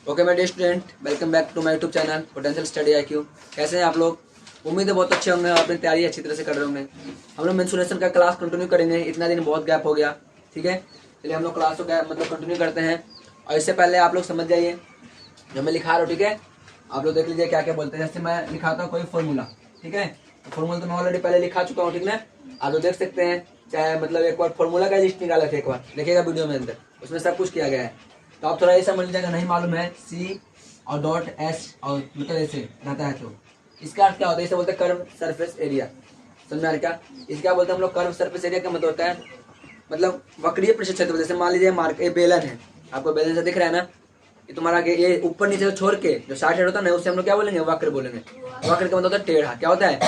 Okay my dear student, welcome back to my YouTube channel potential study IQ। कैसे हैं आप लोग? उम्मीद है बहुत अच्छे होंगे, अपनी तैयारी अच्छी तरह से कर रहे होंगे। हम लोग मेंसुरेशन का क्लास कंटिन्यू करेंगे। इतना दिन बहुत गैप हो गया, ठीक है। चलिए हम लोग क्लास को मतलब कंटिन्यू करते हैं। और इससे पहले आप लोग समझ जाइए जो मैं लिखा रहा हूँ, ठीक है। आप लोग देख लीजिए क्या क्या बोलते हैं। जैसे मैं लिखाता हूँ कोई फॉर्मूला, ठीक है। फॉर्मूला तो मैं ऑलरेडी पहले लिखा चुका हूँ, ठीक है। आप लोग देख सकते हैं, चाहे मतलब एक बार फॉर्मूला का लिस्ट निकाला था, एक बार देखिएगा वीडियो में अंदर, उसमें सब कुछ किया गया है। तो आप थोड़ा ये समझ लीजिएगा, नहीं मालूम है सी और डॉट एस और मतलब ऐसे रहता है, तो इसका अर्थ क्या होता है? इसे बोलते हैं कर्व सरफेस एरिया। समझ में आ रहा क्या? इसका क्या बोलते हैं हम लोग? कर्व सरफेस एरिया का मतलब होता है मतलब वक्रीय पृष्ठ क्षेत्र। जैसे मान लीजिए मार्क ये बेलन है, आपको बेलन से दिख रहा है ना, ये तुम्हारा ये ऊपर नीचे से छोड़ के जो 60 होता है ना, उससे हम लोग क्या बोलेंगे? वक्र बोलेंगे। वक्र का मतलब होता है टेढ़ा। क्या होता है?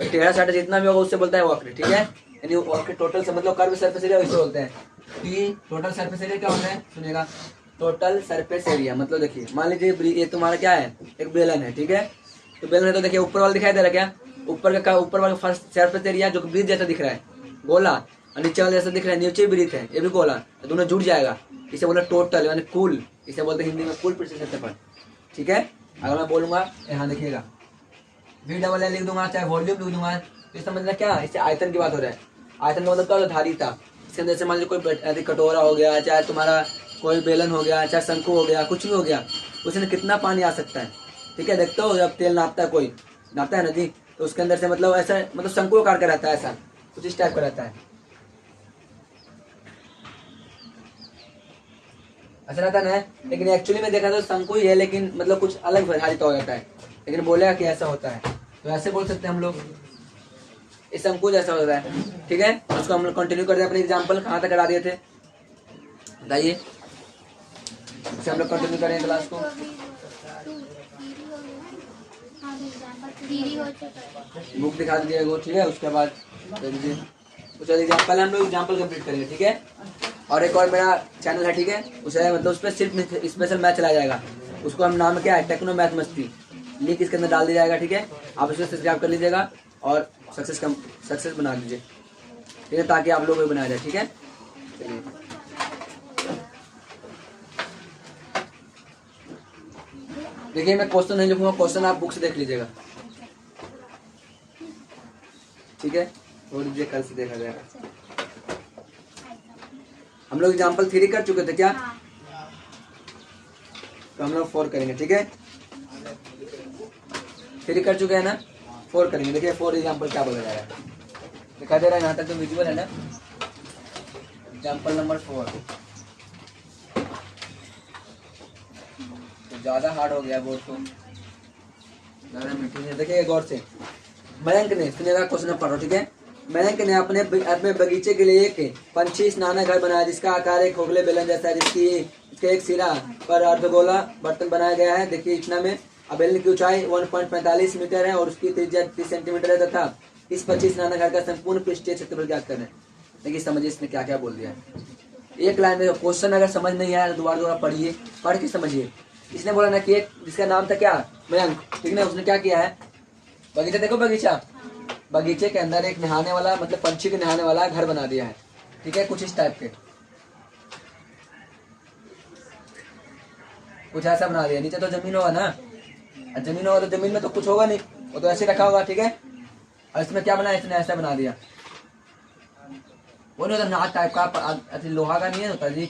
टेढ़ा 60 जितना भी होगा उससे बोलता है वक्र, ठीक है। यानी वक्र टोटल से मतलब कर्व सरफेस एरिया इसे बोलते हैं। कि टोटल सरफेस एरिया क्या होता है? सुनिएगा, टोटल सरफेस एरिया मतलब देखिए, मान लीजिए ये तुम्हारा क्या है? एक बेलन है, ठीक है। तो बेलन है तो देखिए ऊपर वाला दिखाई दे रहा है क्या? ऊपर वाला फर्स्ट सरफेस एरिया जो ब्रिज जैसा दिख रहा है, गोला, और नीचे वाला जैसा दिख रहा है, नीचे ब्रिज है, ये भी गोला, तो दोनों जुड़ जाएगा। इसे बोला टोटल यानी कुल, इसे बोलते हैं हिंदी में कुल पृष्ठ क्षेत्रफल, ठीक है। अगर मैं बोलूंगा यहाँ देखिएगा VLL लिख दूंगा, चाहे वॉल्यूम लिख दूंगा, तो समझना क्या, इससे आयतन की बात हो रहा है। आयतन का मतलब क्या होता है? धारिता। इसके अंदर से मान लीजिए कोई कटोरा हो गया, चाहे तुम्हारा कोई बेलन हो गया, चाहे शंकु हो गया, कुछ भी हो गया, उसमें कितना पानी आ सकता है, ठीक है। देखते हो जब तेल नापता है, कोई नापता है ना जी, तो उसके अंदर से मतलब ऐसा मतलब शंकु आकार का रहता है, ऐसा कुछ इस टाइप का रहता है। ऐसा रहता है ना, लेकिन एक्चुअली में देखा तो शंकु ही है, लेकिन मतलब कुछ अलग धारिता हो जाता है, लेकिन बोलेगा कि ऐसा होता है, तो ऐसे बोल सकते हैं हम लोग। इस शंकु जैसा होता है, ठीक है। उसको हम लोग कंटिन्यू करते हैं। अपने एग्जाम्पल कहाँ तक करा दिए थे बताइए, इसे हम लोग कंटिन्यू करें क्लास को। बुक दिखा दीजिए वो, ठीक है। उसके बाद दे दीजिए कुछ एग्जाम्पल, हम लोग एग्जाम्पल कंप्लीट करेंगे, ठीक है। और एक और मेरा चैनल है, ठीक है, उसे मतलब उस पर सिर्फ स्पेशल मैथ चलाया जाएगा। उसको हम नाम क्या है? टेक्नो मैथ मस्ती। लिंक इसके अंदर डाल दिया जाएगा, ठीक है। आप उसको सब्सक्राइब कर लीजिएगा और सक्सेस बना लीजिए, ठीक है, ताकि आप लोग भी बनाया जाए, ठीक है। चलिए देखिए, मैं क्वेश्चन नहीं लिखूंगा, क्वेश्चन आप बुक से देख लीजिएगा, ठीक है। छोड़ दीजिए, कल से देखा जाएगा। हम लोग एग्जाम्पल 3 कर चुके थे क्या? तो हम लोग 4 करेंगे, ठीक है। 3 कर चुके हैं ना, 4 करेंगे। देखिए 4 एग्जाम्पल क्या बोला जा रहा है, दिखा दे रहा है यहाँ तक तो विजुअल है ना। एग्जाम्पल नंबर 4 तो ज़्यादा हार्ड हो गया बोर्ड को, ज़्यादा मीठी नहीं। देखिए गौर से, मयंक ने, सुनिएगा क्वेश्चन पढ़ो, ठीक है। मयंक ने अपने बगीचे के लिए एक पंछी स्नाना घर बनाया, जिसका आकार एक खोखले बेलन जैसा है, इसके एक सिरा पर अर्धगोला बर्तन बनाया गया है। देखिए इतना में। अब बेलन की ऊंचाई 1.45 मीटर है और उसकी त्रिज्या 30 सेंटीमीटर है, तथा इस पंछी स्नाना घर का संपूर्ण पृष्ठीय क्षेत्रफल ज्ञात करें। देखिए समझिए इसने क्या क्या बोल दिया है। एक लाइन में क्वेश्चन अगर समझ नहीं आया तो दोबारा पढ़िए, पढ़ के समझिए। इसने बोला ना कि एक जिसका नाम था क्या? मयंक, ठीक है। उसने क्या किया है? बगीचा देखो, बगीचा, बगीचे के अंदर एक नहाने वाला मतलब पंछी के नहाने वाला घर बना दिया है, ठीक है। कुछ इस टाइप के, कुछ ऐसा बना दिया। नीचे तो जमीन होगा ना, जमीन होगा तो जमीन में तो कुछ होगा नहीं, वो तो ऐसे रखा होगा, ठीक है। और इसमें क्या बनाया? इसने ऐसा बना दिया, वो नहीं होता नाद टाइप का, लोहा का नहीं है होता जी,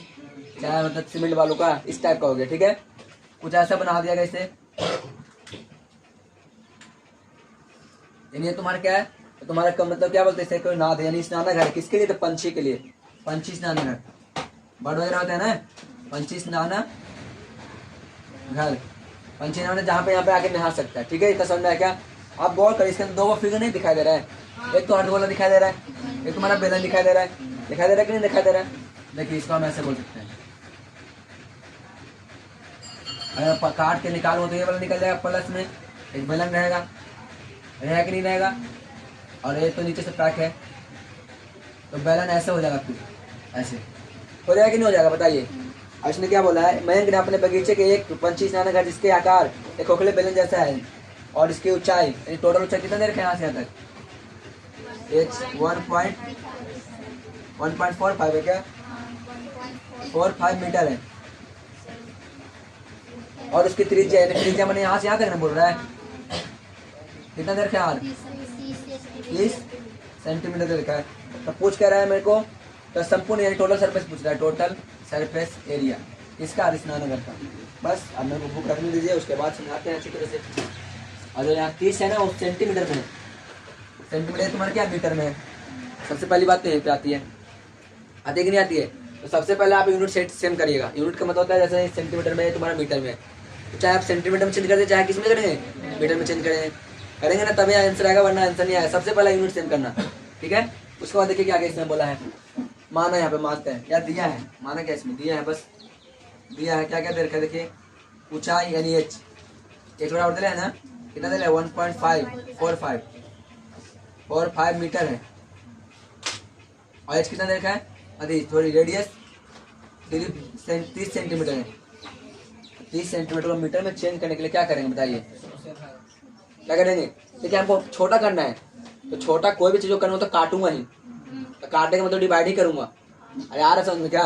चाहे मतलब सीमेंट वालों का, इस टाइप का हो गया, ठीक है। कुछ ऐसा बना दिया गया इसे। यानी ये तुम्हारा क्या है? तो तुम्हारा मतलब क्या बोलते हैं? कोई नाद है, यानी स्नाना घर किसके लिए? तो पंछी के लिए, पंछी स्नाना घर। बर्ड वगैरह होता है ना, पंछी स्नाना घर, पंछी नहाना जहाँ पे यहाँ पे आके नहा सकता है, ठीक है। इतना समझ में आया क्या? आप गौर करिए, इसके अंदर 2 फिगर नहीं दिखाई दे रहा है, एक तो अर्धगोला दिखाई दे रहा है, एक तुम्हारा बेलन दिखाई दे रहा है। दिखाई दे रहा है कि नहीं दिखाई दे रहा है? देखिए इसको हम ऐसे बोल सकते हैं, अगर काट के निकालो तो ये वाला निकल जाएगा, प्लस में एक बेलन रहेगा कि नहीं रहेगा, और ये तो नीचे से पैक है, तो बेलन ऐसे हो जाएगा, फिर ऐसे हो जाएगा कि नहीं हो जाएगा बताइए। और इसने क्या बोला है? मयंक ने अपने बगीचे के एक पंछी स्नाना घर जिसके आकार एक खोखले बेलन जैसा है और इसकी ऊंचाई, टोटल ऊंचाई कितना देर यहाँ से यहाँ तक? 1.45 है क्या? 45 मीटर है। और उसकी त्रिज्या है, त्रिज्या मैंने यहाँ से यहाँ तक ना बोल रहा है, कितना देर का यार 30 सेंटीमीटर देर का है। तो पूछ कर रहा है मेरे को, तो संपूर्ण यानी टोटल सरफेस पूछ रहा है, टोटल सरफेस एरिया इसका स्नानगर का। बस अब मेरे को बुक रखने दीजिए, उसके बाद समझाते हैं अच्छी तरह से। और जो यहाँ 30 है ना वो सेंटीमीटर में है, सेंटीमीटर तुम्हारे क्या मीटर में है। सबसे पहली बात तो यहीं पे आती है, आती है कि नहीं आती है। तो सबसे पहले आप यूनिट सेट सेम करिएगा। यूनिट का मतलब होता है जैसे सेंटीमीटर में है, तुम्हारा मीटर में है, तो चाहे आप सेंटीमीटर में चेंज कर दे, चाहे किस में करेंगे, मीटर में चेंज करेंगे ना, तभी आंसर आएगा, वरना आंसर नहीं आएगा। सबसे पहला यूनिट सेम करना, ठीक है। उसके बाद देखिए क्या क्या इसमें बोला है, माना, यहाँ पे मानते हैं या दिया है, माना क्या इसमें दिया है, बस दिया है। क्या क्या दे रखा है देखिए, ऊंचाई यानी एच, एच बराबर दे रहा है ना, कितना दे रहा है 1.545 मीटर है। और एच कितना दे रखा है, अधिक थोड़ी रेडियस 30 सेंटीमीटर है। 30 सेंटीमीटर को मीटर में चेंज करने के लिए क्या करेंगे बताइए, क्या करेंगे। देखिए हमको छोटा करना है, तो छोटा कोई भी चीज को करना हो तो काटूंगा ही, तो काटने का मतलब डिवाइड ही करूंगा। अरे यार समझ में क्या,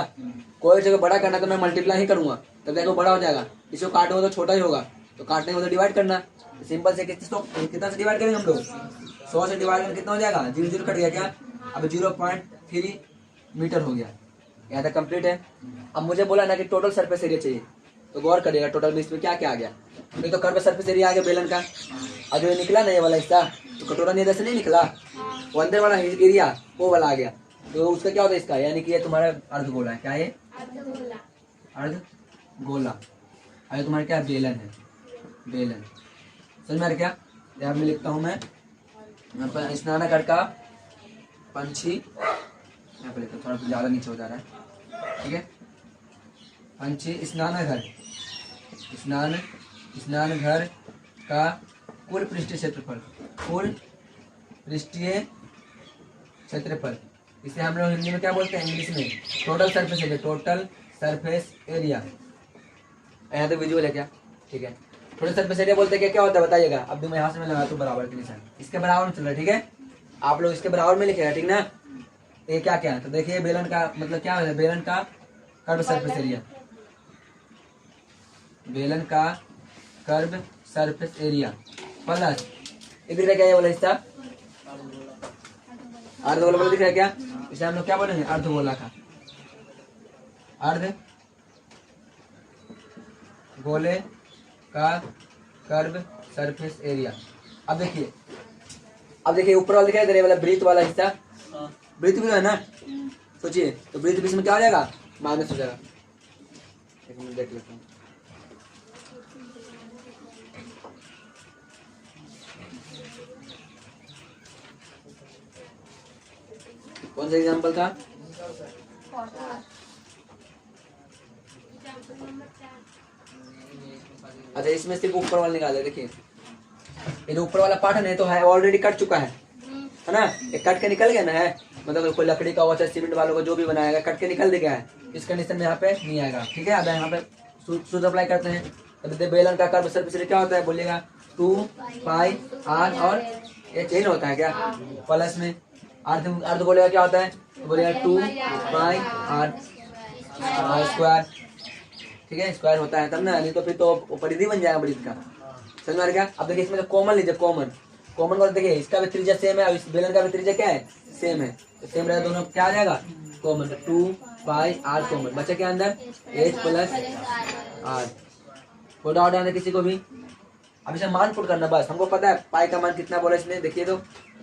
कोई चीज को बड़ा करना है तो मैं मल्टीप्लाई ही करूंगा, तब देखो बड़ा हो जाएगा। इसको काटूंगा तो छोटा ही होगा, तो काटने का मतलब डिवाइड करना। सिंपल से कितना से डिवाइड करेंगे हम लोग, 100 से डिवाइड करके कितना हो जाएगा, 0 0 कट गया क्या, अब 0.3 मीटर हो गया। यहाँ तक कंप्लीट है। अब मुझे बोला ना कि टोटल सरफेस एरिया चाहिए, तो गौर करिएगा टोटल में इसमें क्या क्या आ गया। नहीं तो कर्व सरफेस एरिया आ गया बेलन का, और जो ये निकला ना ये वाला हिस्सा, तो कटोरा नहीं से नहीं निकला, वो अंदर वाला एरिया वो वाला आ गया, तो उसका क्या होता है इसका, यानी कि ये तुम्हारा अर्धगोला है। क्या है, अर्धगोला। अरे तुम्हारा क्या बेलन है, बेलन। समझ में आ रहा क्या, यहाँ में लिखता हूँ मैं, स्नानागार का पंछी, यहाँ पे लिखता हूँ, थोड़ा ज्यादा नीचे हो जा रहा है, ठीक है। पंछी स्नानाघर, स्नानघर का कुल पृष्ठीय क्षेत्रफल, कुल पृष्ठीय क्षेत्रफल, इसे हम लोग हिंदी में क्या बोलते हैं, इंग्लिश में total surface area, total surface area. यहाँ तो विजुअल है क्या, ठीक है। टोटल सरफेस एरिया बोलते हैं क्या होता है बताइएगा। अब मैं यहाँ से मैं लगाता हूँ बराबर के निशान, इसके बराबर में चल रहा है, ठीक है। आप लोग इसके बराबर में लिखेगा, ठीक ना। ये क्या क्या है, तो देखिए बेलन का मतलब क्या है, बेलन का कर्व सरफेस एरिया, बेलन का कर्व सरफेस एरिया प्लस इधर क्या है वाला हिस्सा, अर्धगोला वाला दिख रहा है क्या, इसे हम लोग क्या बोलेंगे, अर्धगोला का, अर्धगोले का कर्व सरफेस एरिया। अब देखिए ऊपर वाला दिख रहा है वाला ब्रीथ वाला हिस्सा, ब्रीथ भी है ना, सोचिए तो ब्रीथ बीच में क्या हो जाएगा, माइनस हो जाएगा। एक मिनट देख लेता हूँ, कौन सा एग्जाम्पल था, अच्छा इसमें सिर्फ ऊपर वाला निकाले। देखिए ये जो ऊपर वाला पार्ट है ना, तो है ऑलरेडी कट चुका है ना, ये कट के निकल गया ना है, मतलब कोई लकड़ी का वाचा सीमेंट वालों को जो भी बनाएगा कट के निकल गया है, इस कंडीशन में यहाँ पे नहीं आएगा, ठीक है। अब यहाँ पे सूत्र अप्लाई करते हैं, तो बेलन का कर्व सरफेस एरिया क्या होता है बोलिएगा, 2 पाई r, और ये चेन होता है क्या प्लस में अर्धगोले का क्या होता है, तो बोलिएगा 2 पाई r स्क्वायर, ठीक है, स्क्वायर होता है तब ना, नहीं तो फिर तो परिधि बन जाएगा ब्रीथ का। समझ में आ रहा क्या। अब देखिए इसमें तो कॉमन लीजिए, कॉमन को देखिए, इसका भी त्रिज्या सेम है और इस बेलन का भी त्रिज्या क्या है, सेम है, तो सेम रहेगा, दोनों क्या आ जाएगा कॉमन, 2 पाई r कॉमन, बचे क्या अंदर h प्लस r। कोई डाउट है किसी को भी। अब इसे मान पुट करना, बस हमको पता है पाई का मान कितना बोला इसने, देखिए तो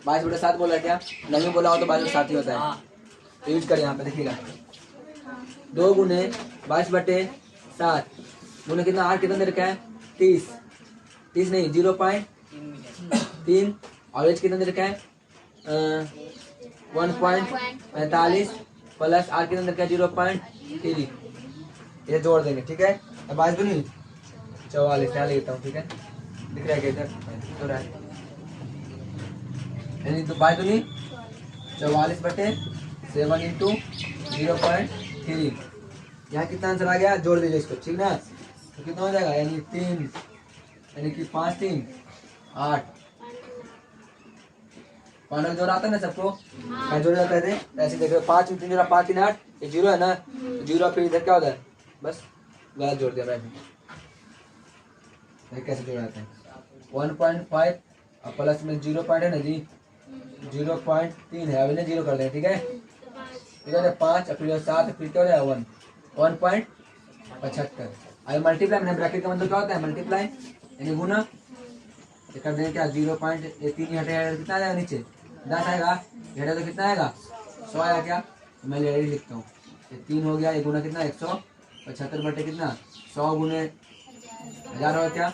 22/7 बोला, क्या नहीं बोला हो तो 22/7 ही होता है, तो यूज कर यहाँ पे देखिएगा, 2 गुने 22/7 गुने कितना, r कितना दे रखा है 30 नहीं 0.3, और एच कितना दे रखा है 1.45 प्लस r कितना दे रखा है 0.3, ये जोड़ देंगे, ठीक है। अब 22 दूनी 44 क्या लेता हूँ, ठीक है, दिख रहा है क्या इधर, तो रहा है, यानी तो 22 दूनी 44/7 इंटू 0.3, यहाँ कितना आंसर आ गया, जोड़ दीजिए इसको, ठीक ना, तो कितना हो जाएगा, यानी 3, यानी कि 5 3 8, पांडव जोड़ आता है ना सबको, क्या जोड़ जाता है, ऐसे देखो 5 3 जोड़ा 5 3 8, ये 0 है ना, 0 फिर इधर क्या होता है, बस गलत जोड़ दिया मैं, ये कैसे जोड़ाते हैं 1.5 और प्लस में 0 पॉइंट है ना जी 0.3 है, अभी ना 0 कर दें ठीक है। इधर है 5 और फिर 7 फिर क्या हो जाएगा 1.75। अभी मल्टीप्लाई मैंने ब्रैकेट का मतलब क्या होता है मल्टीप्लाई यानी गुना। ये कर दें क्या 0.3 हटेगा कितना आ जाएगा नीचे 10 आएगा, हटेगा तो कितना आएगा 100 आएगा क्या। तो मैं रेडी लिखता हूँ ये 3 हो गया, ये गुना कितना 175 बटे कितना 100 गुने 1000 होगा क्या।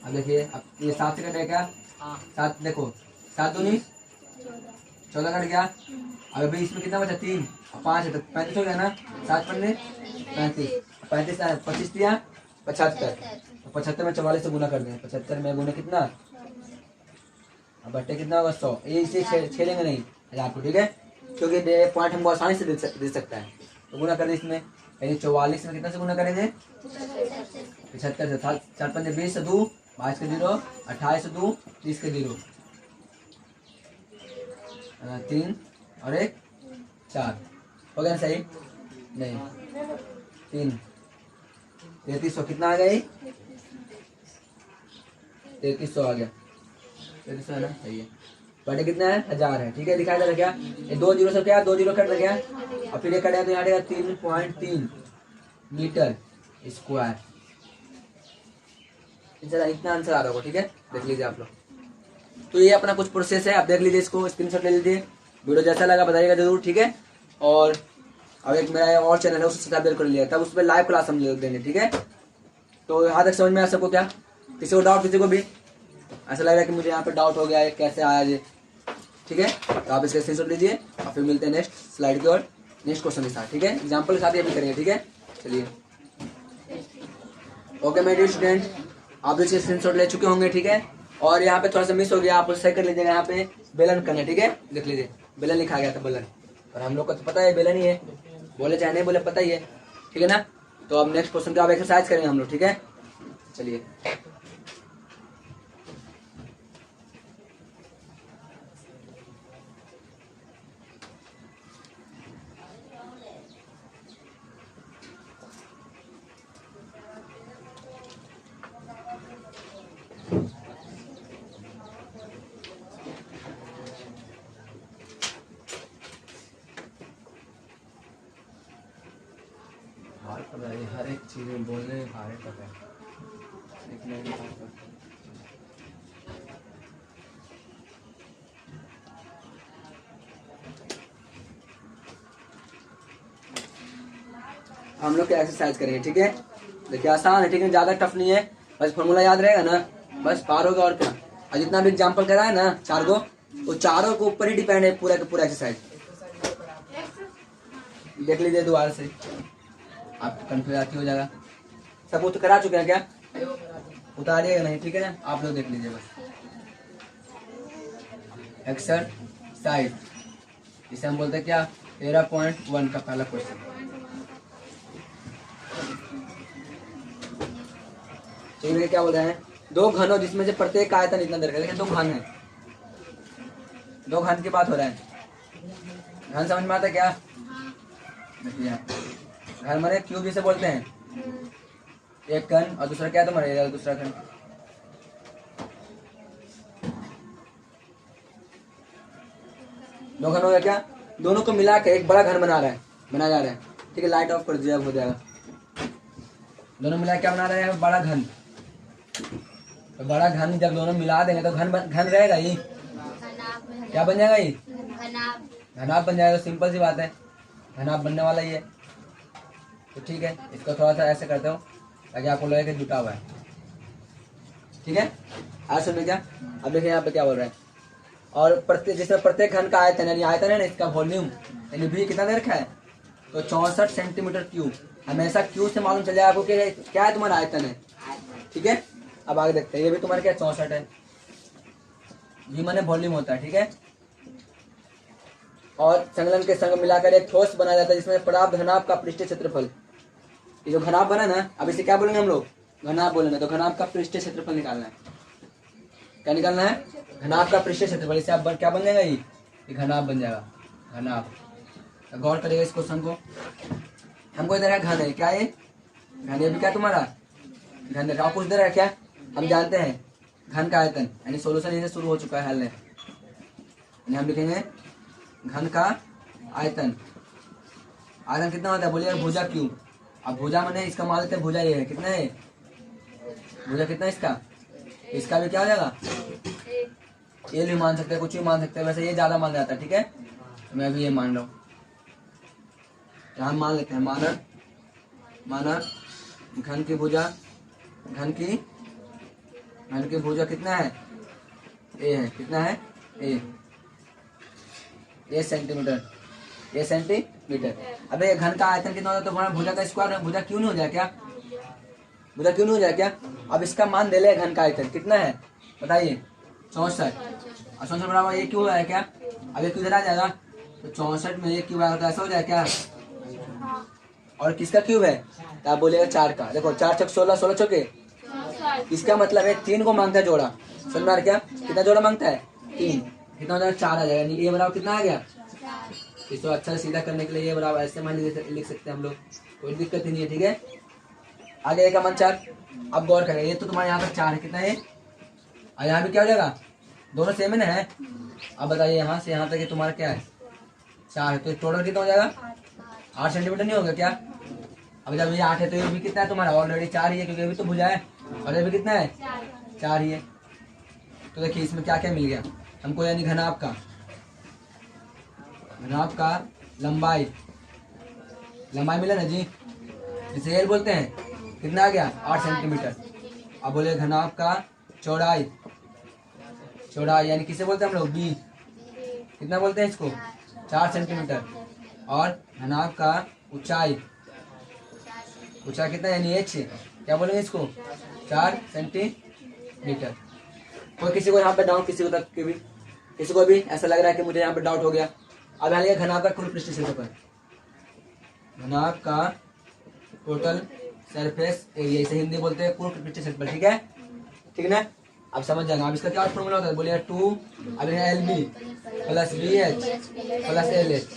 अब देखिए अब ये 7 से कटेगा क्या 7 देखो 7 दूनी 14 कट गया। अब अभी इसमें कितना बचा 3 और 5 है तो 35 हो गया ना 7 पन्ने 35 25 दिया 75 तो 75 में 44 से गुना कर दें 75 में गुना कितना अब बट्टे कितना होगा 100। ये इसे छेड़ेंगे नहीं 1000 को ठीक है क्योंकि पॉइंट हमको आसानी से दे सकता है तो गुना कर दें इसमें। यानी 44 में कितना से गुना करेंगे 75 से 4 पंजे 20 से 2 22 के 0 28 से 2 30 के 0 3 और 1 4 हो गया सही नहीं 3 3300 कितना आ गया 3300 आ गया 3300 है ना सही है। बटे कितना है 1000 है ठीक है दिखाया जा रहा क्या ये 2 जीरो से क्या 2 जीरो कट गया और फिर ये कटेगा तो यहाँ आएगा 3.3 मीटर स्क्वायर। इतना आंसर आ रहा होगा ठीक है देख लीजिए आप लोग। तो ये अपना कुछ प्रोसेस है आप देख लीजिए इसको स्क्रीनशॉट ले लीजिए। वीडियो जैसा लगा बताइएगा जरूर ठीक है। और अब एक मेरा और चैनल है उससे सब्सक्राइब कर लिया तब उस पर लाइव क्लास हम देंगे ठीक है। तो यहाँ तक समझ में आ सबको क्या किसी को डाउट किसी को भी ऐसा लग रहा है कि मुझे यहाँ पे डाउट हो गया है कैसे आया ये ठीक है। तो आप इसका स्क्रीनशॉट लीजिए और फिर मिलते हैं नेक्स्ट स्लाइड की और नेक्स्ट क्वेश्चन के साथ ठीक है। एग्जाम्पल के साथ ये भी करेंगे ठीक है। चलिए ओके मेरे डियर स्टूडेंट आप इसके स्क्रीनशॉट ले चुके होंगे ठीक है। और यहाँ पे थोड़ा सा मिस हो गया आप सही कर लीजिएगा। यहाँ पे बेलन करना ठीक है देख लीजिए बेलन लिखा गया था बेलन और हम लोग को तो पता है बेलन ही है बोले चाहे नहीं बोले पता ही है ठीक है ना। तो अब नेक्स्ट क्वेश्चन का आप एक्सरसाइज करेंगे हम लोग ठीक है। चलिए हर एक चीज में बोलने में भारे पड़ रहा है। हम लोग क्या एक्सरसाइज करेंगे ठीक है। देखिए आसान है ठीक है ज्यादा टफ नहीं है बस फॉर्मूला याद रहेगा ना बस पार होगा और क्या। और जितना भी एग्जाम्पल करा है ना 4 को वो चारों के ऊपर ही डिपेंड है पूरा का पूरा एक्सरसाइज। देख लीजिए दोबारा से आप कंफ्यूज आती हो जाएगा। सब वो तो करा चुके हैं क्या उतारिएगा नहीं ठीक है ना आप लोग देख लीजिए बस एक्सरसाइज इसे हम बोलते हैं क्या 13.1 का पहला क्वेश्चन। चलिए क्या बोल रहे हैं 2 घनों जिसमें से प्रत्येक आयतन इतना दर है 2 घन है 2 घन की बात हो रहा है। घन समझ में आता है क्या देखिए घन माने क्यूब जिसे बोलते हैं एक घन और दूसरा क्या तुम्हारा दूसरा घन। दो घन हो गया क्या दोनों को मिला के एक बड़ा घन बनाया जा रहा है ठीक है। लाइट ऑफ कर दीजिए अब हो जाएगा। दोनों मिला क्या बना रहे हैं बड़ा घन। तो बड़ा घन जब दोनों मिला देंगे तो घन रहेगा ये क्या बन जाएगा ये घनाभ बन जाएगा। सिंपल सी बात है घनाभ बनने वाला ही है। तो ठीक है इसको थोड़ा सा ऐसे करते हो ताकि आपको लगे कि जुटा हुआ है ठीक है। आज सुनिए क्या अब देखिए यहाँ पे क्या बोल रहे हैं। और जिसमें प्रत्येक घन का आयतन यानी आयतन है ना इसका वॉल्यूम यानी भी कितना दे रखा है तो 64 सेंटीमीटर क्यूब। हमेशा क्यूब से मालूम चल जाए आपको कि क्या है तुम्हारा आयतन है ठीक है। अब आगे देखते हैं ये भी तुम्हारा क्या 64 है जी माने वॉल्यूम होता है ठीक है। और संलग्न के संग मिलाकर एक ठोस बनाया जाता है जिसमें प्राप्त घनाभ का पृष्ठीय क्षेत्रफल। ये जो घनाभ बना ना अब इसे क्या बोलेंगे हम लोग घनाभ बोलेंगे। तो घनाभ का पृष्ठीय क्षेत्रफल निकालना है। क्या निकालना है घनाभ का पृष्ठीय क्षेत्रफल। इसे आप क्या बन जाएगा ये घनाभ बन जाएगा घनाभ। तो गौर करिएगा इस क्वेश्चन को। हमको इधर है घन है क्या ये घन ये भी क्या तुम्हारा घन देखा कुछ इधर है क्या हम जानते हैं घन का आयतन, यानी सोल्यूशन यहीं से शुरू हो चुका है हल में। यानी हम लिखेंगे घन का आयतन। आयतन कितना होता है बोलिए भुजा क्यू। अब भुजा मैंने इसका मान लेते हैं, भुजा ये है, कितना है भुजा, कितना है इसका भी क्या हो जाएगा, ये भी मान सकते हैं, कुछ भी मान सकते हैं, वैसे ये ज्यादा मान जाता है। ठीक है, मैं भी ये मान रहा हूँ। हम मान लेते हैं माना घन की भुजा कितना है, ए है, कितना है ए सेंटीमीटर। अब ये घन का आयतन कितना होता है तो हमारा भुजा का स्क्वायर है, भुजा क्यों नहीं हो जाए क्या, अब इसका मान दे ले, घन का आयतन कितना है बताइए 64। और 64 बराबर ये क्यों है क्या, अब ये क्यों इधर आ जाएगा तो 64 में ये क्यूब आएगा तो ऐसा हो जाए क्या, और किसका क्यूब है तो आप बोलेगा 4 का। देखो 4 छक 16, 16 छके, इसका मतलब है 3 को मांगता है जोड़ा, समझ में आ रहा क्या, कितना जोड़ा मांगता है 3, कितना हो जाएगा 4 आ जाएगा। ये बराबर कितना आ गया, इसको अच्छा से सीधा करने के लिए ये बराबर ऐसे मान लिख सकते हैं हम लोग, कोई दिक्कत ही नहीं है। ठीक है, आगे ए का मान 4। अब गौर करें, ये तो तुम्हारे यहाँ पर 4 है, कितना है और यहाँ भी क्या हो जाएगा, दोनों सेम है ना। अब बताइए यहाँ से यहाँ तक तुम्हारा क्या है 4 है, तो टोटल कितना हो जाएगा 8 सेंटीमीटर नहीं होगा क्या। अब जब ये 8 है तो ये भी कितना है तुम्हारा, ऑलरेडी 4 ही है, क्योंकि ये भी तो भुजा है, और ये भी कितना है 4 ही है। तो देखिए इसमें क्या क्या मिल गया हमको, यानी घनाभ का लंबाई मिला ना जी, जिसे एल बोलते हैं, कितना आ गया 8 सेंटीमीटर। अब बोले घनाभ का चौड़ाई यानी किसे बोलते हैं हम लोग बी, कितना बोलते हैं इसको 4 सेंटीमीटर। और घनाभ का ऊंचाई कितना यानी एच, क्या बोलेंगे इसको 4 सेंटीमीटर। कोई किसी को यहाँ पे डाउट, किसी को भी ऐसा लग रहा है कि मुझे यहाँ पे डाउट हो गया। अब यहाँ घनाभ का कुल पृष्ठ क्षेत्रफल, घनाभ का टोटल सरफेस एरिया, इसे हिंदी बोलते हैं कुल पृष्ठ क्षेत्रफल। ठीक है ना, अब समझ जाना। अब इसका क्या फॉर्मूला होता है बोलिए 2 अब L B plus B H plus L H.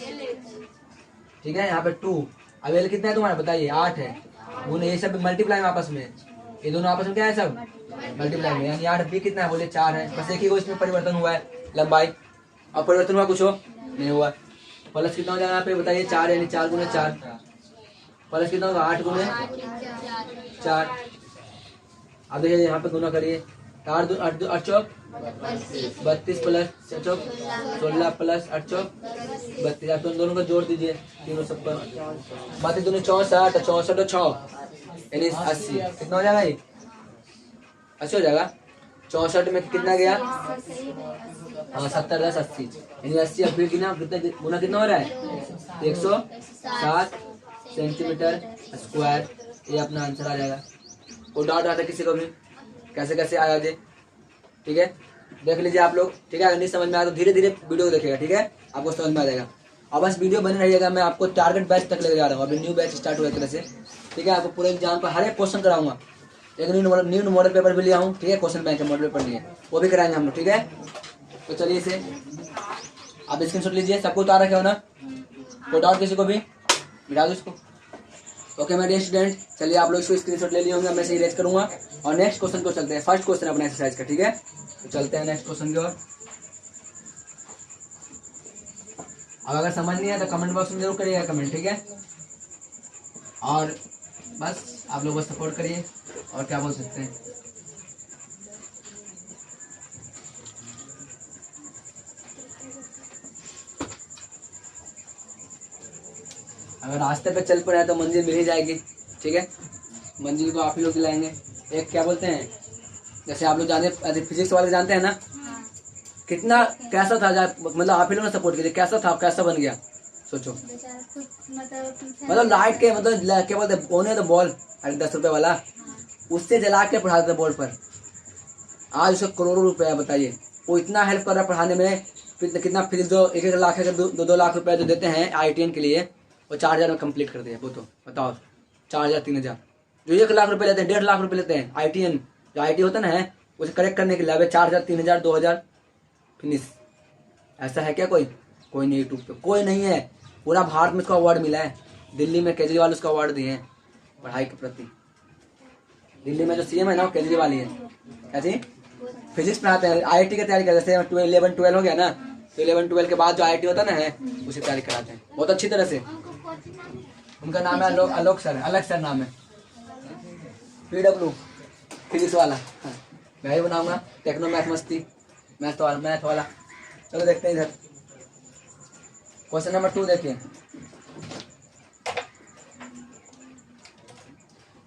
ठीक है, यहाँ पे 2, अब एल कितना है तुम्हारा बताइए 8 है, बोले ये सब मल्टीप्लाई में आपस में, ये दोनों आपस में क्या है सब मल्टीप्लाई में, यानी 8 बी कितना है बोले 4 है, बस एक ही को इसमें परिवर्तन हुआ है लंबाई, अब परिवर्तन हुआ कुछ हो नहीं हुआ। प्लस कितना हो जाएगा यहाँ पे बताइए 4, यानी 4 गुने 4 प्लस कितना होगा 8 गुने 4। अब देखिए यहाँ पे गुना करिए, 8 चौक 32 प्लस 16 प्लस 8 चौक 32। आप दोनों को जोड़ दीजिए, तीनों सब पर 32 दूनी 64, 64 और 6 यानी 80। कितना हो जाएगा ये 80 हो जाएगा। 64 में कितना गया, हाँ 70 10 80 यानी 80। अब फिर गुना कितना हो रहा है 107 सेंटीमीटर स्क्वायर, ये अपना आंसर आ जाएगा। कोई डाउट आता है किसी को भी कैसे आया दे, ठीक है देख लीजिए आप लोग। ठीक है, अगर नहीं समझ में आया तो धीरे धीरे वीडियो को देखिएगा, ठीक है आपको समझ में आ जाएगा। और बस वीडियो बने रहिएगा, मैं आपको टारगेट बैच तक लेके जा रहा हूँ। अभी न्यू बैच स्टार्ट हुआ एक तरह से, ठीक है। आपको पूरे एग्जाम पर हर एक क्वेश्चन कराऊंगा, एक न्यू मॉडल पेपर भी लिया हूँ, ठीक है। क्वेश्चन बैंक के मॉडल पेपर लिए वो भी कराएंगे हम लोग, ठीक है। तो चलिए इसे आप स्क्रीनशॉट लीजिए, सबको उतार रखे हो ना, कोई डाउट किसी को भी मिटा दो इसको। ओके मेरे स्टूडेंट, चलिए आप लोग इसको स्क्रीनशॉट ले लिए होंगे, मैं इसे इरेज करूंगा और नेक्स्ट क्वेश्चन को चलते हैं। फर्स्ट क्वेश्चन अपना एक्सरसाइज का, ठीक है। तो चलते हैं नेक्स्ट क्वेश्चन की ओर। अब अगर समझ नहीं है तो कमेंट बॉक्स में जरूर करिएगा कमेंट, ठीक है। और बस आप लोग बस सपोर्ट करिए, और क्या बोल सकते हैं। अगर रास्ते पे चल पड़े तो मंजिल मिल ही जाएगी, ठीक है। मंजिल को आप ही लोग दिलाएंगे। एक क्या बोलते हैं, जैसे आप लोग जाने फिजिक्स वाले जानते हैं ना, कितना कैसा था, मतलब आप ही लोग ने सपोर्ट किया, कैसा था कैसा बन गया सोचो। मतलब लाइट के मतलब क्या बोलते हैं, तो बॉल 10 रुपए वाला, उससे जला के पढ़ाते थे बोर्ड पर। आज उसका करोड़ों रुपया, बताइए वो इतना हेल्प कर रहा है पढ़ाने में। कितना फिर जो 1-1 लाख है, 2-2 लाख रुपया जो देते हैं IITian के लिए, वो 4000 में कंप्लीट कर दिया। वो तो बताओ 4000 3000, जो 1 लाख रुपए लेते हैं 1.5 लाख रुपए लेते हैं IITian जो IT होता है ना, उसे करेक्ट करने के लिए 4000 3000 2000 फिनिश। ऐसा है क्या कोई नहीं, यूट्यूब पे कोई नहीं है। पूरा भारत में उसका अवार्ड मिला है। दिल्ली में केजरीवाल उसका अवार्ड दिए हैं पढ़ाई के प्रति। दिल्ली में जो CM है ना वो केजरीवाल ही है, ऐसी फिजिक्स पढ़ाते हैं, IIT की तैयारी करते हैं। 11-12 हो गया ना, तो 11-12 के बाद जो IIT होता है ना है उसी तैयारी कराते हैं बहुत अच्छी तरह से। उनका नाम है आलोक सर, अलग सर नाम है, PW फिजिक्स वाला। हाँ, मैं ही बनाऊंगा टेक्नो मैथ मस्ती, मैथ वाला। चलो देखते हैं इधर क्वेश्चन नंबर 2 देखिए।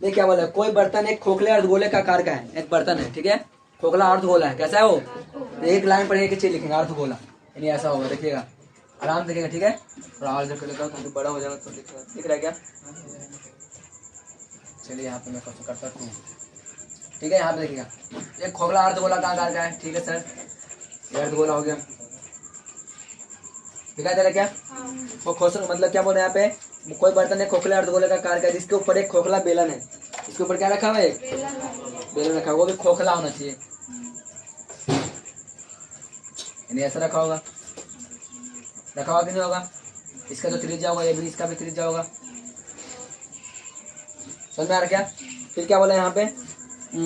ये क्या बोला, कोई बर्तन एक खोखले अर्धगोले का आकार का है। एक बर्तन है, ठीक है, खोखला अर्धगोला है। कैसा है वो, एक लाइन पर एक चीज लिखेंगे अर्धगोला, यानी ऐसा होगा। देखिएगा आराम से देखिएगा, ठीक है। थोड़ा और जब लेता हूँ तो बड़ा हो जाएगा तो दिख रहा है क्या। चलिए यहाँ पे मैं क्वेश्चन करता हूँ, ठीक है। यहाँ पे देखिएगा एक खोखला अर्धगोला का आकार का है, ठीक है सर, ये अर्धगोला हो गया। दिखाई दे रहा क्या, वो क्वेश्चन मतलब क्या बोल रहे हैं यहाँ पे, कोई बर्तन है खोखले अर्धगोले का आकार का, जिसके ऊपर एक खोखला बेलन है। इसके ऊपर क्या रखा हुआ है, बेलन रखा, वो भी खोखला होना चाहिए, यानी ऐसा रखा होगा कि नहीं होगा। इसका जो त्रिज्या होगा ये भी, इसका भी त्रिज्या होगा। समझ में आ रहा क्या। फिर क्या बोला यहाँ पे,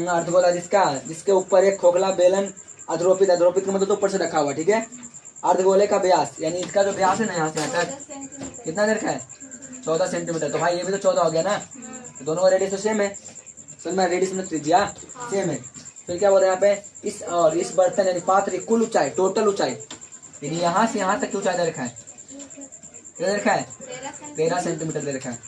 अर्धगोला जिसके ऊपर एक खोखला बेलन अधरोपित, अधरोपित का मतलब तो ऊपर से रखा हुआ, ठीक है। अर्धगोले का व्यास, यानी इसका जो व्यास है ना यहाँ से यहाँ तक कितना देर का है, 14 सेंटीमीटर। तो भाई ये भी तो 14 हो गया ना, तो दोनों का रेडियस तो सेम है। समझ में, रेडियस में त्रिज्या सेम है। फिर क्या बोल रहे हैं यहाँ पे, इस बर्तन यानी पात्र की कुल ऊंचाई, टोटल ऊंचाई, यानी यहाँ से यहाँ तक की ऊंचाई दे रखा है, क्या दे रखा है, 13 सेंटीमीटर दे रखा है।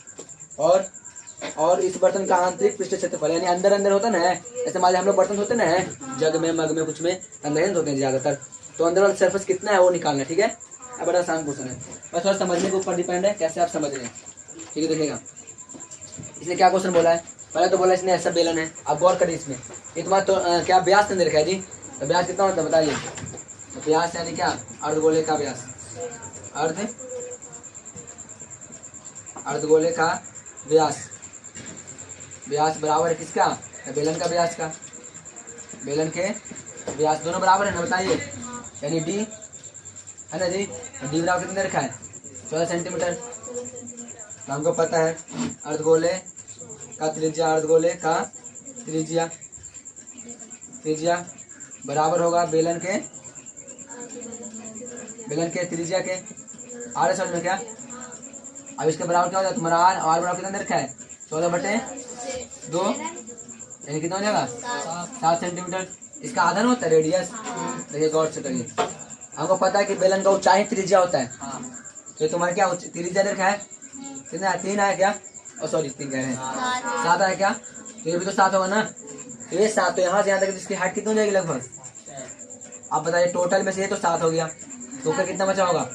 और इस बर्तन का आंतरिक पृष्ठ क्षेत्रफल, यानी अंदर होता ना है, ऐसे मान हम लोग बर्तन होते ना है, जग में, मग में, कुछ में अंदर होते हैं ज्यादातर, तो अंदर वाला सरफेस कितना है वो निकालना है, ठीक है। अब बड़ा आसान क्वेश्चन है, बस थोड़ा समझने के ऊपर डिपेंड है कैसे आप समझ रहे हैं, ठीक है। देखिएगा इसने क्या क्वेश्चन बोला है, पहले तो बोला इसने ऐसा बेलन है। आप गौर करिए इसमें, ये तुम्हारा तो क्या व्यास ने देखा है जी, तो व्यास कितना होता है बताइए। तो व्यास यानी क्या, अर्धगोले का व्यास, अर्धगोले का व्यास बराबर है किसका, बेलन का व्यास का। बेलन के व्यास दोनों बराबर है ना, बताइए, यानी डी है ना जी, डी बराबर कितने रखा है, 14 सेंटीमीटर। तो हमको पता है अर्धगोले का त्रिज्या बराबर होगा बेलन के त्रिज्या के। आर समझ में क्या, अब इसके बराबर क्या हो जाएगा तुम्हारा, आर बराबर कितना रखा है, 14/2, यानी कितना हो जाएगा 7 सेंटीमीटर। इसका आधा ना होता है रेडियस। देखिए गौर से करिए, हमको पता है कि बेलन का ऊंचाई त्रिज्या होता है, तो तुम्हारा क्या त्रिज्या रखा है कितना है, 3 है क्या, सॉरी 3 कह रहे हैं, 7 है क्या, तो ये भी तो 7 होगा ना, तो ये 7, तो यहाँ से यहाँ तक इसकी हाइट कितनी हो जाएगी लगभग, आप बताइए। टोटल में से ये तो 7 हो गया, तो ऊपर कितना बचा होगा,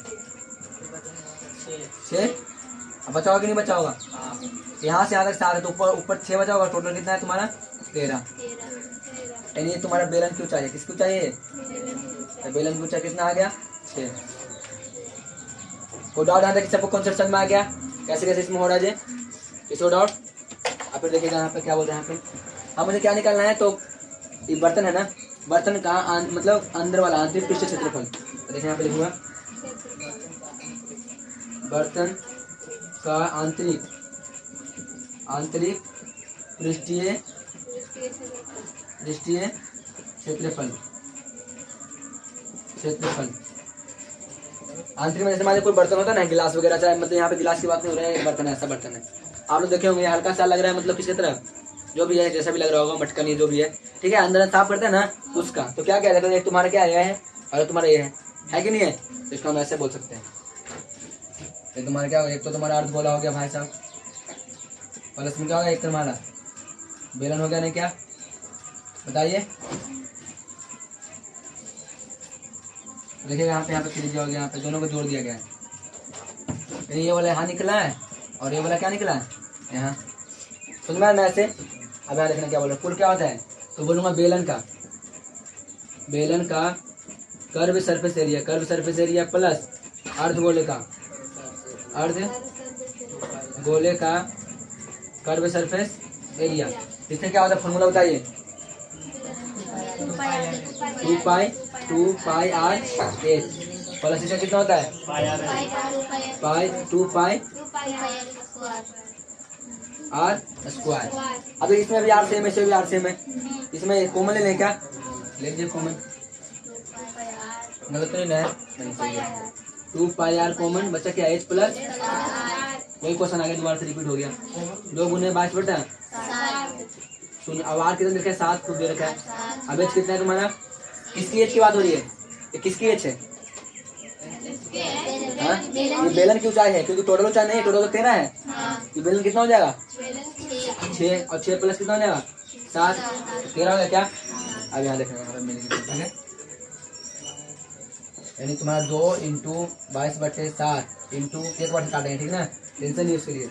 6। अब बचा होगा कि नहीं बचा होगा, यहाँ से यहाँ तक 7 है, तो ऊपर 6 बचा होगा। टोटल कितना है तुम्हारा, 13, यानी ये तुम्हारा बेलन की ऊंचाई है, किसकी ऊंचाई है, तो बेलन की ऊंचाई कितना आ गया, 6। कोई डाउट आता है कि सबको कॉन्सेप्ट समझ में आ गया, कैसे इसमें हो रहा है, इसको डाउट। अब फिर देखिएगा यहाँ पे क्या बोल रहे हैं, यहाँ पे हम मुझे क्या निकालना है, तो ये बर्तन है ना, बर्तन का मतलब अंदर वाला आंतरिक पृष्ठ क्षेत्रफल। तो देखिए यहाँ पे लिखूंगा, बर्तन का आंतरिक पृष्ठीय क्षेत्रफल। आंतरिक में जैसे मान कोई बर्तन होता है ना, गिलास वगैरह, चाहे मतलब यहाँ पे गिलास की बात नहीं हो रही है, बर्तन है, ऐसा बर्तन है। आप लोग देखे होंगे हल्का सा लग रहा है, मतलब किसकी तरह, जो भी है, जैसा भी लग रहा होगा, मटकनी जो भी है, ठीक है, अंदर साफ करते हैं ना उसका। तो क्या कह रहे थे, एक तुम्हारा क्या है और तुम्हारा ये है कि नहीं है, तो इसको हम ऐसे बोल सकते हैं। तो तुम्हारा क्या होगा, एक तो तुम्हारा अर्धगोला हो गया भाई साहब, और इसमें क्या होगा, एक तुम्हारा बेलन हो गया, नहीं क्या बताइए। देखिएगा यहाँ पे त्रिज्या हो गया, यहाँ पे दोनों को जोड़ दिया गया है, ये वाला यहाँ निकला है और ये वाला क्या निकला है यहाँ, समझ में ना ऐसे। अब यहाँ देखना क्या बोल रहे हैं, कुल क्या होता है, तो बोलूँगा बेलन का कर्व सरफेस एरिया प्लस अर्धगोले का कर्व सरफेस एरिया। इसमें क्या होता है फॉर्मूला बताइए, 2πr प्लस इसका कितना होता है, 2πr²। अब इसमें भी आर सेम है, इसमें भी आर सेम है, इसमें कॉमन ले लें क्या, लिख दिए कॉमन, गलत तो नहीं है? नहीं सही है। 2πr कॉमन बचा क्या h प्लस, वही क्वेश्चन आगे दोबारा से रिपीट हो गया। 2 गुने 22 बटा शून्य। अब r कितना लिखा है 7 खुद दे रखा है। अब h कितना है तुम्हारा, किसकी h की बात हो रही है, ये किसकी h है? हाँ? ये बेलन की ऊंचाई है क्योंकि टोटल ऊंचाई नहीं है, टोटल तो 13 है। ये बेलन कितना हो जाएगा 6 और 6 प्लस कितना हो जाएगा 7, 13 हो गया क्या? अब यहाँ देखना ठीक है, यानी तुम्हारा 2 इंटू 22/7 इंटू 1 बार काटेंगे, ठीक ना, टेंशन नहीं उसके लिए।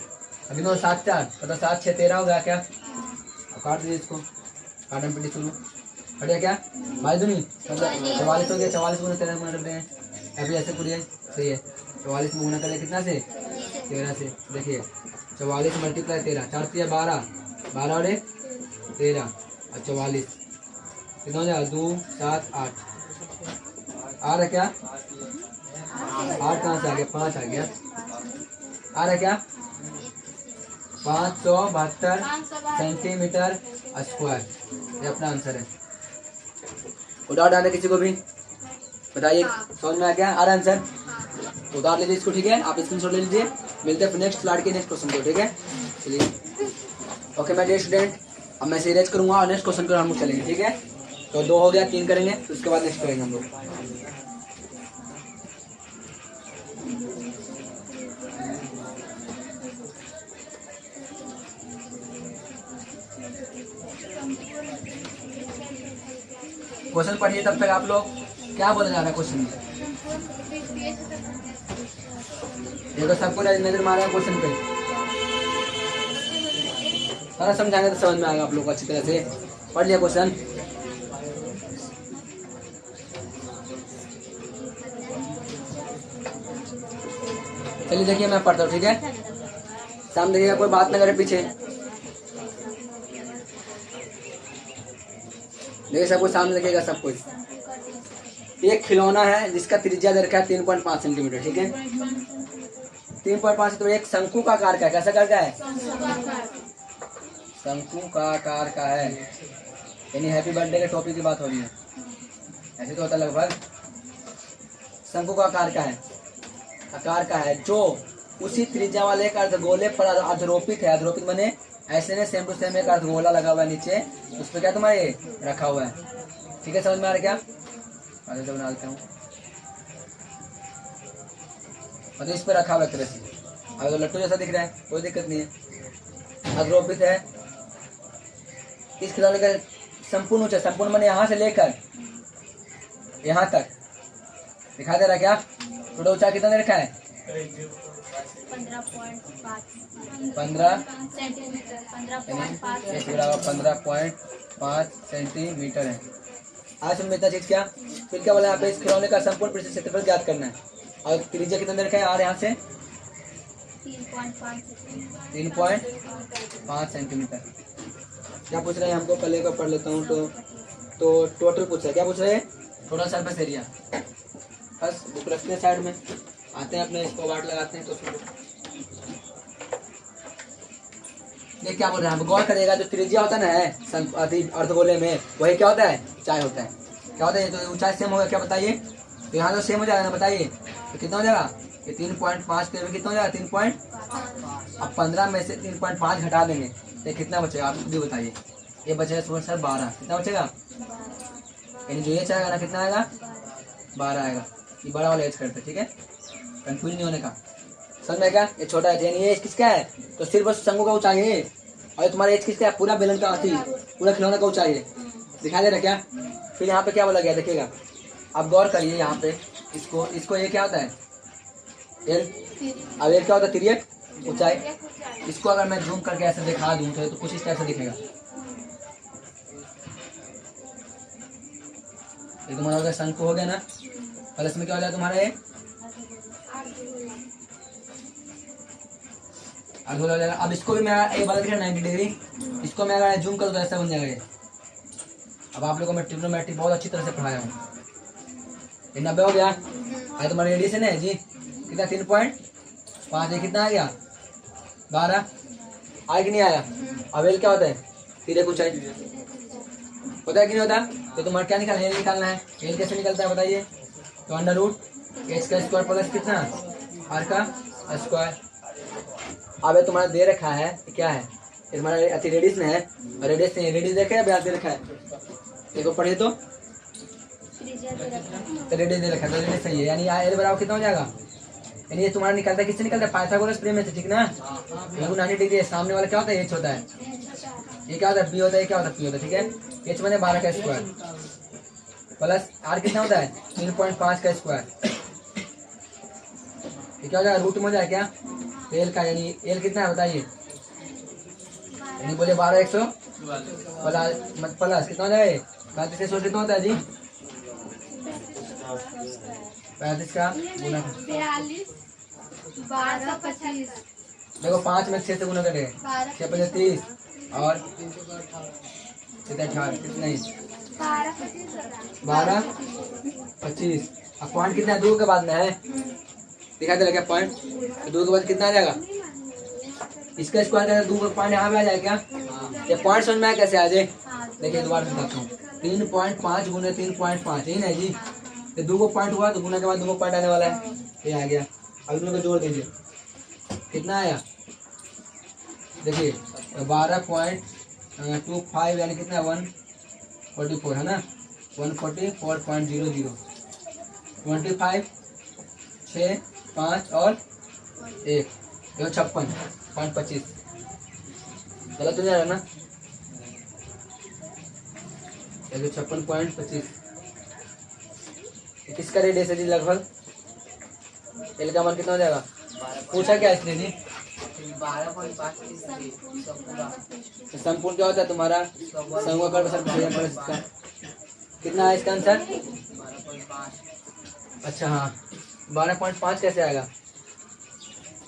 अभी 9 7 4 पता 7 6 13 हो गया क्या? अब काट दीजिए इसको, काटन पिटी शुरू हट गया क्या? भाई दूनी मतलब 44 हो गया, 44 गुना 13 गुना करते हैं। अभी ऐसे पूरी सही है, 44 में गुना करें कितना से 13 से। देखिए 44 मल्टीप्लाई 13, 4 3 12, 12 और 1 13 और 44 कितना हो जाएगा 2 7 8 आ रहा क्या? 8 कहाँ से आ गया? 5 आ गया। आ रहा क्या? 572 सेंटीमीटर स्क्वायर, ये अपना आंसर है। उधार डालने किसी को भी बताइए, समझ में आ गया? आ रहा आंसर? उधार लीजिए इसको, ठीक है, आप स्क्रीनशॉट ले लीजिए। मिलते हैं नेक्स्ट स्लाइड के नेक्स्ट क्वेश्चन को, ठीक है। चलिए ओके माय डियर स्टूडेंट, अब मैं सीरीज करूंगा और नेक्स्ट क्वेश्चन पर हम लोग चलेंगे, ठीक है। तो 2 हो गया, 3 करेंगे, तो उसके बाद नेक्स्ट करेंगे हम लोग। क्वेश्चन पढ़िए तब तक आप लोग, क्या बोला जा रहा है क्वेश्चन में? देखो सबको नजर मारा है क्वेश्चन पे, सारा समझाएंगे तो समझ में आएगा आप लोग को अच्छी तरह से। पढ़ लिया क्वेश्चन? चलिए देखिए मैं पढ़ता हूँ, ठीक है, सामने देखिएगा, कोई बात ना करे पीछे। देखिए सब कुछ सामने देखिएगा, सब कुछ। एक खिलौना है जिसका त्रिज्या दे रखा है 3.5 सेंटीमीटर, ठीक है। 3.5 तो एक शंकु का आकार का है, कैसा आकार का है? शंकु का आकार का है, यानी हैप्पी बर्थडे के टॉपिक की बात हो रही है, ऐसे तो होता लगभग। शंकु का आकार का है जो उसी त्रिज्या वाले एक अर्धगोले पर अधरोपित है। अधरोपित माने ऐसे ने सेम टू सेम एक अर्धगोला लगा हुआ है नीचे, उस पर क्या तुम्हारे रखा हुआ है, ठीक है, समझ में आ रहा क्या? आगे तो बना देता हूँ, मतलब इस पर रखा हुआ है तरह से। अगर तो लट्टू जैसा दिख रहा है, कोई दिक्कत नहीं है। अधरोपित है, इस खिलौने का संपूर्ण ऊंचाई, संपूर्ण माने यहाँ से लेकर यहाँ तक दिखाई दे रहा है क्या? टोटल ऊंचाई कितना दे रखा है? 15.5 सेंटीमीटर है। आज हम इतना चीज क्या, फिर क्या बोला यहाँ पे? इस खिलौने का संपूर्ण पृष्ठ क्षेत्रफल ज्ञात करना है, और त्रिज्या कितना दे रखा है? और यहाँ से 3.5 सेंटीमीटर। क्या पूछ रहे हैं हमको? पहले का पढ़ लेता हूँ। तो टोटल पूछ रहा है, क्या पूछ रहे हैं? Total surface area. बस बुक रखते हैं साइड में, आते हैं अपने इसको वाट लगाते हैं। तो ये क्या बोल रहे हैं? गौर करिएगा, जो त्रिज्या होता है ना अर्धगोले में, वही क्या होता है? ऊंचाई होता है। क्या होता है? तो ऊंचाई सेम होगा क्या, बताइए? तो यहाँ तो सेम हो जाएगा ना, बताइए तो कितना हो जाएगा? ये 3.5 के कितना हो जाएगा? 3. अब 15 में से 3.5 घटा देंगे तो कितना बचेगा? आप खुद ही बताइए। ये बचेगा सुबह सर 12, कितना बचेगा? यानी जो ये चाहेगा ना कितना आएगा? 12 आएगा। ये बड़ा वाला एज करते, ठीक है, कंफ्यूज नहीं होने का। समझ में क्या? ये छोटा है, यानी ये एज किसका है? तो सिर्फ शंकु का ऊंचाई है, और तुम्हारा एज किसका है? पूरा बेलन का आती, पूरा खिलौना का ऊंचाई है। दिखाई दे रहा क्या? फिर यहाँ पे क्या बोला गया देखिएगा, आप गौर करिए यहाँ पे, इसको ये क्या होता है? एल। अब ये क्या होता है? तिर्यक ऊंचाई। इसको अगर मैं जूम करके ऐसे दिखा दूं तो कुछ इस टाइप से दिखेगा। ये तुम्हारा हो गया शंकु, हो गया ना। प्लस में क्या हो जाए तुम्हारा? ये अर्धगोला हो जाएगा। अब इसको भी मैं एक बार दिख रहा 90 डिग्री, इसको मैं अगर जूम करूँ तो ऐसा बन जाएगा ये। अब आप लोगों को मैं ट्रिग्नोमेट्री बहुत अच्छी तरह से पढ़ाया हूँ। ये 90 हो गया। अरे तुम्हारा रेडियसन है जी कितना? 3.5। ये कितना आ गया? 12 आया कि नहीं आया? अब एल क्या होता है? तिर्यक ऊंचाई। होता है कि नहीं होता? तो तुम्हारा क्या निकालना है? एल निकालना है। एल कैसे निकलता है बताइए? तो अंडर रूट एच का स्क्वायर प्लस कितना आर का स्क्वायर। अब तुम्हारा दे रखा है क्या है? तुम्हारा अति रेडियस में है, रेडियस नहीं, रेडियस देखा है ब्याज दे रखा है, देखो पढ़िए तो रेडियस दे रखा है, तो रेडियस सही है। यानी एल बराबर कितना हो जाएगा? यानी ये तुम्हारा निकलता है, किससे निकलता है? पाइथागोरस प्रमेय से, ठीक ना? 90 डिग्री है, सामने वाला क्या होता है? एच होता है, ये क्या होता है? बी होता है, क्या होता है? पी होता है, ठीक है। एच मैंने 12 का स्क्वायर प्लस आर कितना होता है? 3.5 का स्क्वायर, ये क्या हो जाएगा? रूट में हो जाएगा क्या एल का? यानी एल कितना है बताइए? यानी बोले 12 प्लस कितना हो जाए? 35 से कितना होता है जी? 35 का गुना 12 देखो 5 में 6 से गुना करेंगे, 6 5 30 और कितना 18 कितना 12 25। अब पॉइंट कितना है? 2 के बाद में है, दिखा दे लगा पॉइंट, तो 2 के बाद कितना आ जाएगा? इसका स्क्वायर करें 2 पॉइंट यहाँ पे आ जाएगा क्या? ये पॉइंट समझ में आया कैसे आ जाए? देखिए दोबारा बताता हूँ, 3.5 गुना 3.5 यही ना जी? ये 2 को पॉइंट हुआ तो गुना के बाद 2 को पॉइंट आने वाला है, ये आ गया। अब इन लोगों को जोड़ दीजिए, कितना आया? देखिए 12.25 यानी कितना? 144 है ना? 144.00 25 6 5 और 1 56.25। गलत हो जाएगा ना? 56.25 किसका रेडियस है जी? लगभग एल का मान कितना हो जाएगा? पूछा क्या इसने जी? 12.5 संपूर्ण क्या होता है तुम्हारा? कितना है इसका आंसर? 12.5। अच्छा हाँ, 12.5 कैसे आएगा?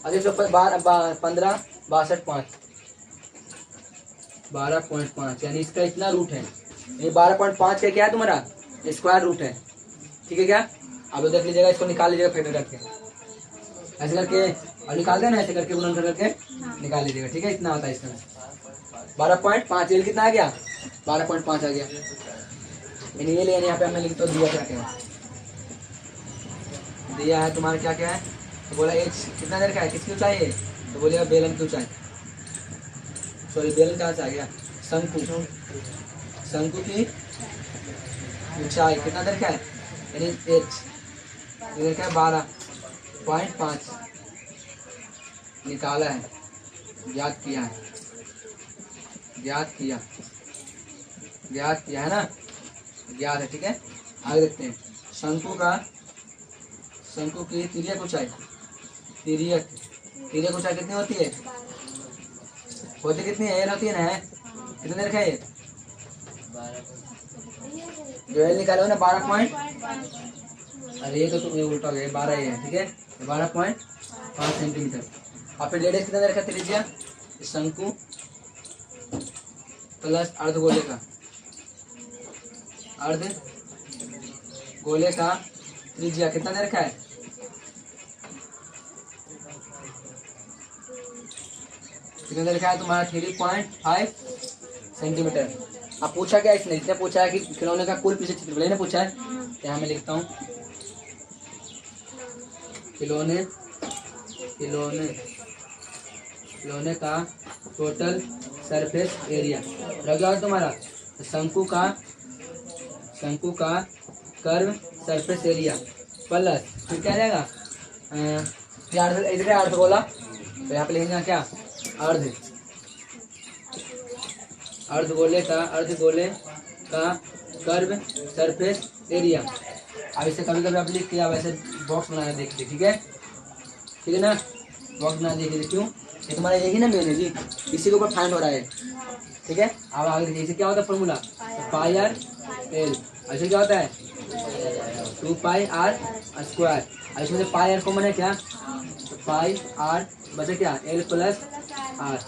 अभी तो 15 62.5 12.5 यानी इसका इतना रूट है। ये 12.5 का क्या है तुम्हारा? स्क्वायर रूट है, ठीक है क्या? अब देख लीजिएगा, इसको निकाल लीजिएगा फैक्टर करके, ऐसे करके और निकाल देना, ऐसे करके गुणन करके निकाल लीजिएगा, ठीक है? इतना आता है इसका 12.5। एल कितना आ गया? 12.5 आ गया। यानी ये यहाँ पे हमने लिख तो दिया क्या क्या दिया है तुम्हारा, क्या क्या है? तो बोला एच कितना देर का है, किसकी ऊंचाई है? तो बोलेगा बेलन की ऊंचाई, सॉरी बेलन कहाँ से आ गया? शंकु, शंकु की ऊंचाई कितना देर का है? यानी एच इधर का 12.5 निकाला है, ज्ञात किया है, ज्ञात किया है ना? ज्ञात है, ठीक है। आगे देखते हैं, शंकु की तिर्यक ऊंचाई, तिर्यक ऊंचाई कितनी होती है? होती कितनी है? एल होती है ना? कितने देर का है? जो एल निकाले हो ना 12. अरे ये तो तुम उल्टा हो गया, 12 ही है, ठीक है? 12.5 सेंटीमीटर। और फिर रेडियस कितना देर का त्रिज्या? शंकु प्लस अर्धगोले का त्रिज्या कितना देर का है? कितना देर का है तुम्हारा? 3.5 सेंटीमीटर। अब पूछा क्या इसने? इसने पूछा है कि खिलौने का कुल पीछे क्षेत्रफल ने पूछा है। यहाँ मैं लिखता हूँ, खिलौने का टोटल सरफेस एरिया रह तुम्हारा। शंकु का कर्व सरफेस एरिया प्लस फिर क्या रहेगा? इधर अर्धगोला, तो यहाँ पे लिखेंगे क्या? अर्धगोले का कर्व सरफेस एरिया। अब इसे कभी कभी आप लिख के आप ऐसे बॉक्स बनाना देखिए, ठीक है ना? बॉक्स बना देखिए, क्यों? ये तुम्हारा यही ना मेन है जी, इसी के ऊपर फाइंड हो रहा है, ठीक है? अब आगे देखिए, इसे क्या होता है फॉर्मूला? पाई आर एल। ऐसे क्या होता है? 2 पाई आर स्क्वायर। इसमें से पाई आर कॉमन है क्या? तो पाई आर बचे क्या? एल प्लस आर,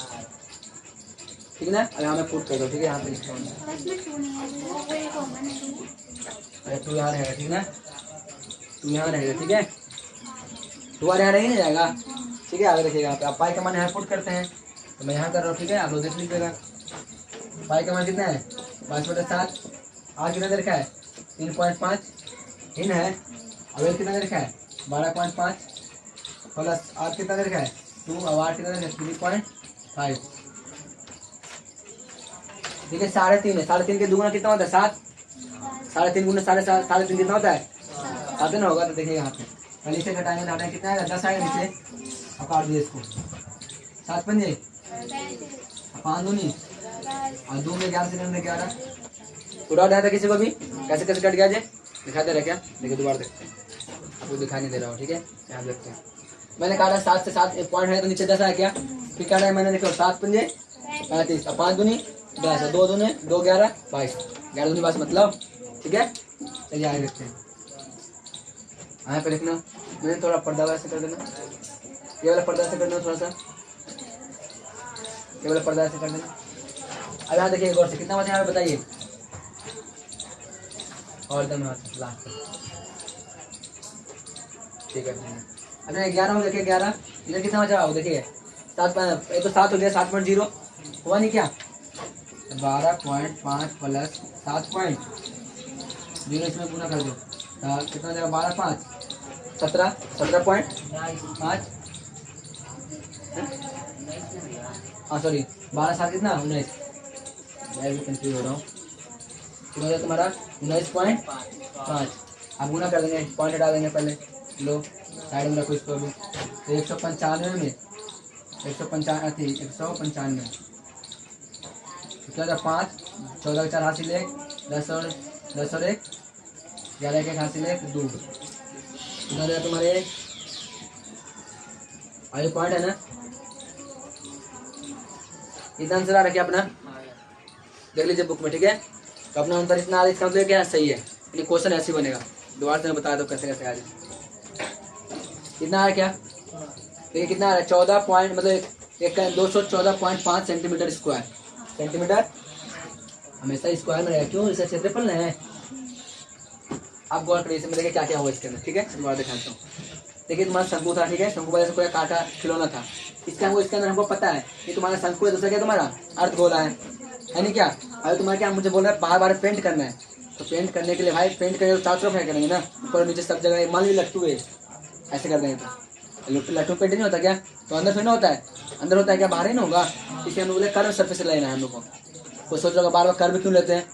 ठीक है ना? अब यहाँ मैं पुट कर दो, ठीक है? यहाँ पे लिखता हूँ, अरे 2 यहाँ रहेगा, ठीक है ना? 2 यहाँ रहेगा, ठीक है? 2 यहाँ नहीं जाएगा, ठीक है? आगे देखिएगा, आप पाई का मान यहाँ पुट करते हैं, तो मैं यहाँ कर रहा हूँ, ठीक है? आप लोग देख लीजिएगा। पाई का मान कितना है? 5/7 आर कितना दे रखा है 3.5 इन है। अब ये कितना दे रखा है 12.5 प्लस आर कितना दे रखा है 2, अब आर कितना दे रखा है 3.5। ठीक है 3.5 है, 3.5 के दुगुना कितना होता है 7, 3.5 गुना 7.5, 3.5 कितना होता है 7 ना होगा। तो देखिए यहाँ पे पहले इसे घटाएंगे तो कितना आएगा 10 आएगा नीचे। अब काट दिए इसको 7 पंजे 5 दूनी और 2 में 11 सेकंड में 11 पूरा उठाया था किसी को भी कैसे कैसे कट गया जे दिखा दे रहा क्या। देखिए दोबारा देखते हैं, आपको दिखाई नहीं दे रहा हो। ठीक है यहाँ देखते हैं, मैंने काटा 7 से 7 एक पॉइंट है तो नीचे 10 आया क्या। फिर काटा है मैंने, देखो 7 पंजे 35 और 5 दूनी 10 2 दूनी 2 11 22 11 दूनी 22 मतलब। ठीक है चलिए आगे देखते हैं। यहाँ पे लिखना, मैंने थोड़ा पर्दा वैसे कर देना, ये वाला पर्दा ऐसे कर देना थोड़ा सा, ये वाला पर्दा ऐसे कर देना। अब यहाँ देखिए गौर से कितना बचा है बताइए, और दम लास्ट। ठीक है अब 11 हो देखिए 11 इधर कितना बचा हो देखिए 7, तो 7 हो गया 7.0 हुआ नहीं क्या। 12.5 प्लस 7.0 इसमें पूरा कर दो कितना हो जाएगा 12 5 17 17.5 हाँ सॉरी 12 7 कितना 19, मैं भी कंफ्यूज हो रहा हूँ। कितना हो जाएगा तुम्हारा 19.5। आप गुना कर देंगे, पॉइंट हटा देंगे पहले, लो साइड में रखो इसको भी। तो 195 में 195 क्या 5 14 4 हासिल 1 10 और 1 11 1 हासिल 1 2 कितना देगा तुम्हारे आगे पॉइंट है ना। इतना आंसर आ रहा क्या अपना, देख लीजिए बुक में। ठीक है तो अपना आंसर इतना आ रहा है, इसका मतलब क्या सही है, यानी क्वेश्चन ऐसे बनेगा। दोबारा से मैं बता दो कैसे कैसे आ जाए। कितना आ रहा क्या, देखिए कितना आ रहा है 14 पॉइंट मतलब 214.5 सेंटीमीटर स्क्वायर। सेंटीमीटर हमेशा स्क्वायर में रहेगा, क्यों इसका क्षेत्रफल नहीं है। आप गौर करिए इसमें देखिए क्या क्या हुआ इसके अंदर। ठीक है दोबारा दिखाता हूँ। देखिए तुम्हारा शंकु था, ठीक है शंकु वाले से कोई काटा खिलौना था, इसका हमको इसके अंदर हमको पता है कि तुम्हारा शंकु है, दूसरा क्या तुम्हारा अर्धगोला है नहीं क्या। अरे तुम्हारा क्या मुझे बोल रहा है बार बार पेंट करना है, तो पेंट करने के लिए भाई पेंट करेंगे तो 4 तरफ है करेंगे ना, ऊपर नीचे सब जगह। मान लीजिए लट्टू है, ऐसे कर देंगे तो लट्टू पेंट नहीं होता क्या, तो अंदर फिर ना होता है, अंदर होता है क्या बाहर ही ना होगा। इसलिए हम लोग बोले कर्व सरफेस लेना है हम लोग को। कोई सोच रहा बार बार कर्व क्यों लेते हैं,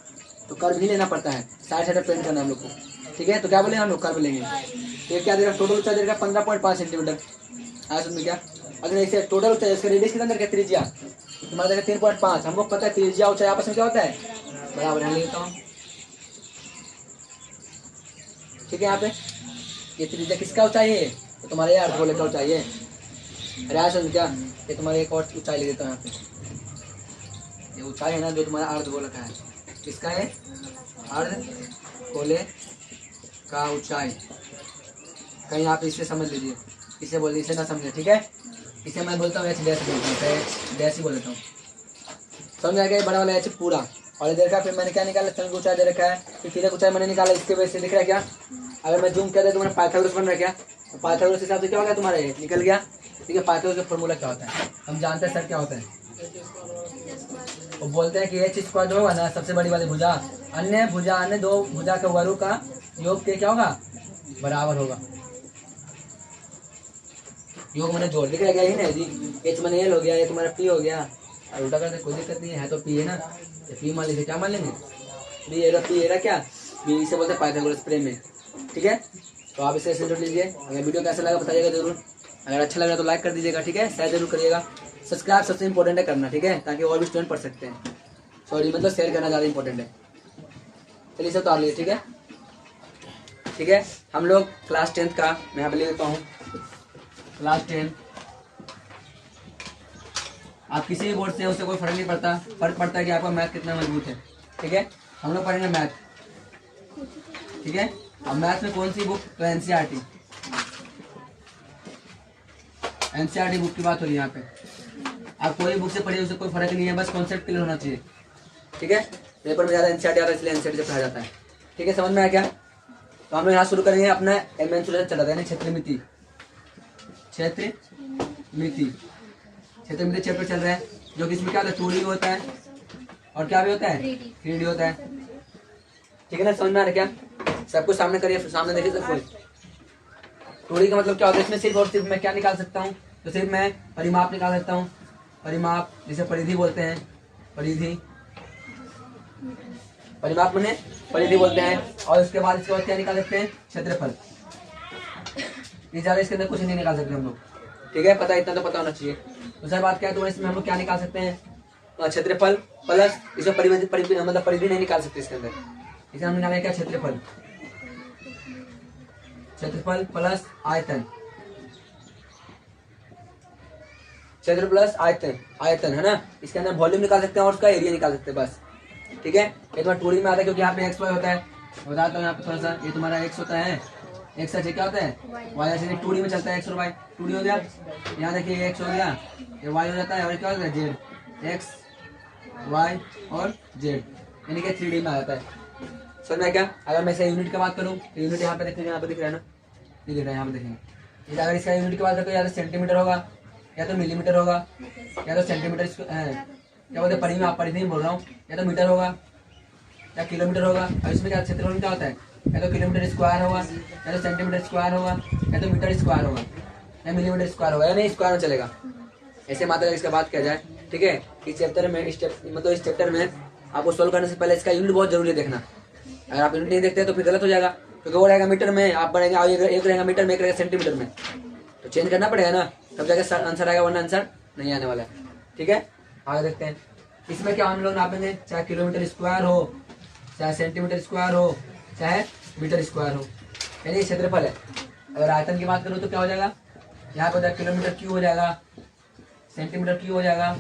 तो कर्व ही लेना पड़ता है, साइड साइड पेंट करना हम लोग को। ठीक है तो क्या बोले हम लोग कर्व लेंगे। तो ये क्या देगा टोटल ऊंचाई देगा 15.5 सेंटीमीटर। आज उसमें क्या अगर ऐसे टोटल ऊंचाई इसका रेडियस कितना देगा त्रिज्या तुम्हारा देगा 3.5। हमको पता है त्रिज्या ऊंचाई आपस में क्या होता है बराबर है, लेता हूँ। ठीक है यहाँ पे ये त्रिज्या किसका ऊंचाई है, तो तुम्हारे ये अर्धगोले का ऊंचाई है। अरे आज क्या ये तुम्हारे एक और ऊंचाई ले देता हूँ यहाँ पे, ये ऊंचाई है ना जो तुम्हारा अर्धगोले का है, किसका है अर्धगोले का ऊंचाई। कहीं आप इसे समझ लीजिए, इसे बोलिए, इसे ना समझे। ठीक है इसे मैं बोलता हूँ एच डैश बोलता हूँ, डैश ही बोल देता हूँ। समझ आ गया बड़ा वाला एच पूरा। और इधर का फिर मैंने क्या निकाला स्तंभ ऊंचाई दे रखा है, फिर तीन ऊंचाई मैंने निकाला, इसके वजह से दिख रहा है क्या। अगर मैं जूम कर दे तो मैंने पाइथागोरस बन रहा है क्या, तो पाइथागोरस के हिसाब से क्या हो गया तुम्हारा निकल गया। ठीक है पाइथागोरस का फॉर्मूला क्या होता है हम जानते हैं सर, क्या होता है वो बोलते हैं कि एच स्क्वायर जो होगा ना सबसे बड़ी वाली भुजा अन्य दो भुजा के वर्गों का योग के क्या होगा बराबर होगा। योग मैंने जोड़ दिख गया ही ना जी, एच मैंने एल हो गया, ये तुम्हारा पी हो गया, और उल्टा करते कोई दिक्कत नहीं है तो पी है ना, तो पी मान लीजिए क्या मान लेंगे बी एरा पी एरा क्या बी, इसे बोलते हैं पाइथागोरस प्रेम में। ठीक है तो आप इसे जोड़ लीजिए। अगर वीडियो कैसा लगा बताइएगा जरूर, अगर अच्छा लगा तो लाइक कर दीजिएगा। ठीक है शेयर जरूर करिएगा, सब्सक्राइब सबसे इंपॉर्टेंट है करना। ठीक है ताकि और भी स्टूडेंट पढ़ सकते हैं, सॉरी मतलब शेयर करना ज़्यादा इंपॉर्टेंट है। चलिए इसे उतार लीजिए। ठीक है हम लोग क्लास 10th का मैं यहाँ पे ले लेता हूँ। क्लास 10 आप किसी भी बोर्ड से उससे कोई फर्क नहीं पड़ता, फर्क पड़ता है कि आपका मैथ कितना मजबूत है। ठीक है हम लोग पढ़ेंगे मैथ। ठीक है अब मैथ में कौन सी बुक, तो एनसीईआरटी बुक की बात हो रही है यहाँ पे। आप कोई बुक से पढ़िए उससे कोई फर्क नहीं है, बस कॉन्सेप्ट क्लियर होना चाहिए। ठीक है पेपर में ज़्यादा एनसीईआरटी आता है इसलिए एनसीईआरटी से पढ़ा जाता है। ठीक है समझ में आया क्या। तो हम लोग यहाँ शुरू करेंगे अपना मेंसुरेशन चला था, यानी क्षेत्रमिति चैप्टर चल रहा है, जो कि इसमें क्या होता है 2D होता है और क्या भी होता है 3D होता है। ठीक है ना, समझ में आ रहा है क्या? सबको सामने करिए, सामने देखिए सबको। टूड़ी का मतलब क्या होता है, इसमें सिर्फ और सिर्फ मैं क्या निकाल सकता हूँ, तो सिर्फ मैं परिमाप निकाल सकता हूँ। परिमाप जिसे परिधि बोलते हैं, परिधि, परिमाप मने परिधि बोलते हैं। और उसके बाद इसके बाद क्या निकाल सकते हैं, क्षेत्रफल। ये ज्यादा इसके अंदर कुछ नहीं निकाल सकते हम लोग, ठीक है, पता इतना तो पता होना चाहिए। दूसरी बात क्या है, तो इसमें हम लोग क्या निकाल सकते हैं, क्षेत्रफल प्लस इसमें मतलब परिधि नहीं निकाल सकते इसके अंदर। इसे हम निकालेंगे क्या, क्षेत्रफल, क्षेत्रफल प्लस आयतन, क्षेत्र प्लस आयतन, आयतन है ना। इसके अंदर वॉल्यूम निकाल सकते हैं और उसका एरिया निकाल सकते हैं बस, ठीक है। ये तुम्हारा टूरी में आता है क्योंकि यहाँ पे एक्स वाई होता है। बताता हूँ यहाँ पे थोड़ा सा, ये तुम्हारा एक्स होता है, एक्स से क्या होता है, वाई ऐसे टूरी में चलता है, एक्स और वाई, टूरी हो गया। यहाँ देखिए एक्स हो गया, ये वाई हो जाता है, और क्या होता है, जेड, एक्स वाई और जेड, यानी कि 3D में आ जाता है। समझ में क्या? अगर मैं इसे यूनिट की बात करूँ तो यूनिट यहाँ पे देखेंगे, यहाँ पे दिख रहा है ना, ये दिख रहा है, यहाँ पे देखेंगे। अगर इसका यूनिट की बात करें, या तो सेंटीमीटर होगा, या तो मिलीमीटर होगा, या तो सेंटीमीटर, क्या बोलते हैं, परिधि, परिधि बोल रहा हूँ, या तो मीटर होगा या किलोमीटर होगा। और इसमें क्या क्षेत्रफल क्या होता है, या तो किलोमीटर स्क्वायर होगा, या तो सेंटीमीटर स्क्वायर होगा, या तो मीटर स्क्वायर होगा, या मिलीमीटर स्क्वायर होगा, या नहीं स्क्वायर में चलेगा। ऐसे मात्रा इसका बात किया जाए, ठीक है। इस चैप्टर में मतलब इस चैप्टर में आपको सोल्व करने से पहले इसका यूनिट बहुत जरूरी है देखना। अगर आप यूनिट नहीं देखते तो फिर गलत हो जाएगा, क्योंकि वो रहेगा मीटर में, आप बढ़ेंगे, और एक रहेगा मीटर में, एक रहेगा सेंटीमीटर में, तो चेंज करना पड़ेगा ना, तब जाके आंसर आएगा, वरना आंसर नहीं आने वाला है, ठीक है। आगे देखते हैं, इसमें क्या हम लोग नापेंगे, चाहे किलोमीटर स्क्वायर हो, चाहे सेंटीमीटर स्क्वायर हो, चाहे मीटर स्क्वायर हो, यानी क्षेत्रफल है। अगर आयतन की बात करूँ तो क्या हो जाएगा, यहाँ पर किलोमीटर क्यू हो जाएगा, सेंटीमीटर क्यू हो जाएगा,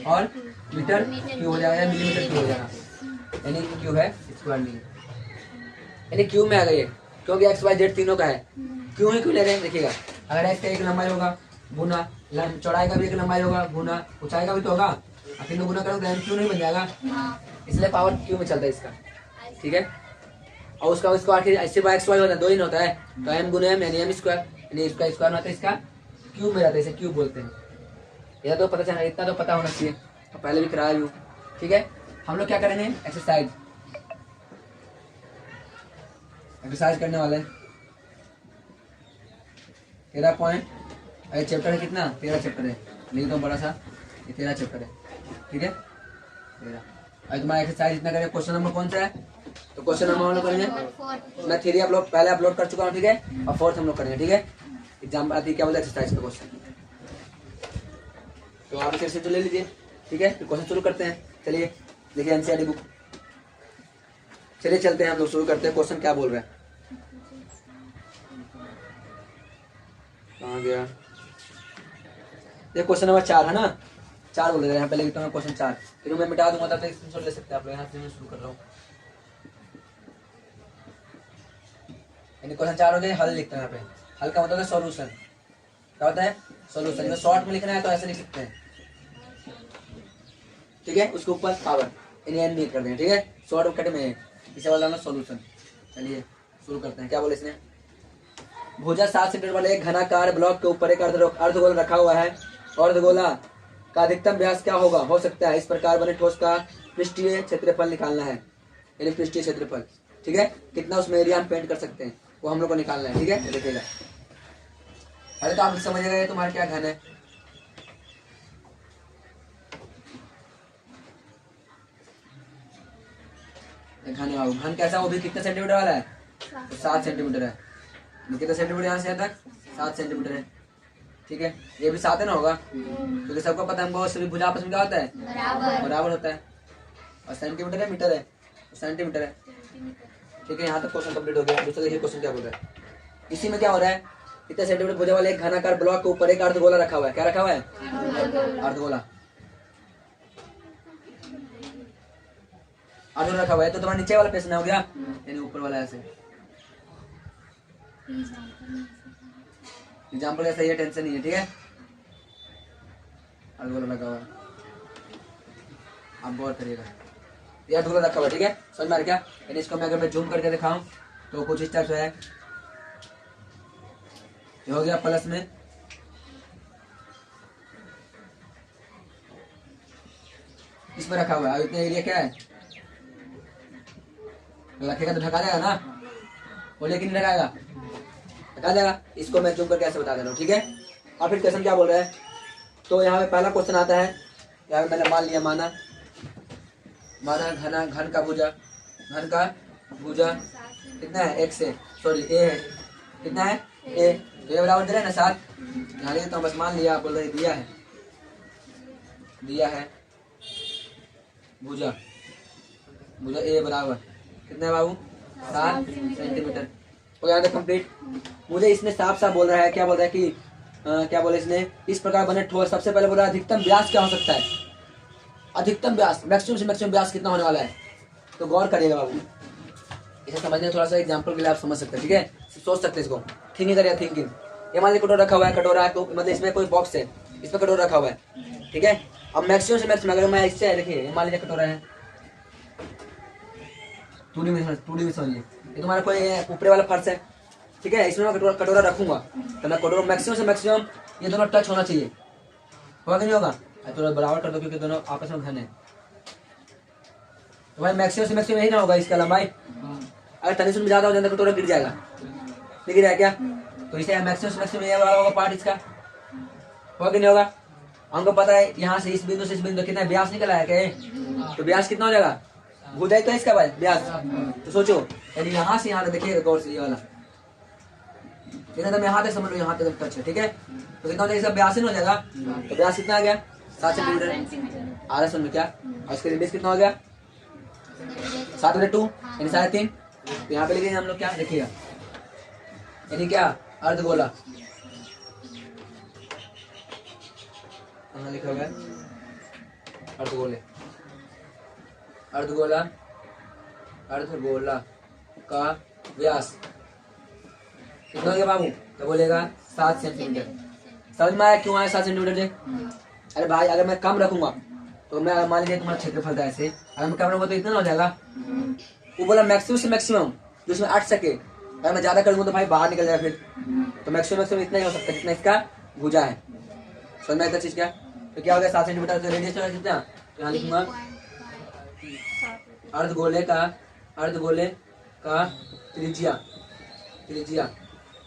और मीटर क्यू हो जाएगा, या मिलीमीटर क्यू हो जाएगा, यानी क्यू है स्क्वायर नहीं, यानी क्यू में आ गई है, क्योंकि एक्स वाई जेड तीनों का है। क्यों ही क्यों ले रहे हैं, देखिएगा, अगर एक्स का एक लंबाई होगा गुना चौड़ाई का भी एक लंबाई होगा गुना ऊंचाई का भी तो होगा, तीनों गुना करोगे तो क्यों नहीं बन जाएगा, इसलिए पावर क्यू में चलता है इसका, ठीक है। और उसका उसको आखिर ऐसे एक्स वाई होता है, दो ही होता है, तो एम गुना एम यानी एम स्क्वायर, यानी इसका स्क्वायर होता है, इसका क्यूब में रहता है, इसे क्यूब बोलते हैं। यह तो पता चला, इतना तो पता होना चाहिए, तो पहले भी कराया हूँ, ठीक है। हम लोग क्या करेंगे, एक्सरसाइज, एक्सरसाइज करने वाले 13 पॉइंट, अरे चैप्टर है कितना, 13 चैप्टर है, लिख दो बड़ा सा, ये 13 चैप्टर है, ठीक है, 13। अरे तुम्हारा एक्सरसाइज इतना करें, क्वेश्चन नंबर कौन सा है, तो क्वेश्चन नंबर हम लोग करेंगे, मैं 3 अपलोड पहले अपलोड कर चुका हूँ, ठीक है, और 4th हम लोग करेंगे, ठीक है। एग्जाम आती क्या बोलते हैं, एक्सरसाइज का क्वेश्चन, तो आप इसे तो ले लीजिए, ठीक है, फिर क्वेश्चन शुरू करते हैं। चलिए देखिए एनसीईआरटी बुक, चलिए चलते हैं हम लोग, शुरू करते हैं। क्वेश्चन क्या बोल रहे हैं, कहाँ गया, ये क्वेश्चन नंबर 4 है ना, 4 बोल रहे हैं यहाँ पे, लिखता हूँ क्वेश्चन 4, फिर मैं मिटा दूंगा, तब तक स्क्रीनशॉट ले सकते हैं आप लोग, यहाँ से मैं शुरू कर रहा हूँ। क्वेश्चन 4 हो गए, हल लिखते हैं यहाँ पे, हल का मतलब है सॉल्यूशन, क्या होता है, सॉल्यूशन। शॉर्ट में लिखना है तो ऐसे लिख सकते हैं, ठीक है, उसके ऊपर पावर एन नहीं कर देंगे, ठीक है, शॉर्ट कट में इसे बोला सॉल्यूशन। चलिए शुरू करते हैं, क्या बोले इसने, भुजा 7 सेंटीमीटर वाले एक घनाकार ब्लॉक के ऊपर एक अर्धगोला रखा हुआ है, अर्धगोला का अधिकतम व्यास क्या होगा, हो सकता है इस प्रकार बने ठोस का पृष्ठीय क्षेत्रफल निकालना है, यानी पृष्ठीय क्षेत्रफल, ठीक है, कितना उसमें एरिया हम पेंट कर सकते हैं वो हम लोग को निकालना है, ठीक है। देखिएगा, अरे तो आप समझ गए तुम्हारा क्या घन है, घन है, घन कैसा, वो भी कितने सेंटीमीटर वाला है, तो 7 सेंटीमीटर है, कितना सेंटीमीटर यहाँ से यहाँ तक, 7 सेंटीमीटर है, ठीक है। ये भी 7 है ना होगा, क्योंकि सबको पता है हमको सभी भुजा आपस में क्या होता है, बराबर होता है, और सेंटीमीटर है, मीटर है, सेंटीमीटर है, ठीक है। यहाँ तक क्वेश्चन कंप्लीट हो गया। दूसरा देखिए क्वेश्चन क्या बोल रहा है, इसी में क्या हो रहा है, कितने सेंटीमीटर भुजा वाले एक घनाकार ब्लॉक के ऊपर एक अर्धगोला रखा हुआ है, क्या रखा हुआ है, अर्धगोला, अर्धगोला रखा हुआ है, तो तुम्हारा नीचे वाला प्रश्न हो गया, यानी ऊपर वाला ऐसे। एग्जाम्पल ऐसा, ये टेंशन नहीं है, ठीक है, अर्धगोला लगा हुआ है, आप गौर करिएगा, ये अर्धगोला रखा हुआ है, ठीक है, समझ में आ रहा क्या, यानी इसको मैं अगर मैं जूम करके दिखाऊं तो कुछ इस टाइप से है, ये हो गया प्लस में, इसमें रखा हुआ है, इतना एरिया क्या है, रखेगा तो ढका जाएगा ना, बोलिए कि नहीं ढकाएगा, ढका जाएगा। इसको मैं जूम करके ऐसे बता दे रहा हूँ, ठीक है। और फिर क्वेश्चन क्या बोल रहा है, तो यहाँ पे पहला क्वेश्चन आता है, यहाँ पे मैंने मान लिया, माना घन का भुजा, घन का भुजा कितना है, 1 से सॉरी ए है, कितना है ए, तो ये बराबर दे रहे हैं ना 7, यहाँ लिखता हूँ, बस मान लिया, आप बोल रहे दिया है भुजा ए बराबर कितना है बाबू, 7 सेंटीमीटर। हो गया कंप्लीट। मुझे इसने साफ साफ बोल रहा है, क्या बोल रहा है कि क्या बोले इसने, इस प्रकार बने ठोस, सबसे पहले बोल रहा है अधिकतम व्यास क्या हो सकता है, अधिकतम व्यास, मैक्सिमम से मैक्सिमम व्यास कितना होने वाला है, तो गौर करिएगा बाबू, इसे समझने थोड़ा सा एग्जांपल के लिए आप समझ सकते हैं, ठीक है, सोच सकते हैं इसको, थिंकिंग करिए थिंकिंग। ये मान लीजिए कटोरा रखा हुआ है, कटोरा तो मतलब इसमें कोई बॉक्स है, इसमें कटोरा रखा हुआ है, ठीक है। अब मैक्सिमम से मैक्सिमम अगर मैं इससे देखिए, मान लीजिए कटोरा है, 2D में समझिए, ये तुम्हारा कोई ऊपरी वाला फर्श है, ठीक है, इसमें मैं कटोरा रखूंगा, तो मैं कटोरा मैक्सिमम से मैक्सिमम ये दोनों टच होना चाहिए, होगा कि नहीं होगा, थोड़ा बराबर कर दो क्योंकि दोनों आपस में घन है, तो भाई मैक्सिमम से मैक्सिमम यही ना होगा इसका लंबाई, अगर तनिक में ज्यादा हो जाए तो कटोरा गिर जाएगा, नहीं गिरा है क्या, तो इसे मैक्सिमम से मैक्सिमम ये वाला होगा पार्ट इसका, होगा कि नहीं होगा। हमको पता है यहाँ से इस बिंदु से इस बिंदु कितना व्यास निकला है क्या, तो व्यास कितना हो जाएगा, भुजा तो इसका भाई व्यास, तो सोचो यानी यहाँ से यहाँ तक देखिए गौर से, ये वाला यहाँ तक समझ लो, यहाँ तक टच है, ठीक है, तो कितना हो जाएगा, व्यास हो जाएगा, तो व्यास कितना आ गया, 7 सेंटीमीटर, आर समझ क्या, और इसका रेडियस कितना हो गया, 7/2 यानी 3.5, तो यहाँ पे लिखेंगे हम लोग क्या देखिएगा, यानी क्या अर्धगोला, लिखा हुआ है अर्धगोला का व्यास कितना हो गया बाबू, तो बोलेगा 7 सेंटीमीटर। समझ में आया क्यों आया 7 सेंटीमीटर से, अरे भाई अगर मैं कम रखूंगा तो मैं मान लीजिए तुम्हारा क्षेत्रफल था ऐसे, अगर मैं कम रखूंगा तो इतना हो जाएगा, वो बोला मैक्सिमम से मैक्सिमम जो इसमें अट सके, अगर मैं ज्यादा करूंगा तो भाई बाहर निकल जाएगा फिर, तो मैक्सिमम इतना ही हो सकता है जितना इसका भुजा है। समझ में आता चीज क्या, तो क्या हो गया 7 सेंटीमीटर, तो रेडियस कितना, तो यहाँ लिखूंगा अर्धगोले का त्रिज्या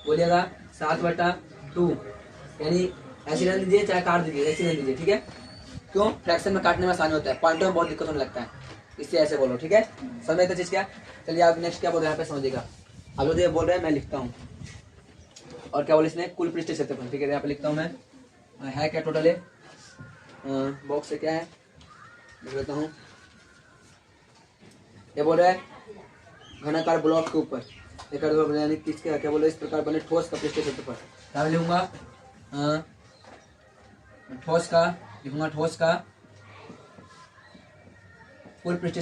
बोलिएगा 7/2, यानी ऐसे रहने दीजिए चाहे काट दीजिए, ऐसे रहने दीजिए, ठीक है, क्यों, फ्रैक्शन में काटने में आसानी होता है, पॉइंटों में बहुत दिक्कत होने लगता है, इससे ऐसे बोलो, ठीक है। समझ में चीज क्या, चलिए आप नेक्स्ट क्या बोल रहे हैं यहाँ पे समझिएगा, आप लोग जो बोल रहे हैं मैं लिखता हूँ, और क्या बोले इसने, कुल पृष्ठ क्षेत्रफल, ठीक है, यहाँ पे लिखता हूँ मैं, है क्या टोटल है, बॉक्स से क्या है लिख लेता हूँ, ये बोल रहा है घनाकार ब्लॉक के ऊपर यानी किसके क्या बोले, इस प्रकार बने ठोस का पृष्ठ क्षेत्रफल, क्या लिखूंगा, ठोस का कुल पृष्ठीय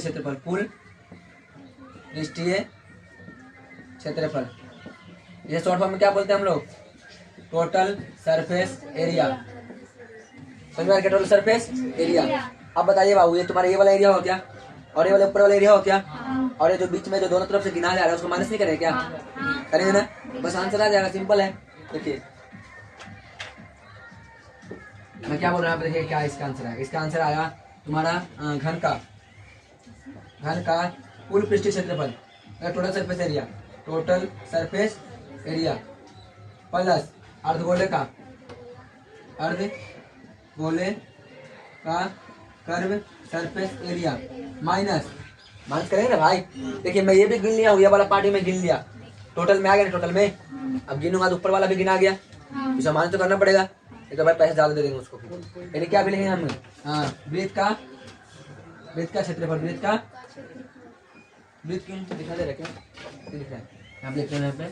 क्षेत्रफल, ये शॉर्ट फॉर्म में क्या बोलते हैं हम लोग, टोटल सरफेस एरिया, समझ में आ गया, टोटल सरफेस एरिया। अब बताइए बाबू, ये तुम्हारा ये वाला एरिया हो क्या, और ये वाला ऊपर वाला एरिया हो क्या, और ये जो बीच में जो दोनों तरफ से गिना जा रहा है उसको माइनस नहीं करेंगे क्या, करेंगे ना, बस आंसर आ जाएगा, सिंपल है। देखिए मैं क्या बोल रहा हूँ, देखिए क्या इसका आंसर है, इसका आंसर आया तुम्हारा घन का कुल पृष्ठीय क्षेत्रफल, टोटल सरफेस एरिया प्लस अर्धगोले का कर्व सरफेस एरिया माइनस करेंगे ना भाई। देखिए मैं ये भी गिन लिया हूँ, ये वाला पार्टी में गिन लिया, टोटल में आ गया ना, टोटल में अब गिनूंगा तो ऊपर वाला भी गिना गया, इसे मान तो करना पड़ेगा, ये तो भाई पैसे ज्यादा दे देंगे उसको, यानी क्या भी लिखेंगे हम, वृत्त का क्षेत्रफल, वृत्त क्यों दिखा दे रहा, क्या दिख रहा है, यहाँ पे लिख रहे हैं, यहाँ पे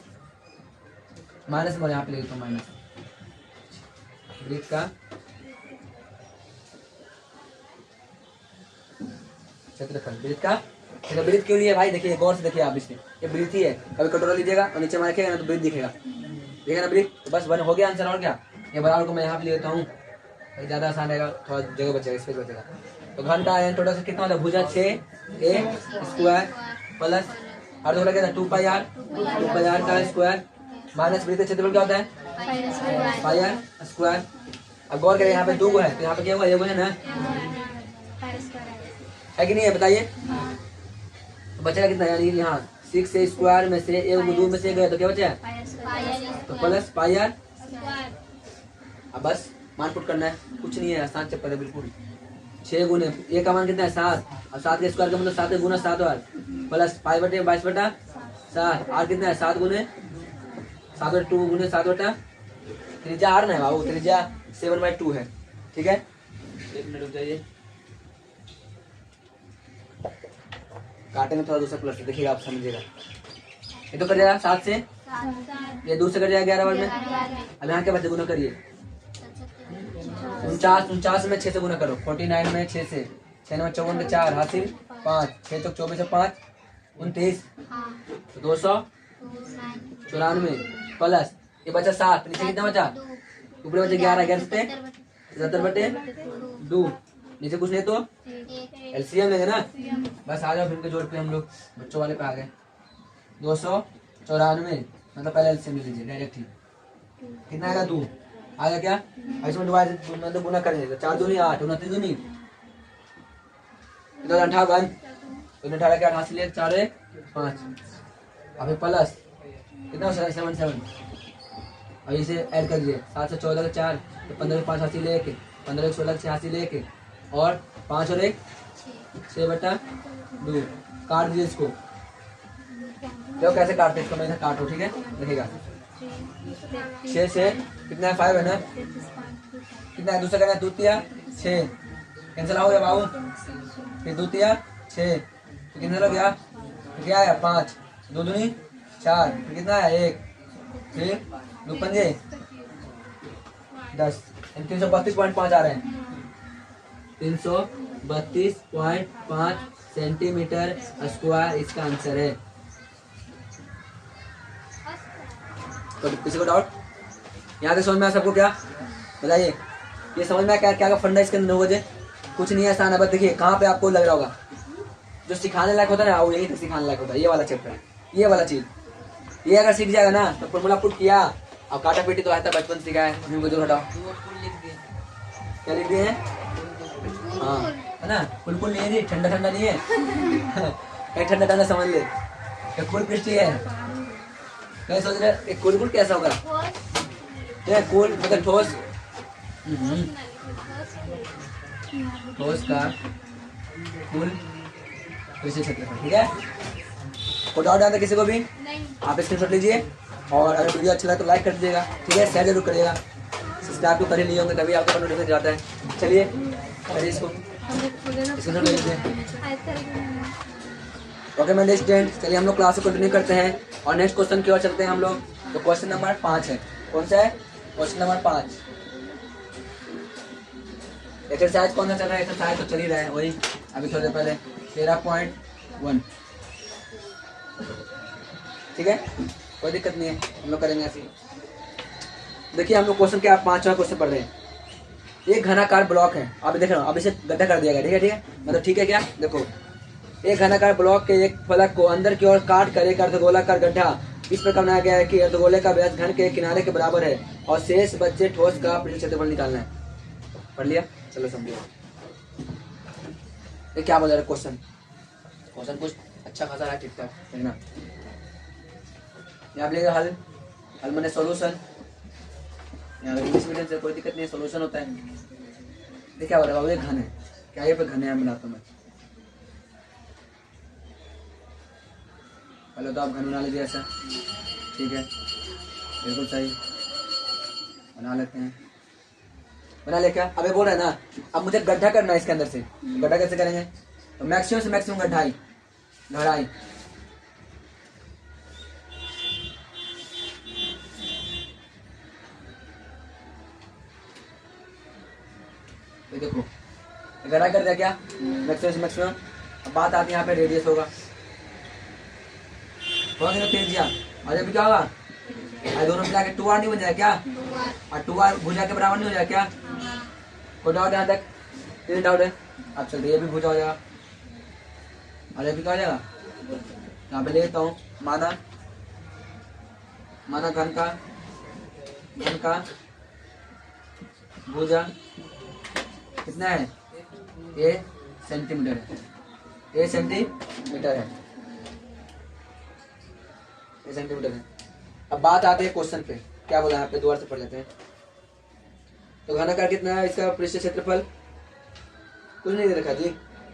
माइनस बोले, यहाँ पे लिखता हूँ माइनस, वृत्त का क्षेत्रफल, वृत्त क्यों नहीं है भाई, देखिए गौर से देखिए आप, इसमें ये वृत्त ही है, कभी कटोरा लीजिएगा और नीचे में रखेगा ना तो वृत्त दिखेगा, देखिए ना वृत्त, तो बस हो गया आंसर, और क्या, ये बराबर को मैं यहाँ पे लेता हूँ, ज्यादा आसान रहेगा, थोड़ा जगह बचेगा, स्पेस बचेगा। तो घन का टोटल से कितना होता है, भुजा 6a² प्लस अर्धगोला क्या था 2πr का स्क्वायर माइनस वृत्त क्षेत्रफल क्या होता है πr²। अब गौर करें यहाँ पे 2 है, तो यहाँ पे क्या हुआ, ये है ना, है कि नहीं है बताइए, बचेगा कितना, यानी यहाँ 6 स्क्वायर में से एक 2 में से गया तो क्या बचा, तो प्लस पाई आर। अब बस मान पुट करना है, कुछ नहीं है, आसान चक्कर है बिल्कुल। 6 गुने ए का मान कितना है 7, और 7 के स्क्वायर का मतलब 7 गुना 7 आर प्लस पाई बटे 22/7। आर कितना है 7 गुने 7/2 गुने 7 त्रिज्या आर ना है बाबू, त्रिज्या 7/2 है। ठीक है, 1 मिनट रुक जाइए, काटेंगे थोड़ा दूसरा प्लस, देखिएगा आप समझिएगा। ये तो कर जाएगा 7 से, ये दूसरे कर जाएगा 11 बार में। अब यहाँ के बच्चे गुना करिए, 49 में 6 से गुना करो, 49 में 6 से, 6 में 54 के 4 हासिल 5, 6 तो 24 से 5 29, 294 प्लस ये बचा 7, नीचे कितना बचा, ऊपर बचे 11, 11 से 77/2, नीचे कुछ नहीं तो एलसीएम लेंगे ना। बस आ जाओ फिर के जोड़ पे हम लोग बच्चों वाले पे आ गए। 294 मतलब पहले एलसीएम ले लीजिए डायरेक्ट ही, कितना आएगा 2 आएगा क्या, इसमें डिवाइड मतलब गुना करेंगे तो 4 दूनी 8, 29 दूनी तो 58, तो 18 के 8 हासिल 1 4 1 5, अभी प्लस कितना 77, और इसे ऐड कर दिए 7 से 14 के 4, तो 15 के 5 हासिल 1, 15 के 16 के 6 हासिल 1, और 5 और 1 6/2। काट दीजिए इसको, देखो कैसे काटते इसको, मैं इधर काटो, ठीक है देखिएगा। 6 से कितना है 5 है ना, कितना है दूसरा करना है, 2 तिया 6 कैंसिल हो गया बाबू, फिर 2 तिया 6 तो कितना हो गया, क्या है 5, 2 दूनी 4, फिर कितना है 1, फिर 2 पंजे 10, 332.5 आ रहे हैं, 332.5 सेंटीमीटर स्क्वायर इसका आंसर है। तो किसी को डाउट यहाँ से समझ में आया सबको, क्या बताइए, ये समझ में आया क्या क्या फंडा इसके अंदर 9 बजे, कुछ नहीं है आसान है। बस देखिए कहाँ पे आपको लग रहा होगा, जो सिखाने लायक होता है ना वो यही तो सिखाने लायक होता है, ये वाला चैप्टर, ये वाला चीज, ये अगर सीख जाएगा ना तो फॉर्मूला पुट किया, अब काटा पीटी तो आता बचपन सीखा है, उन्हीं को जो हटाओ क्या लिख दिए हैं, हाँ है ना, कुल नहीं है, ठंडा ठंडा नहीं है कहीं ठंडा ठंडा समझ ले, कुल पृष्ठी है, कहीं सोच रहे कुल कैसा होगा, कुल मतलब ठोस, ठोस का कुल कृषि क्षेत्रफल। ठीक है, कोई डाउट आता किसी को भी, आप स्क्रीनशॉट लीजिए, और अगर वीडियो अच्छा लगा तो लाइक कर दीजिएगा, ठीक है, शेयर जरूर करिएगा, सब्सक्राइब तो कर ही लिए होंगे तभी आपको नोटिफिकेशन जाता है। चलिए करिए इसको, स्क्रीनशॉट ले लीजिए। ओके मेरे स्टूडेंट, चलिए हम लोग क्लास को कंटिन्यू करते हैं और नेक्स्ट क्वेश्चन की ओर चलते हैं हम लोग। तो क्वेश्चन नंबर 5 है, कौन सा है, क्वेश्चन नंबर 5। एक्सरसाइज कौन सा चल रहा है, एक्सरसाइज तो चल ही रहा है वही, अभी थोड़ी देर पहले 13.1। ठीक है, कोई दिक्कत नहीं है, हम लोग करेंगे ऐसे। देखिए हम लोग क्वेश्चन क्या 5वां क्वेश्चन पढ़ रहे हैं। एक घनाकार ब्लॉक है, आप देख रहे हो, अब इसे गड्ढा कर दिया गया, ठीक है, ठीक है, मतलब ठीक है क्या, देखो एक घनाकार ब्लॉक के एक फलक को अंदर की ओर काट कर एक अर्धगोलाकार गड्ढा इस प्रकार बनाया गया है कि अर्धगोले का व्यास घन के किनारे के बराबर है और शेष बच्चे ठोस का पृष्ठ क्षेत्रफल निकालना है। पढ़ लिया, चलो समझो ये क्या बोल रहा है क्वेश्चन, क्वेश्चन कुछ अच्छा खासा है, ठीक ठाक देखना। यहाँ लेगा हल, हल मैंने सॉल्यूशन, यहाँ इंग्लिश मीडियम से कोई दिक्कत नहीं है, सॉल्यूशन होता है। देखिए क्या बोल रहा है, ये घन है, क्या ये पे घन है, बनाता हूँ मैं, पहले तो आप घन बना लीजिए ऐसा, ठीक है, बिल्कुल सही बना लेते हैं, बना ले क्या। अब ये बोल रहा है ना, अब मुझे गड्ढा करना है इसके अंदर से, तो गड्ढा कैसे करेंगे, तो मैक्सिमम से मैक्सिमम गड्ढाई गहराई, तो देखो गहराई कर दिया क्या, मैक्सिमम से मैक्सिमम। अब बात आती है यहाँ पे रेडियस होगा, तेजिया, और अभी क्या होगा, दोनों मिला के 2r नहीं बन जाए क्या, और 2r भुजा के बराबर नहीं हो जाए क्या, कोई डाउट यहाँ तक, कितने डाउट है, अब चलिए ये भी भुजा हो जाएगा, और ये भी क्या हो जाएगा, यहाँ पे ले लेता हूँ, माना घन का भुजा कितना है, ये सेंटीमीटर है, ये सेंटीमीटर है, ये सेंटीमीटर है। अब बात आती है क्वेश्चन पे, क्या बोला यहाँ पे, दोबारा से पढ़ लेते हैं। तो घनाकार कितना है, इसका पृष्ठ क्षेत्रफल कुछ नहीं दे रखा जी।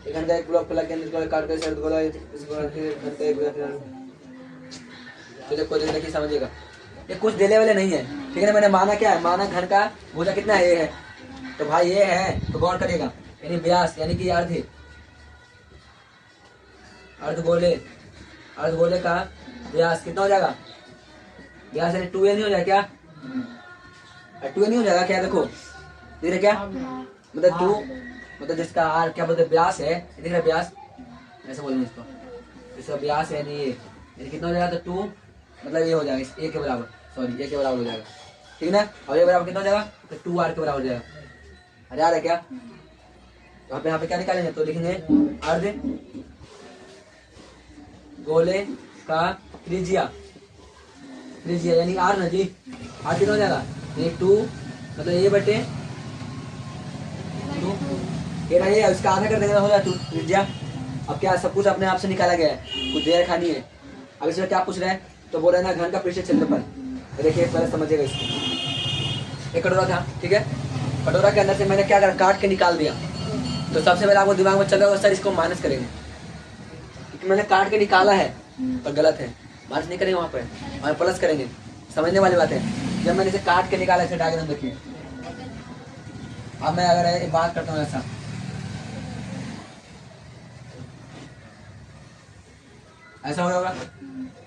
एक घन का एक ब्लॉक प्लग केंद्र काट कर शर्त बोला तो देखो देखिए समझिएगा, ये कुछ देने वाले नहीं है, ठीक है ना। मैंने माना क्या है, माना घन का भुजा कितना है, ये है, तो भाई ये है तो गौर करेगा, यानी व्यास यानी कि अर्धगोले का व्यास कितना हो जाएगा, व्यास यानी 2a नहीं हो जाएगा क्या, 2a नहीं हो जाएगा क्या, देखो देख रहे क्या, मतलब 2 मतलब जिसका आर क्या बोलते व्यास है, देख रहे व्यास, ऐसे बोलेंगे इसको, जिसका व्यास है यानी कितना हो जाएगा, तो 2 मतलब ये हो जाएगा a के बराबर, सॉरी a के बराबर हो जाएगा, ठीक है ना। और ये बराबर कितना हो जाएगा, तो 2r के बराबर हो जाएगा। हजार है क्या, तो यहाँ पे क्या निकालेंगे, तो लिखेंगे अर्ध गोले का त्रिज्या यानी आर ना जी, आर कितना हो जाएगा, ये 2 मतलब ये बटे 2, ये उसका आधा कर देना हो जाए 2 त्रिज्या। अब क्या सब कुछ अपने आप से निकाला गया है, कुछ देर खानी है। अब इसमें क्या पूछ रहा है, तो बोल रहे हैं ना घन का पृष्ठ क्षेत्रफल। देखिए पहले समझिएगा इसको, एक कटोरा था, ठीक है, कटोरा के अंदर से मैंने क्या करा, काट के निकाल दिया। तो सबसे पहले आपको दिमाग में चल रहा होगा सर इसको माइनस करेंगे, क्योंकि मैंने काट के निकाला है पर गलत है, माइनस नहीं करेंगे वहाँ पर, और प्लस करेंगे। समझने वाली बात है, जब मैंने इसे काट के निकाला, इसे डायग्राम देखिए। अब मैं अगर एक बात करता हूँ ऐसा, ऐसा होगा,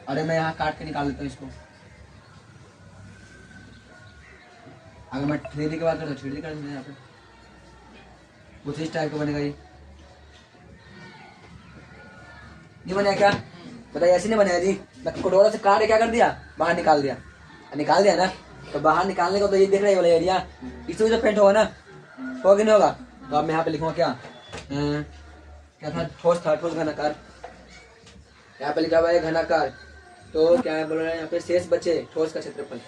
अरे मैं यहाँ काट के निकाल लेता हूँ इसको। अगर मैं 3D की बात करता हूँ, 3D कर यहाँ पे कुछ इस टाइप का बनेगा, ये नहीं बनेगा क्या, बताइए, ऐसे नहीं बनेगा जी। मैं कटोरा से काट के क्या कर दिया, बाहर निकाल दिया ना, तो बाहर निकालने को तो ये देख रहे वाला एरिया इसमें जो पेंट होगा ना, होगा कि नहीं होगा। तो अब मैं यहाँ पे लिखूंगा क्या था, ठोस घनाकार, यहाँ पे लिखा हुआ है घनाकार, तो क्या है बोल रहे हैं यहाँ पे, शेष बचे ठोस का क्षेत्रफल,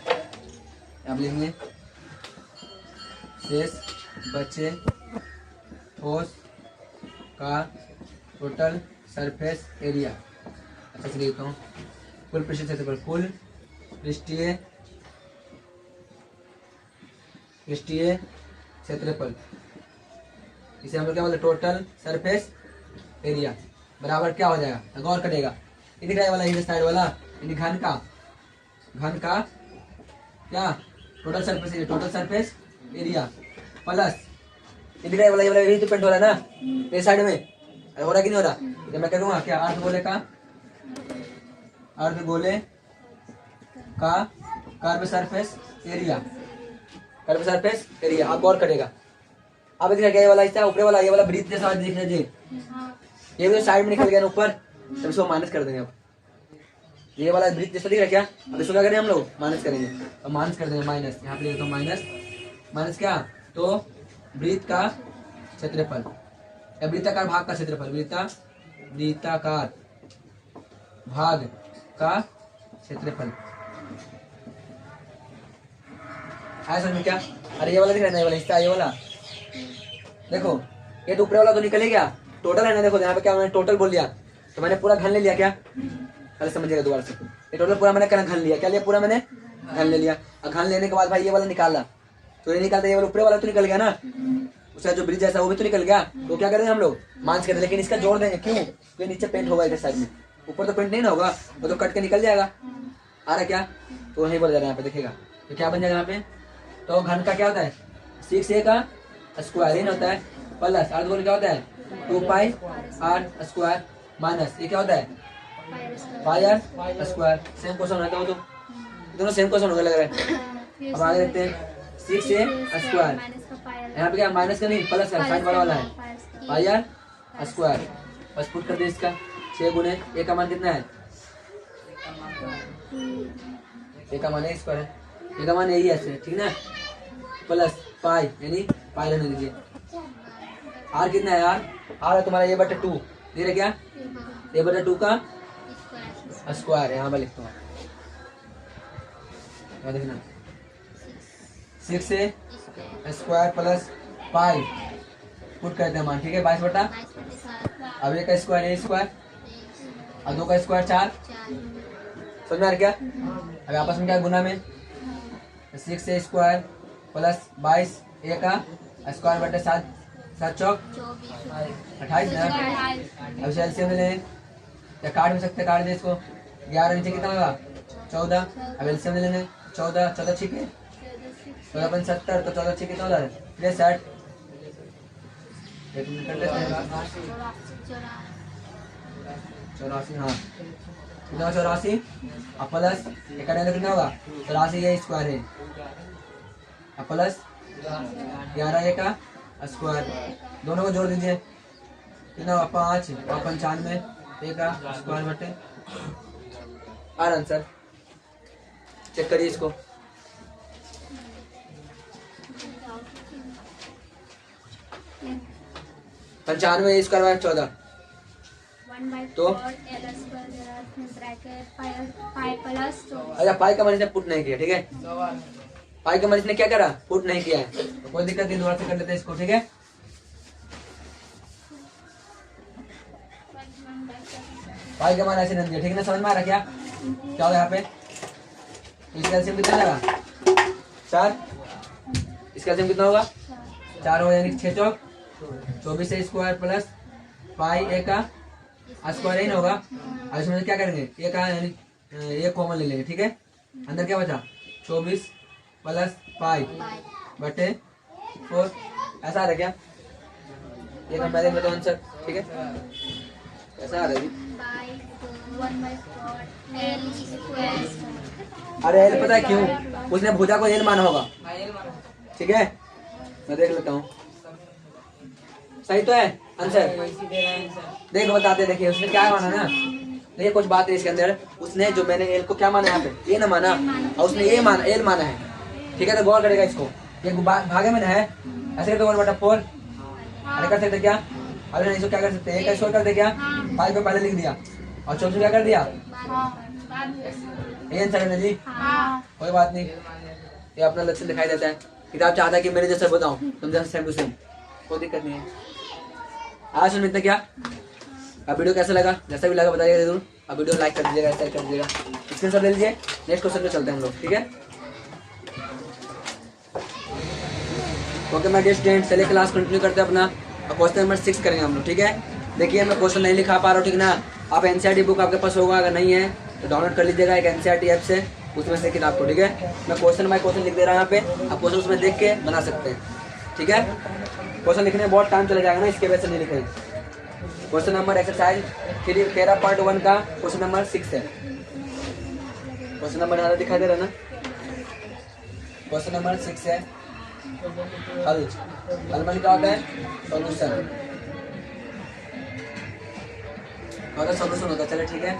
यहाँ पे लिखेंगे शेष बचे ठोस का टोटल सरफेस एरिया। अच्छा से लिखता हूँ, कुल पृष्ठीय क्षेत्रफल, कुल पृष्ठीय क्षेत्रफल, इसे हम लोग क्या बोलते, टोटल सरफेस एरिया बराबर क्या हो जाएगा, तो गौर करेगा, ये दिख रहा है वाला, इधर साइड वाला, यानी घन का क्या, टोटल सरफेस एरिया प्लस ये दिख रहा है वाला, ये वाला यही तो पेंट हो रहा है ना ये साइड में, हो रहा कि नहीं हो रहा। तो मैं करूँगा क्या, अर्धगोले का कर्व सरफेस एरिया, आप गौर करेगा। अब दिख रहा है वाला हिस्सा, ऊपर वाला ये वाला ब्रीथ जैसा दिख रहा है जी, ये भी साइड में निकल गया ना ऊपर, तो इसको माइनस कर देंगे। अब ये वाला ब्रीथ जैसा दिख रहा है क्या, अब इसको क्या करेंगे हम लोग, माइनस करेंगे, तो माइनस कर देंगे, माइनस यहाँ पे लिखता हूँ माइनस क्या, तो वृत्त का क्षेत्रफल या वृत्ताकार भाग का क्षेत्रफल, वृत्ताकार भाग का क्षेत्रफल, आया समझ में क्या। अरे ये वाला दिख रहा है ना, ये वाला हिस्सा, ये वाला देखो, ये तो ऊपर वाला तो निकल गया, टोटल है ना, देखो यहाँ पे क्या मैंने टोटल बोल दिया, तो मैंने पूरा घन ले लिया क्या, पहले समझिएगा दोबारा से, ये टोटल पूरा मैंने घन लिया, क्या लिया, पूरा मैंने घन ले लिया। और घन लेने के बाद भाई ये वाला निकाला, तो ये निकालते, ये वाला ऊपर वाला तो निकल गया ना, उसका जो ब्रिज जैसा वो भी तो निकल गया, तो क्या करेंगे हम लोग, माइनस कर देंगे, लेकिन इसका जोड़ देंगे, क्यों, तो नीचे पेंट होगा इधर साइड में, ऊपर तो पेंट नहीं ना होगा, वो तो कट के निकल जाएगा। आ रहा क्या, तो वही बोल जा रहा है यहाँ पे, देखिएगा तो क्या बन जाएगा यहाँ पे, तो घन का क्या होता है 6a का स्क्वायर इन होता है, प्लस अर्धगोल क्या होता है 2 r स्क्वायर, माइनस ये क्या होता है पाई r स्क्वायर। सेम क्वेश्चन रहता हो, तो दोनों सेम क्वेश्चन होगा लग रहा है। अब आगे देखते हैं 6a स्क्वायर, यहाँ पे क्या माइनस का नहीं प्लस का, साइड वाला है पाई r स्क्वायर, बस पुट कर दे इसका 6 गुने a का मान कितना है, a का मान a स्क्वायर है, a का मान यही है, ठीक ना, प्लस पाई यानी पाई लेने दीजिए, r कितना है, r है तुम्हारा ये बटे 2, दे रहे क्या, ये बटे 2 का स्क्वायर है, यहाँ मैं लिखता हूँ, देखना 6a square plus pi, put करते हैं मान, ठीक है 22 बटा, अब 1 का स्क्वायर a स्क्वायर और 2 का स्क्वायर 4, समझ में आ रहा क्या? अब आपस में क्या गुना में 6 स्क्वायर प्लस 22 ए का स्क्वायर बटे 7 7 चौक 28 ना। अब इसे एलसीएम ले लें या काट भी सकते, काट दे इसको। 11 नीचे कितना होगा 14। अब एलसीएम ले लेंगे 14 14 6 के 14 5 70 तो 14 6 कितना होता है 63। एक मिनट कर लेते हैं 84 हाँ कितना 84 अब प्लस एक कितना होगा 84 ये स्क्वायर है अब प्लस 11 ए का स्क्वायर दोनों को जोड़ दीजिए कितना होगा 5 और 95 ए का स्क्वायर बटे आर आंसर। चेक करिए इसको। पंचानवे स्क्वायर बाय 14 तो अच्छा पाई का मरीज ने पुट नहीं किया ठीक है, पाई का मरीज ने क्या करा पुट नहीं किया है तो कोई दिक्कत नहीं, दोबारा से कर लेते हैं इसको ठीक है। पाई का मान ऐसे नहीं दिया ठीक है ना, समझ में आ रहा क्या क्या होगा यहाँ पे। इसका एलसीएम कितना लगा 4, इसका एलसीएम कितना होगा 4 होगा यानी 6 चौक 24 स्क्वायर प्लस पाई ए का स्क्वायर ही ना होगा। अब इसमें क्या करेंगे ए का यानी ये कॉमन ले लेंगे ठीक है। अंदर क्या बचा 24 प्लस पाई बटे 4 ऐसा आ रहा क्या, ये कंपेरिजन में तो आंसर ठीक है ऐसा आ रहा है। अरे एल पता है क्यों, उसने भुजा को एल माना होगा ठीक है। मैं देख लेता हूँ सही तो है आंसर, देखो बताते देखिए उसने क्या माना ना। देखिए कुछ बात है इसके अंदर, उसने जो मैंने एल को क्या माना यहाँ पे ये ना माना और उसने ये माना एल माना है ठीक है। तो गौर करेगा इसको, ये भागे में ना है ऐसे करके 1/4 अरे कर सकते क्या, अरे नहीं तो क्या कर सकते एक स्क्वायर कर दे क्या 5 को पहले लिख दिया और 24 क्या कर दिया ये आंसर है जी। कोई बात नहीं, ये अपना लक्षण दिखाई देता है। किताब चाहता है कि मेरे जैसे बताऊं तुम जैसे सेम टू सेम, कोई दिक्कत नहीं है। आज सुन मिलते क्या, अब वीडियो कैसा लगा जैसा भी लगा बताइएगा जरूर। अब वीडियो लाइक कर दीजिएगा शेयर कर दीजिएगा, स्क्रीनशॉट ले लीजिए। नेक्स्ट क्वेश्चन पे चलते हैं हम लोग ठीक है। ओके माय डियर स्टूडेंट चलिए क्लास कंटिन्यू करते हैं अपना। अब क्वेश्चन नंबर 6 करेंगे हम लोग ठीक है। देखिए मैं क्वेश्चन नहीं लिखा पा रहा हूँ ठीक ना, आप एनसीईआरटी बुक आपके पास होगा, अगर नहीं है तो डाउनलोड कर लीजिएगा एक एनसीईआरटी ऐप से, उसमें से किताब को ठीक है। मैं क्वेश्चन बाय क्वेश्चन लिख दे रहा हूँ यहाँ पे, आप क्वेश्चन उसमें देख के बना सकते हैं ठीक है। क्वेश्चन लिखने में बहुत टाइम चला जाएगा ना, इसके वजह से नहीं लिखे। क्वेश्चन नंबर एक्सरसाइज 13.1 का क्वेश्चन नंबर 6 है। क्वेश्चन नंबर ज़्यादा दिखाई दे रहा ना, क्वेश्चन नंबर 6 है हल। हल में क्या होता है सॉल्यूशन, सॉल्यूशन होता है। चलिए ठीक है,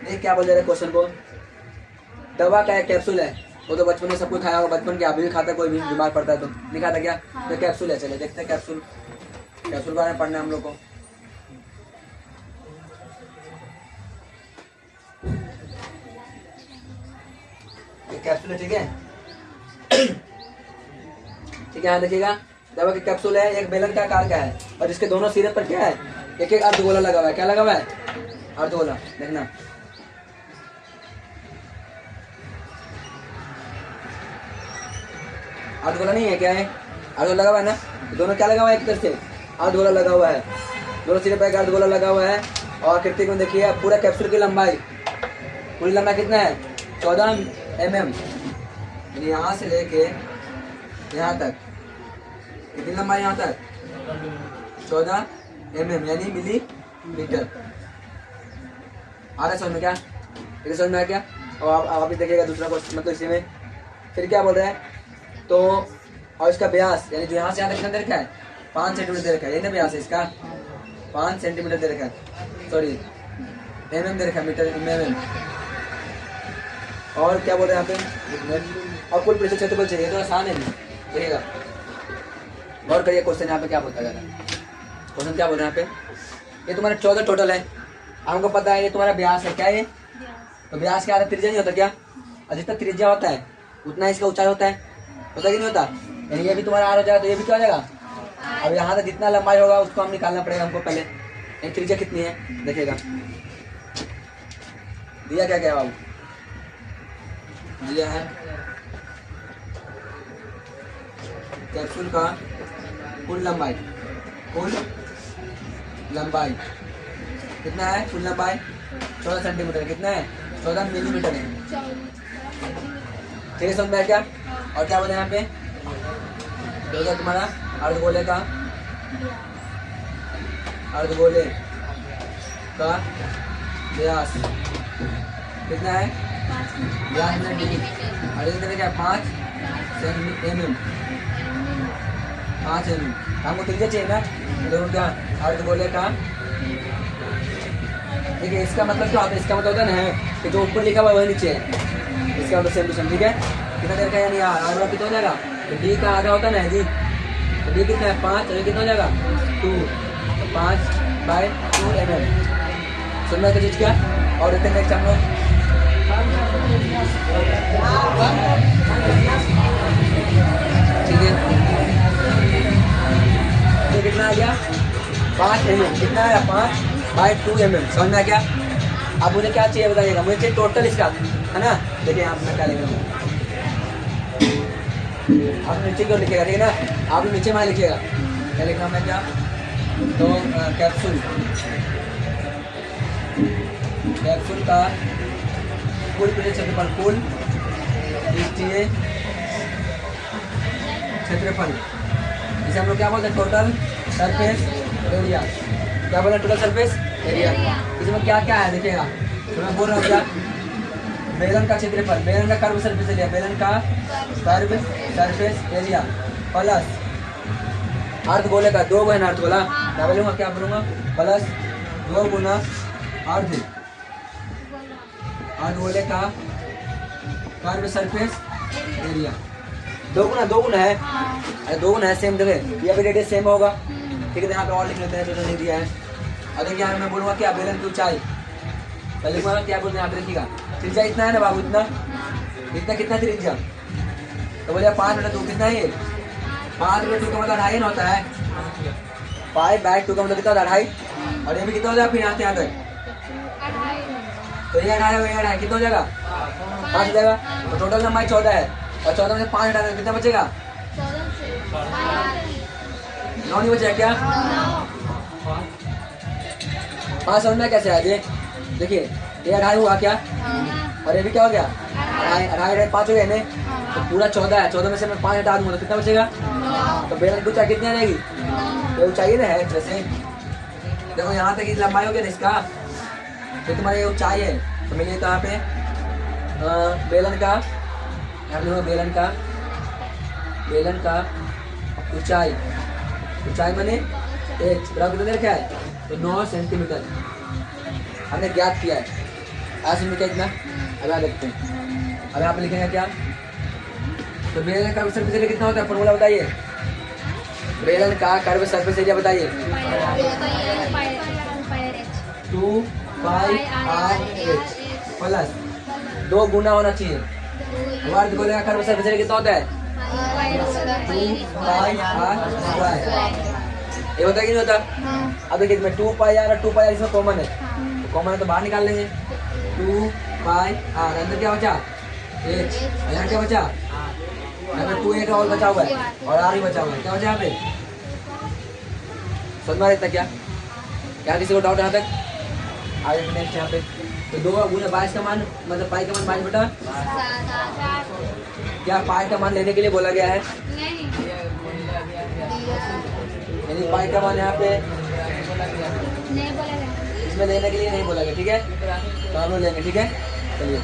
ये क्या बोल रहे क्वेश्चन को, दवा का एक कैप्सूल है, वो तो बचपन में सब कोई खाया होगा, बचपन के अभी भी खाता है, कोई भी बीमार पड़ता है तो नहीं खाता क्या, तो कैप्सूल है। चलिए देखते हैं कैप्सूल, कैप्सूल के बारे में पढ़ना है हम लोग को। ये कैप्सूल है ठीक है ठीक है। यहाँ देखिएगा दवा की कैप्सूल है, एक बेलन का आकार का है और इसके दोनों सिरे पर क्या है एक एक अर्धगोला लगा हुआ है। क्या लगा हुआ है अर्धगोला, देखना अर्धगोला नहीं है क्या है अर्धगोला लगा हुआ है ना, दोनों क्या लगा हुआ है एक तरफ से अर्धगोला लगा हुआ है, दोनों सिरे पर एक अर्धगोला लगा हुआ है। और आकृति में देखिए पूरा कैप्सूल की लंबाई, पूरी लंबाई कितना है 14 mm, यहाँ से लेके यहाँ तक कितनी लंबाई यहाँ तक 14 mm यानी मिलीमीटर। आ रहा है समझ में क्या, इसे समझ में आ क्या। और आप भी देखिएगा दूसरा क्वेश्चन मतलब इसी में फिर क्या बोल रहे हैं तो, और इसका व्यास यानी जो यहाँ से यहाँ तक कितना दे रखा है 5 सेंटीमीटर दे रखा है, यही ना व्यास है इसका 5 सेंटीमीटर दे रखा है, सॉरी mm दे रखा है मीटर mm। और क्या बोल रहे हैं यहाँ पे, और कुल पृष्ठ क्षेत्रफल चाहिए तो आसान है नहीं देखिएगा। और करिए क्वेश्चन यहाँ पे क्या बोलता है, क्वेश्चन क्या बोल रहे हैं यहाँ पे, ये तुम्हारा 14 टोटल है, हमको पता है ये तुम्हारा व्यास है क्या ये, तो व्यास क्या आता है त्रिज्या नहीं होता क्या, और जितना त्रिज्या होता है उतना इसका ऊंचाई होता है, होता कि नहीं होता, यानी ये भी तुम्हारा आर हो जाएगा तो ये भी क्या हो जाएगा। अब यहाँ तक जितना लंबाई होगा उसको हम निकालना पड़ेगा हमको पहले, त्रिज्या कितनी है देखिएगा। दिया क्या क्या बाबू? दिया है कैप्सूल का कुल लंबाई कितना है? कुल लंबाई 14 सेंटीमीटर। कितना है? 14 मिलीमीटर है। ठीक है, समझ में आया क्या? और क्या बोले यहाँ पे? जो तुम्हारा अर्धगोले का व्यास कितना है? व्यास में डिग्री क्या? 5 mm। हमको त्रिज्या चाहिए ना, तो क्या अर्धगोले का। देखिए इसका मतलब क्या होता है? इसका मतलब होता है ना कि जो ऊपर लिखा हुआ वही नीचे है, इसका मतलब सेम टू सेम। ठीक है, कितना देर का यानी आधा कितना हो जाएगा? तो डी का आधा होता है ना जी, तो डी कितना है? 5 और कितना हो जाएगा? 2। तो 5/2 mm। सुनना तो चीज क्या? और देखते नेक्स्ट हम लोग। ठीक है, तो कितना आ गया? 5 mm। कितना आया? 5/2 mm। समझ में आ गया? अब मुझे क्या चाहिए बताइएगा? मुझे चाहिए टोटल इसका, है ना। देखिए यहाँ मैं क्या लिख रहा हूँ, आप नीचे क्यों लिखिएगा? ठीक है ना, आप नीचे में लिखिएगा। क्या लिखना मैं क्या? तो कैप्सूल का कुल क्षेत्रफल, कुल पृष्ठीय क्षेत्रफल, इसे हम लोग क्या बोलते हैं? Total surface area. क्या बोलते हैं? Total surface area. इसमें क्या क्या है देखिएगा, तो मैं बोल रहा हूँ क्या? बेलन का क्षेत्रफल, बेलन का कर्व सरफेस एरिया, बेलन का कर्व सरफेस एरिया प्लस अर्धगोले का, 2 है ना अर्धगोला, क्या बोलूँगा? क्या बोलूँगा? प्लस 2 गुना अर्धगोले का कर्व सरफेस एरिया। 2 गुना है। अरे 2 गुना है, सेम जगह ये भी रेडियस सेम होगा। ठीक है, यहाँ पे और लिख लेते हैं जो नहीं दिया है। और देखिए यहाँ मैं बोलूँगा क्या? बेलन की ऊंचाई पहले लिखूँगा, क्या बोलते हैं यहाँ पे? देखिएगा त्रिज्या इतना है ना बाबू, इतना कितना त्रिज्या? तो बोलिए 5/2 कितना है? 5/2 का मतलब 2.5 होता है। 5/2 का मतलब कितना होता है? 2.5। और ये भी कितना हो जाएगा फिर यहाँ से यहाँ तक? तो ये 2.5 कितना हो जाएगा? 5 हो जाएगा। तो टोटल लंबाई 14 है, और 14 में से 5 हटा देंगे कितना बचेगा? 9 नहीं बचेगा क्या? 5 समझ में कैसे आया? देखिए ये 2.5 हुआ क्या? और ये भी क्या हो गया? 2.5 5 हो गया नहीं, तो पूरा 14 है। 14 में से मैं 5 हटा दूंगा तो कितना बचेगा? तो बेलन की ऊंचाई कितनी आ जाएगी? तो ऊंचाई ना है जैसे, देखो यहाँ तक लंबाई हो गया ना इसका, तो तुम्हारी ऊंचाई है। तो मैं ये कहाँ पे बेलन का, यहाँ पे बेलन का ऊंचाई मैंने h बराबर कितना रखा है? तो 9 सेंटीमीटर हमने ज्ञात किया है। आज में क्या इतना अगर देखते हैं। अब यहाँ पे लिखेंगे क्या? तो बेलन का सरफेस एरिया कितना होता है? फॉर्मूला बताइए। बेलन का कर्व सरफेस एरिया बताइए। 2πr/h प्लस 2 गुना होना चाहिए। अर्धगोले का कर्व सरफेस एरिया कितना होता है? 2πr²। ये होता है कि नहीं होता? अब देखिए इसमें 2πr और 2πr इसमें कॉमन है, तो कॉमन है तो बाहर निकाल लेंगे। 2πr अंदर क्या बचा? h। यहाँ क्या बचा? यहाँ पे 2 एक और बचा हुआ है और r ही बचा हुआ है। क्या बचा यहाँ पे? समझ में आता क्या? क्या किसी को डाउट यहाँ तक? आगे नेक्स्ट यहाँ पे तो 2 गुना 22 का मान, मतलब पाई का मान 22 बटा क्या? पाई का मान लेने के लिए बोला गया है, यानी पाई का मान यहाँ पे इसमें लेने के लिए नहीं बोला गया। ठीक है, तो हम लोग लेंगे। ठीक है, चलिए।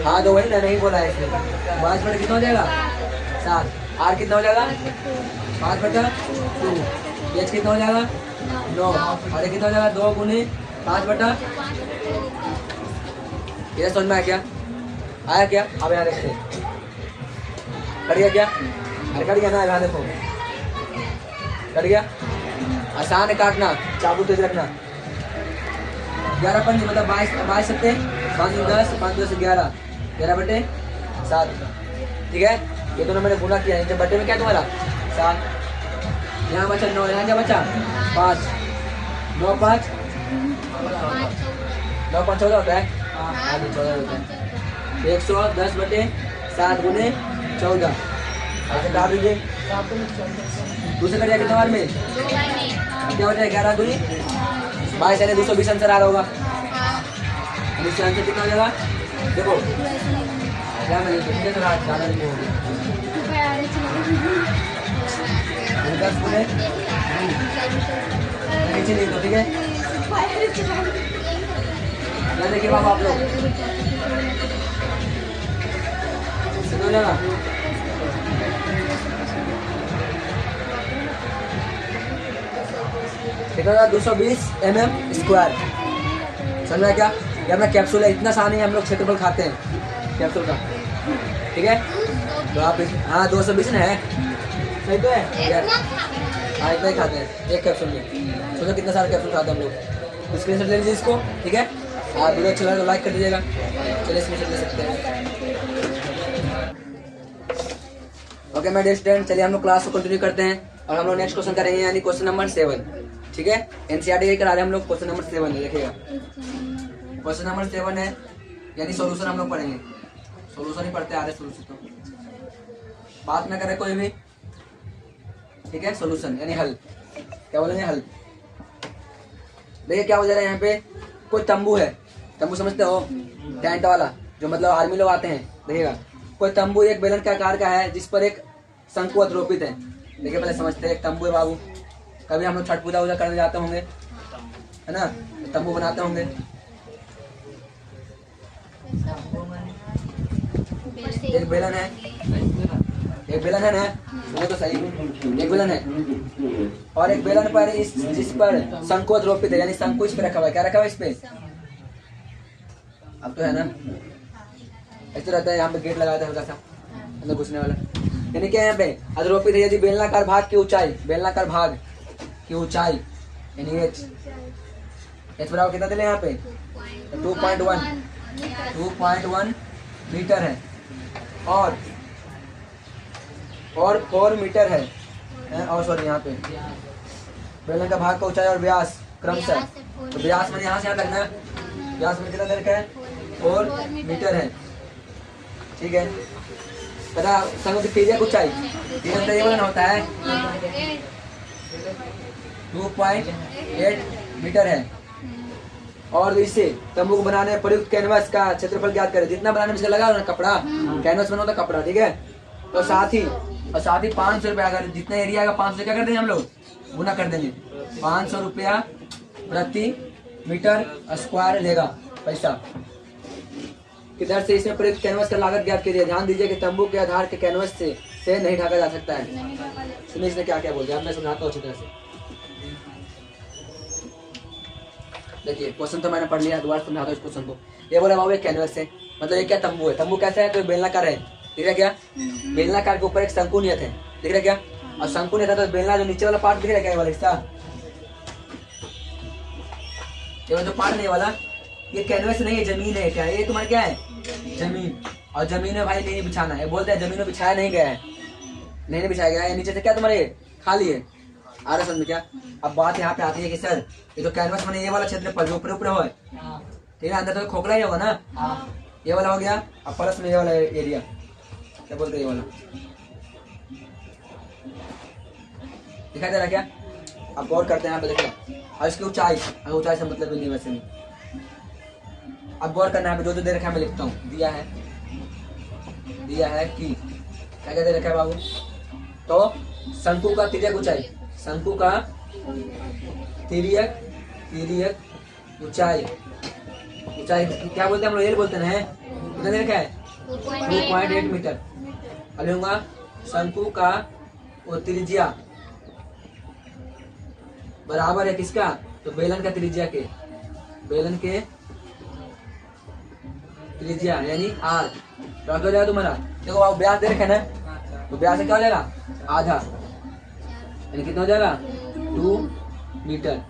हाँ तो वही ना, नहीं बोला है इसमें। 22 बटा कितना हो जाएगा? 7। आर कितना हो जाएगा? 5/2। एच कितना हो जाएगा? 9। और ये कितना हो जाएगा? 2 गुने 5/। ये समझ में आया क्या? आया क्या? अब यहाँ देखते कट गया क्या? अरे कट गया ना, यहाँ देखो कट गया। आसान है काटना, चाबू तेज रखना। 11 पंच मतलब 22 सकते 5 10 5 10 11 11/7। ठीक है, ये दोनों मैंने गुना किया। जब बटे में क्या तुम्हारा 7, यहाँ बचा 9, यहाँ क्या बचा 5, 9 5 9 5 14 होता है। हाँ 14 होता है। 110/7 गुने 14 ऐसे काट दीजिए। दूसरे करिए कितने बार में क्या होता है 11 दूनी 22 यानी 220 आंसर आ रहा होगा। इससे आंसर कितना हो जाएगा देखो क्या मैंने कितने तो ज़्यादा नहीं हो गया 10 गुने नीचे नहीं तो ठीक है। क्या देखिए बाबा आप लोग हो जाएगा 220 mm स्क्वायर समझ में क्या। ये अपना कैप्सूल है इतना सा नहीं हम लोग क्षेत्रफल खाते हैं कैप्सूल का ठीक है। तो आप हाँ 220 है सही तो है हाँ इतना ही खाते हैं एक कैप्सूल में। सोचो कितना सारा कैप्सूल खाते हैं हम लोग। स्क्रीन शॉट ले लीजिए इसको ठीक है। आप वीडियो अच्छा लगा तो लाइक कर दीजिएगा। चलिए स्क्रीन शॉट ले सकते हैं। ओके माय डियर स्टूडेंट चलिए हम लोग क्लास को कंटिन्यू करते हैं और हम लोग नेक्स्ट क्वेश्चन करेंगे यानी क्वेश्चन नंबर 7 ठीक है। एनसीईआरटी करा रहे हैं हम लोग क्वेश्चन नंबर 7 है देखिएगा। क्वेश्चन नंबर 7 है यानी सॉल्यूशन हम लोग पढ़ेंगे। सॉल्यूशन ही पढ़ते आ रहे सॉल्यूशन तो बात ना करें कोई भी ठीक है। सॉल्यूशन यानी हल क्या बोलेंगे हल। देखिए क्या हो जा रहा है यहाँ पे कोई तंबू है। तंबू समझते हो टेंट वाला जो मतलब आर्मी लोग आते हैं। देखिएगा कोई तंबू एक बेलन के आकार का है जिस पर एक शंकु आरोपित है। देखिए पहले समझते हैं एक तंबू है बाबू। कभी हम लोग छठ पूजा वूजा करने जाते होंगे है ना तंबू बनाते होंगे। एक बेलन है ना वो तो सही एक बेलन है और एक बेलन पर इस जिस पर शंकु आरोपित है यानी शंकु इस पे रखा हुआ है। क्या रखा हुआ है इस पे अब तो है ना ऐसे रहता है। यहाँ पे गेट लगाया था हल्का सा अंदर घुसने वाला यानी क्या यहाँ पे आरोपित है यदि बेलनाकार भाग की ऊंचाई यानी एच बराबर कितना दिले यहाँ पे 2.1 मीटर है और 4 मीटर है और सॉरी यहाँ पे बेलन का भाग का ऊंचाई और व्यास क्रमशः तो व्यास में यहाँ से यहाँ तक ना व्यास में कितना देर का है 4 मीटर है ठीक है। पता संग की त्रिज्या ऊंचाई ये वाला होता है 2.8 मीटर है और इसे तंबू को बनाने में प्रयुक्त कैनवास का क्षेत्रफल ज्ञात करें। जितना बनाने में लगा ना कपड़ा कैनवास बना होता कपड़ा ठीक है। तो साथ ही 500 रुपया अगर जितना एरिया आएगा 500 क्या कर देंगे हम लोग गुना कर देंगे 500 रुपया प्रति मीटर स्क्वायर लेगा पैसा। किधर से इसमें प्रयुक्त कैनवास का लागत ज्ञात कीजिए। ध्यान दीजिए कि तंबू के आधार के कैनवास से नहीं ढका जा सकता है। सुनिए इसने क्या क्या बोल दिया मैं समझाता हूँ अच्छी तरह से। देखिए क्वेश्चन तो मैंने पढ़ लिया दोबारा समझाता हूँ इस क्वेश्चन को। ये बोला बाबू एक कैनवास है मतलब ये क्या तंबू है। तंबू कैसा है तो बेलनाकार है दिख रहा क्या। बेलनाकार के ऊपर एक शंकु नियत है दिख रहा क्या और शंकु नियत है तो बेलना जो नीचे वाला पार्ट दिख रहा क्या वाला हिस्सा ये जो पार्ट नहीं वाला ये कैनवास नहीं है जमीन है। क्या ये तुम्हारा क्या है जमीन और जमीन में भाई नहीं बिछाना है। बोलते हैं जमीन में बिछाया नहीं गया है नहीं बिछाया गया है नीचे से क्या तुम्हारे खाली है आ रहा समझ में क्या। अब बात यहाँ पे आती है कि सर ये तो कैनवास मैंने ये वाला क्षेत्र पर ऊपर हो ठीक है अंदर तो खोखला ही होगा ना ये वाला हो गया। अब प्लस में ये वाला एरिया क्या बोलते हैं ये वाला दिखाई दे रहा क्या। अब गौर करते हैं यहाँ पे देखिए और इसकी ऊंचाई से मतलब नहीं वैसे नहीं। अब गौर करना है जो दे रखा है मैं लिखता हूँ दिया है कि क्या क्या दे रखा है बाबू। तो शंकु का तिर्यक ऊंचाई शंकु का तिर्यक ऊंचाई क्या बोलते हैं हम लोग ये बोलते हैं कितना दे रखा है 2.8 मीटर। अब लूंगा शंकु का त्रिज्या बराबर है किसका तो बेलन का त्रिज्या के त्रिज्या यानी आर तो क्या हो जाएगा तुम्हारा देखो आप व्यास दे रखे ना तो व्यास क्या हो जाएगा आधा यानी कितना हो जाएगा 2 मीटर।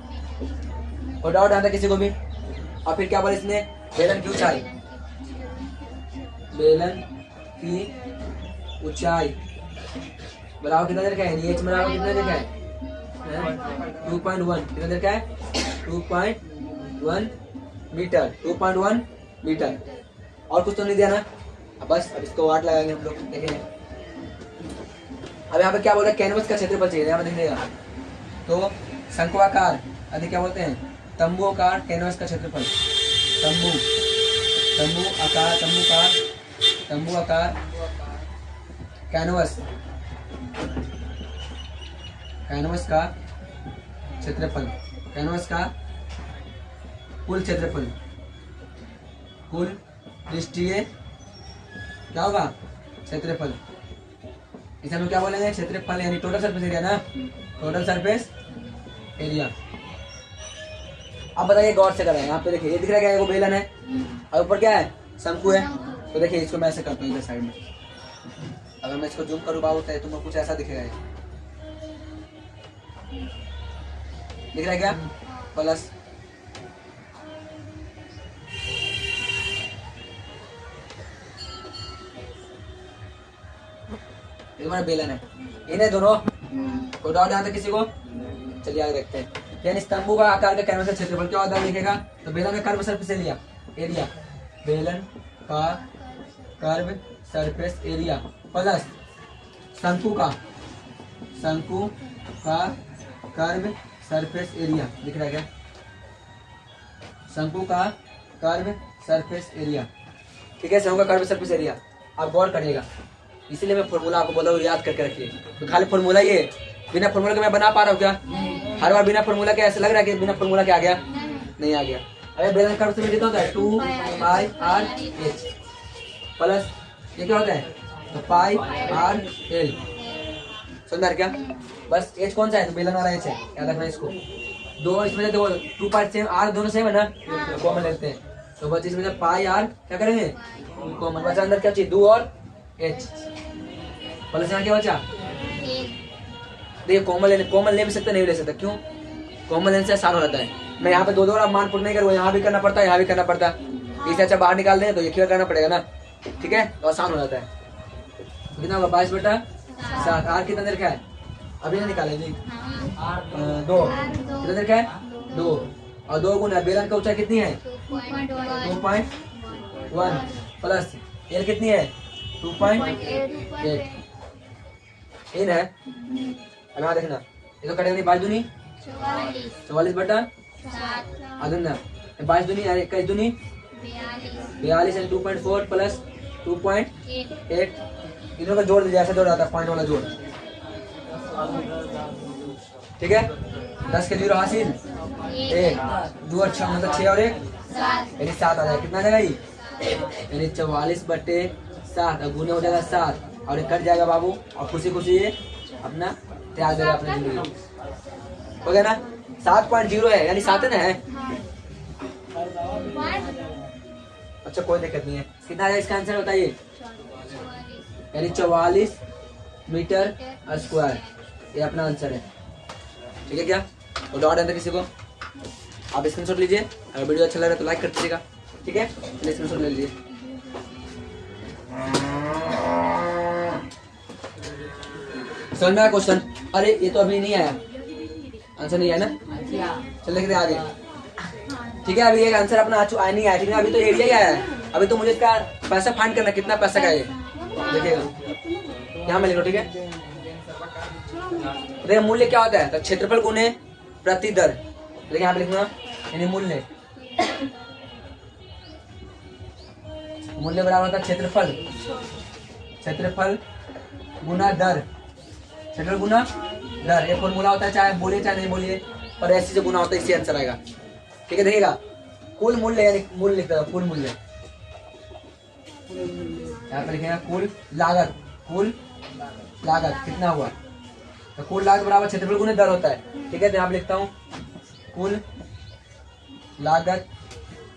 और डाउट आता किसी को भी। और फिर क्या बोले इसने बेलन की ऊंचाई बराबर कितना देर का है एच बराबर कितना देर का है 2.1 कितना देर का है 2.1 2.1 मीटर, 2.1 मीटर। और कुछ तो नहीं दिया ना, अब बस अब इसको वाट लगाएंगे हम लोग, देखेंगे। अब यहाँ पे क्या बोल रहा है, कैनवस का क्षेत्रफल चाहिए, यहाँ पे देखिएगा। तो शंक्वाकार अधिक क्या बोलते हैं, तंबू आकार कैनवस का क्षेत्रफल, तंबू आकार कैनवस का क्षेत्रफल, कैनवस का कुल क्षेत्रफल, कुल पृष्ठीय क्या होगा, क्षेत्रफल। इसे हम क्या बोलेंगे, क्षेत्रफल यानी टोटल सरफेस एरिया ना, टोटल सरफेस एरिया। अब बताइए गौर से करें, यहाँ पे देखिए ये दिख रहा है क्या, वो बेलन है और ऊपर क्या है, शंकु है। तो देखिए इसको मैं ऐसे करता हूँ इधर साइड में, अगर मैं इसको जूम करूँ बाबू तो तुमको कुछ ऐसा दिखेगा, ये दिख रहा है क्या, प्लस ये हमारा बेलन है, इन्हें दोनों को डाउट आता किसी को, चलिए आगे देखते हैं। यानी स्तंभों का आकार का कैनवस का क्षेत्रफल क्या होता है लिखेगा, तो बेलन का कर्व सरफेस एरिया, बेलन का कर्व सरफेस एरिया प्लस शंकु का कर्व सरफेस एरिया, दिख रहा है क्या, शंकु का कर्व सरफेस एरिया, ठीक है, शंकु का कर्व सरफेस एरिया। आप गौर करिएगा, इसीलिए मैं फॉर्मूला आपको बोला हूँ याद करके रखिए। तो खाली फॉर्मूला ये, बिना फॉर्मूला के मैं बना पा रहा हूँ क्या, हर बार बिना फॉर्मूला के ऐसा लग रहा है कि बिना फॉर्मूला के आ गया, नहीं आ गया। अरे बेलन कर्व से कितना होता है, 2πr/h प्लस ये क्या होता है, तो πr/l, समझ क्या, बस एच कौन सा है, तो बेलन वाला एच है, याद रखना इसको। दो इसमें से दो 2π सेम, आर दोनों सेम है ना, तो कॉमन लेते हैं, तो बस इसमें से πr क्या करेंगे, कॉमन बचा, अंदर क्या चाहिए, 2 और h प्लस यहाँ क्या बचा, देखिए कॉमन ले भी सकते, नहीं ले सकता, क्यों, कॉमन लेने से आसान हो जाता है। मैं यहाँ पे दो आप मान पुट नहीं करूँगा, यहाँ भी करना पड़ता है, यहाँ भी करना पड़ता है, इससे अच्छा बाहर निकाल दें तो ये क्लियर करना पड़ेगा ना, ठीक है, तो आसान हो जाता है। तो कितना होगा, 22/7, आर कितना देर का है, अभी ना निकाले जी, 2 कितना देर का है, 2 और 2 गुना बेलन का ऊंचाई कितनी है, 2.1 प्लस एल कितनी है, 2.8 इन है। अब यहाँ देखना, ये तो कटेगा 22 दूनी 44/7 अदना, 22 दूनी 21 दूनी 42 है, 2.4 प्लस 2.8, इनों का जोड़ दीजिए, ऐसा जोड़ आता है पॉइंट वाला जोड़, ठीक है। 10 के 0 हासिल, 1 2 और 6 मतलब 6 और 1 यानी 7 आ जाएगा, कितना आ जाएगा ये, यानी 44/7, अब गुने हो जाएगा 7 और कट जाएगा बाबू, और खुशी खुशी ये अपना त्याग देगा अपनी जिंदगी, हो गया ना। 7.0 है यानी 7 है ना, है अच्छा कोई दिक्कत नहीं है। कितना है इसका आंसर बताइए, यानी 44 मीटर स्क्वायर, ये अपना आंसर है, ठीक है क्या। तो डाउट है किसी को, आप स्क्रीनशॉट लीजिए, अगर वीडियो अच्छा लग रहा है तो लाइक कर दीजिएगा, ठीक है, स्क्रीनशॉट ले लीजिए। समझ में आया क्वेश्चन, अरे ये तो अभी नहीं आया, आंसर नहीं आया ना, चल देखते आगे, ठीक है। अभी एक आंसर अपना नहीं आया, ठीक है, अभी तो एरिया ही आया है, अभी तो मुझे इसका पैसा फाइंड करना, कितना पैसा का है देखिएगा, यहाँ में लिखो, ठीक है। देखिए मूल्य क्या होता है, तो क्षेत्रफल गुने प्रति दर, देखिए यहाँ पे लिखना, यानी मूल्य बराबर होता है क्षेत्रफल गुना दर, क्षेत्रफल गुना दर, ये फॉर्मूला होता है, चाहे बोलिए चाहे नहीं बोलिए, पर ऐसे से गुना होता है, इससे आंसर आएगा, ठीक है। देखिएगा कुल मूल्य, यानी मूल्य लिखता है, कुल मूल्य, यहाँ पे लिखेगा कुल लागत कितना हुआ, तो कुल लागत बराबर क्षेत्रफल गुने दर होता है, ठीक है। तो यहाँ पे लिखता हूँ कुल लागत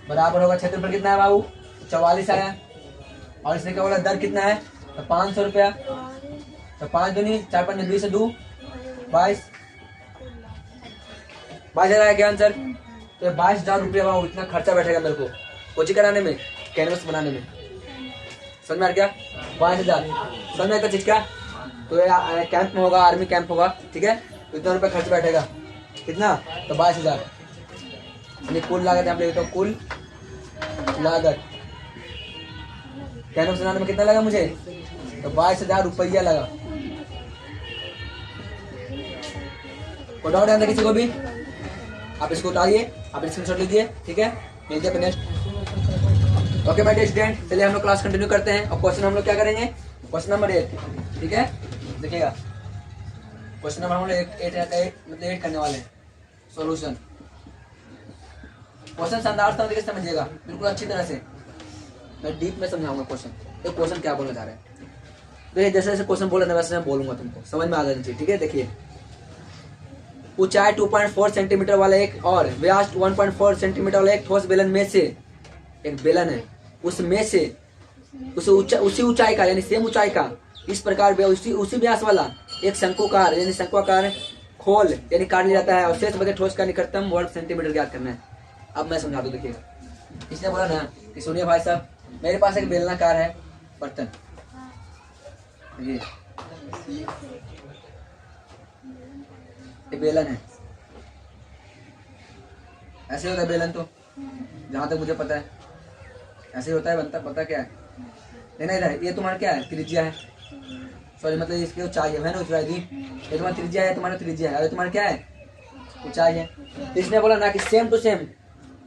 बराबर होगा क्षेत्रफल कितना है बाबू, 44 आया, और इसने क्या बोला दर कितना है, तो 500 रुपया, तो 5 दूनी 4 5 20 से 2 22 22,000 क्या आंसर, तो 22,000 रुपया बाबू इतना खर्चा बैठेगा मेरे को कोचिंग कराने में, कैनवस बनाने में, समझ में आ गया, 22,000 समझ में आता चीज का। तो कैंप में होगा, आर्मी कैंप होगा, ठीक है, तो इतना रुपया खर्च बैठेगा, कितना, तो 22,000, यानी कुल लागत यहाँ पे लिखता हूँ, कुल लागत। कहने को सुनाने में कितना लगा मुझे? तो 22,000 रुपया लगा। कोई डाउट है किसी को भी? आप इसको उतारिए, आप स्क्रीनशॉट लीजिए, ठीक है। मिलते हैं next. Okay my dear student, चलिए हम लोग क्लास कंटिन्यू करते हैं। और क्वेश्चन हम लोग क्या करेंगे? क्वेश्चन नंबर 8, ठीक है। देखिएगा क्वेश्चन नंबर हम लोग 8 करने वाले हैं। सॉल्यूशन क्वेश्चन शानदार तरीके से समझिएगा, बिल्कुल अच्छी तरह से। मैं डीप में समझाऊंगा क्वेश्चन, ये क्वेश्चन क्या बोलना चाह रहे हैं। तो ये जैसे जैसे क्वेश्चन बोल रहे हैं वैसे मैं बोलूंगा, तुमको समझ में आ जाना चाहिए, ठीक है। देखिए, ऊंचाई 2.4 सेंटीमीटर वाला एक और व्यास 1.4 सेंटीमीटर वाला एक ठोस बेलन में से, एक बेलन है उसमें से उसी ऊंचाई का यानी सेम ऊंचाई का इस प्रकार उसी व्यास वाला एक शंकुकार यानी शंक्वाकार खोल यानी काट लिया जाता है और शेष बचे ठोस का निकटतम वर्ग सेंटीमीटर ज्ञात करना है। अब मैं समझा दूं, देखिएगा। इसने बोला ना कि सुनिए भाई साहब, मेरे पास एक बेलनाकार है बर्तन, ये बेलन है। ऐसे होता है बेलन, तो जहां तक मुझे पता है ऐसे होता है, बनता पता क्या है। लेना इधर, ये तुम्हारा क्या है? त्रिज्या है, सॉरी मतलब इसकी ऊंचाई है ना, ऊंचाई दी। ये तुम्हारा त्रिज्या है, तुम्हारा त्रिज्या है, और तुम्हारा क्या है? ऊंचाई है। तो इसने बोला ना कि सेम टू सेम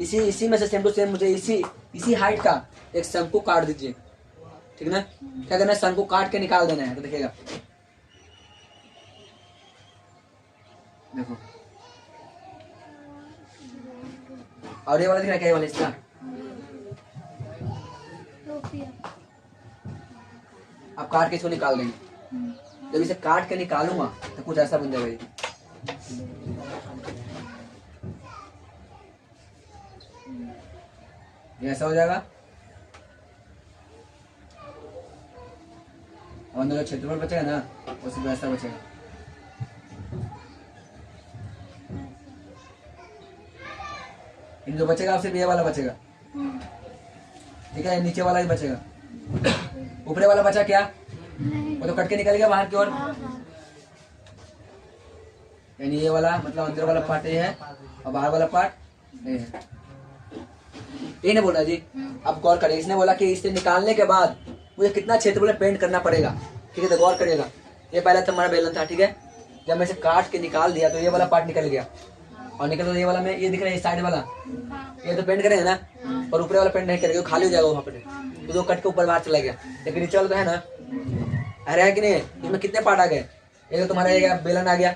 इसी में से सेम टू सेम मुझे इसी हाइट का एक शंकु काट दीजिए, ठीक ना। क्या करना है? शंकु काट के निकाल देना है। तो देखिएगा, देखो, और ये वाला दिख रहा है क्या? ये वाला इसका अब काट के इसको निकाल देंगे। जब इसे काट के निकालूंगा तो कुछ ऐसा बन जाएगा। ये ऐसा हो जाएगा। और अंदर जो क्षेत्रफल बचेगा ना वो सिर्फ ऐसा बचेगा। इन जो बचेगा सिर्फ ये वाला बचेगा, ठीक है। नीचे वाला ही बचेगा। ऊपरे वाला बचा क्या? वो तो कट के निकल गया बाहर की ओर, यानी ये वाला मतलब अंदर वाला पार्ट ये है और बाहर वाला पार्ट ये है। ये नहीं बोला जी। अब गौर करिए, इसने बोला कि इसे निकालने के बाद मुझे कितना क्षेत्रफल पेंट करना पड़ेगा, ठीक है। तो गौर करिएगा, ये पहला तो हमारा बेलन था, ठीक है। जब मैं इसे काट के निकाल दिया तो ये वाला पार्ट निकल गया, और निकल तो ये वाला में ये दिख रहा है साइड वाला, ये तो पेंट करेंगे ना, और ऊपर वाला पेंट नहीं करेंगे, खाली हो जाएगा वहाँ पे, तो जो कट के ऊपर बाहर चला गया। लेकिन नीचे वाला तो है ना, अरे है कि नहीं? इसमें कितने पार्ट आ गए? एक तो तुम्हारा ये बेलन आ गया,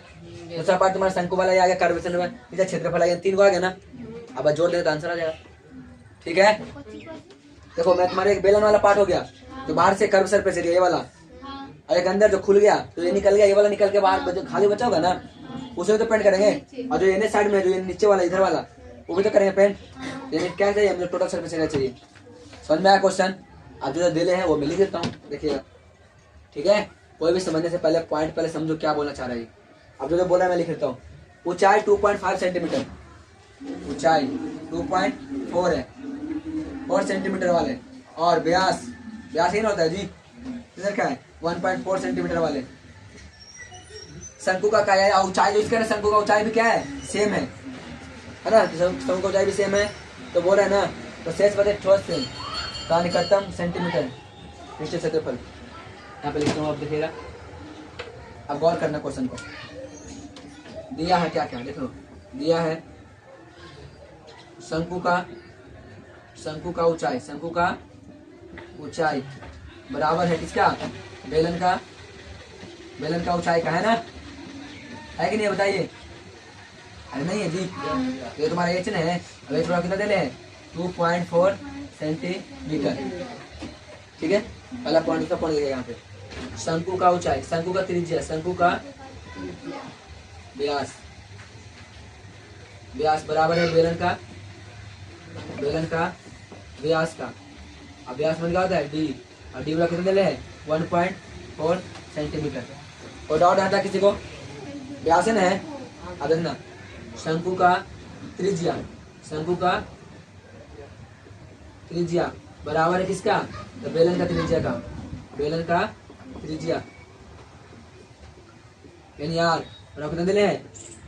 दूसरा पार्ट तुम्हारा शंकु वाला आ गया, कर्वेचर में इधर क्षेत्रफल आ गया, 3 को आ गया ना। अब जोड़ देगा तो आंसर आ जाएगा, ठीक है। देखो, मैं तुम्हारे एक बेलन वाला पार्ट हो गया जो बाहर से कर्व सरफेस एरिया ये वाला, और एक अंदर जो खुल गया तो ये निकल गया, ये वाला निकल के बाहर जो खाली बचा होगा ना उसे तो पेंट करेंगे। और जो ये साइड में जो ये नीचे वाला इधर वाला वो भी तो करेंगे पेंट। यानी क्या चाहिए हमें? टोटल सरफेस एरिया चाहिए। समझ में आया क्वेश्चन? अब जो दिले हैं वो मैं लिख देता हूँ, देखिएगा, ठीक है। कोई भी समझने से पहले पॉइंट पहले समझो क्या बोलना चाह रहा है। अब जो बोला है मैं लिख देता हूँ। ऊंचाई 2.5 सेंटीमीटर, ऊंचाई 2.4 है, 4 सेंटीमीटर वाले, और व्यास ही ना होता है जी, इधर क्या है? 1.4 सेंटीमीटर वाले शंकु का क्या है? ऊंचाई जो इसका शंकु का ऊंचाई भी क्या है? सेम है ना। शंकु का ऊंचाई भी सेम है, तो बोल रहे हैं ना, तो शेष बचे ठोस से का निकटतम सेंटीमीटर पृष्ठ क्षेत्रफल। यहाँ पे लिखता हूँ, आप देखिएगा। अब गौर करना क्वेश्चन को, दिया है क्या क्या, देख लो। दिया है शंकु का ऊंचाई, शंकु का ऊंचाई बराबर है किसका? बेलन का ऊंचाई का, है ना, है कि नहीं? बताइए। अरे नहीं है जी, ये तुम्हारा एच है। अब ये थोड़ा कितना दे ले? 2.4 सेंटीमीटर, ठीक है। पहला पॉइंट का पॉइंट देखिएगा यहाँ पे। शंकु का ऊंचाई, शंकु का त्रिज्या, शंकु का व्यास बराबर है बेलन का व्यास का। अब व्यास में क्या होता है? डी, और डी वाला कितना ले है? 1.4 सेंटीमीटर। और डाउट आता है किसी को? व्यास है ना, है। अब देखना, शंकु का त्रिज्या बराबर है किसका? तो बेलन का त्रिज्या यानी यार, और कितना दिले है?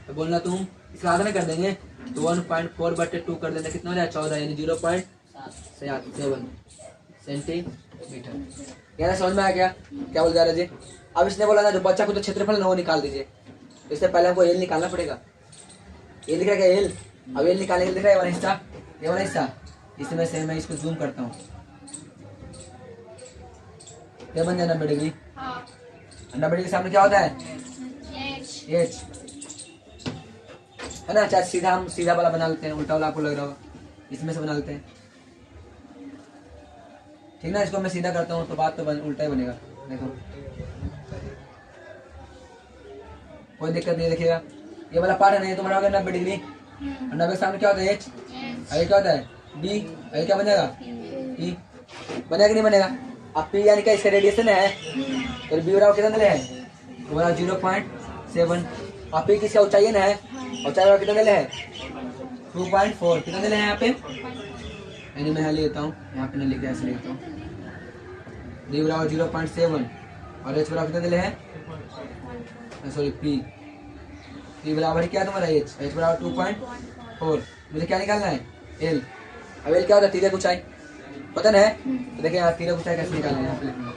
तो बोलना तुम इसका आधा कर देंगे, तो 1.4/2 कर देना, कितना हो जाएगा 14, यानी 0.7 सेंटीमीटर। यानी समझ में आ गया क्या बोल जा रहे जी। अब इसने बोला ना जो बच्चा को तो क्षेत्रफल है ना वो निकाल दीजिए। इससे पहले हमको एल निकालना पड़ेगा। एल दिख रहा है क्या एल? अब एल निकालने के लिए दिख रहा है ये वाला हिस्सा, ये वाला हिस्सा, इसमें से मैं इसको जूम करता हूँ। क्या बन जाए 90 डिग्री? 90 डिग्री के सामने क्या होता है? एच है ना। चाहे सीधा हम सीधा वाला बना लेते हैं, उल्टा वाला आपको लग रहा होगा, इसमें से बना लेते हैं, ठीक ना। इसको मैं सीधा करता हूँ तो बात तो उल्टा ही बनेगा। देखो कोई दिक्कत नहीं, देखिएगा ये वाला पार्ट है नहीं, तुम्हारा हो गया 90 डिग्री। 90 के सामने क्या होता है? एच। आगे क्या होता है? बी। आगे क्या बनेगा? पी। बनेगा कि नहीं बनेगा? अब पी यानी क्या इसका रेडिएशन है, तो बी बराबर कितना दिले है? 0.7। अब पी किसका ऊंचाई है ना है, ऊंचाई बराबर कितना दिले है? 2.4। कितना दिले हैं यहाँ पे? यानी मैं यहाँ लेता हूँ, यहाँ पे नहीं लिखा ऐसे लिखता हूँ। डी बराबर 0.7 और एच बराबर कितना दिले है? सॉरी पी बराबर क्या है तुम्हारा? एच बराबर 2.4। मुझे क्या निकालना है? एल। अब एल क्या होता है? तिर्यक ऊंचाई, पता है? तो देखिए यहाँ तिर्यक ऊंचाई कैसे निकालना है, यहाँ पे लिखना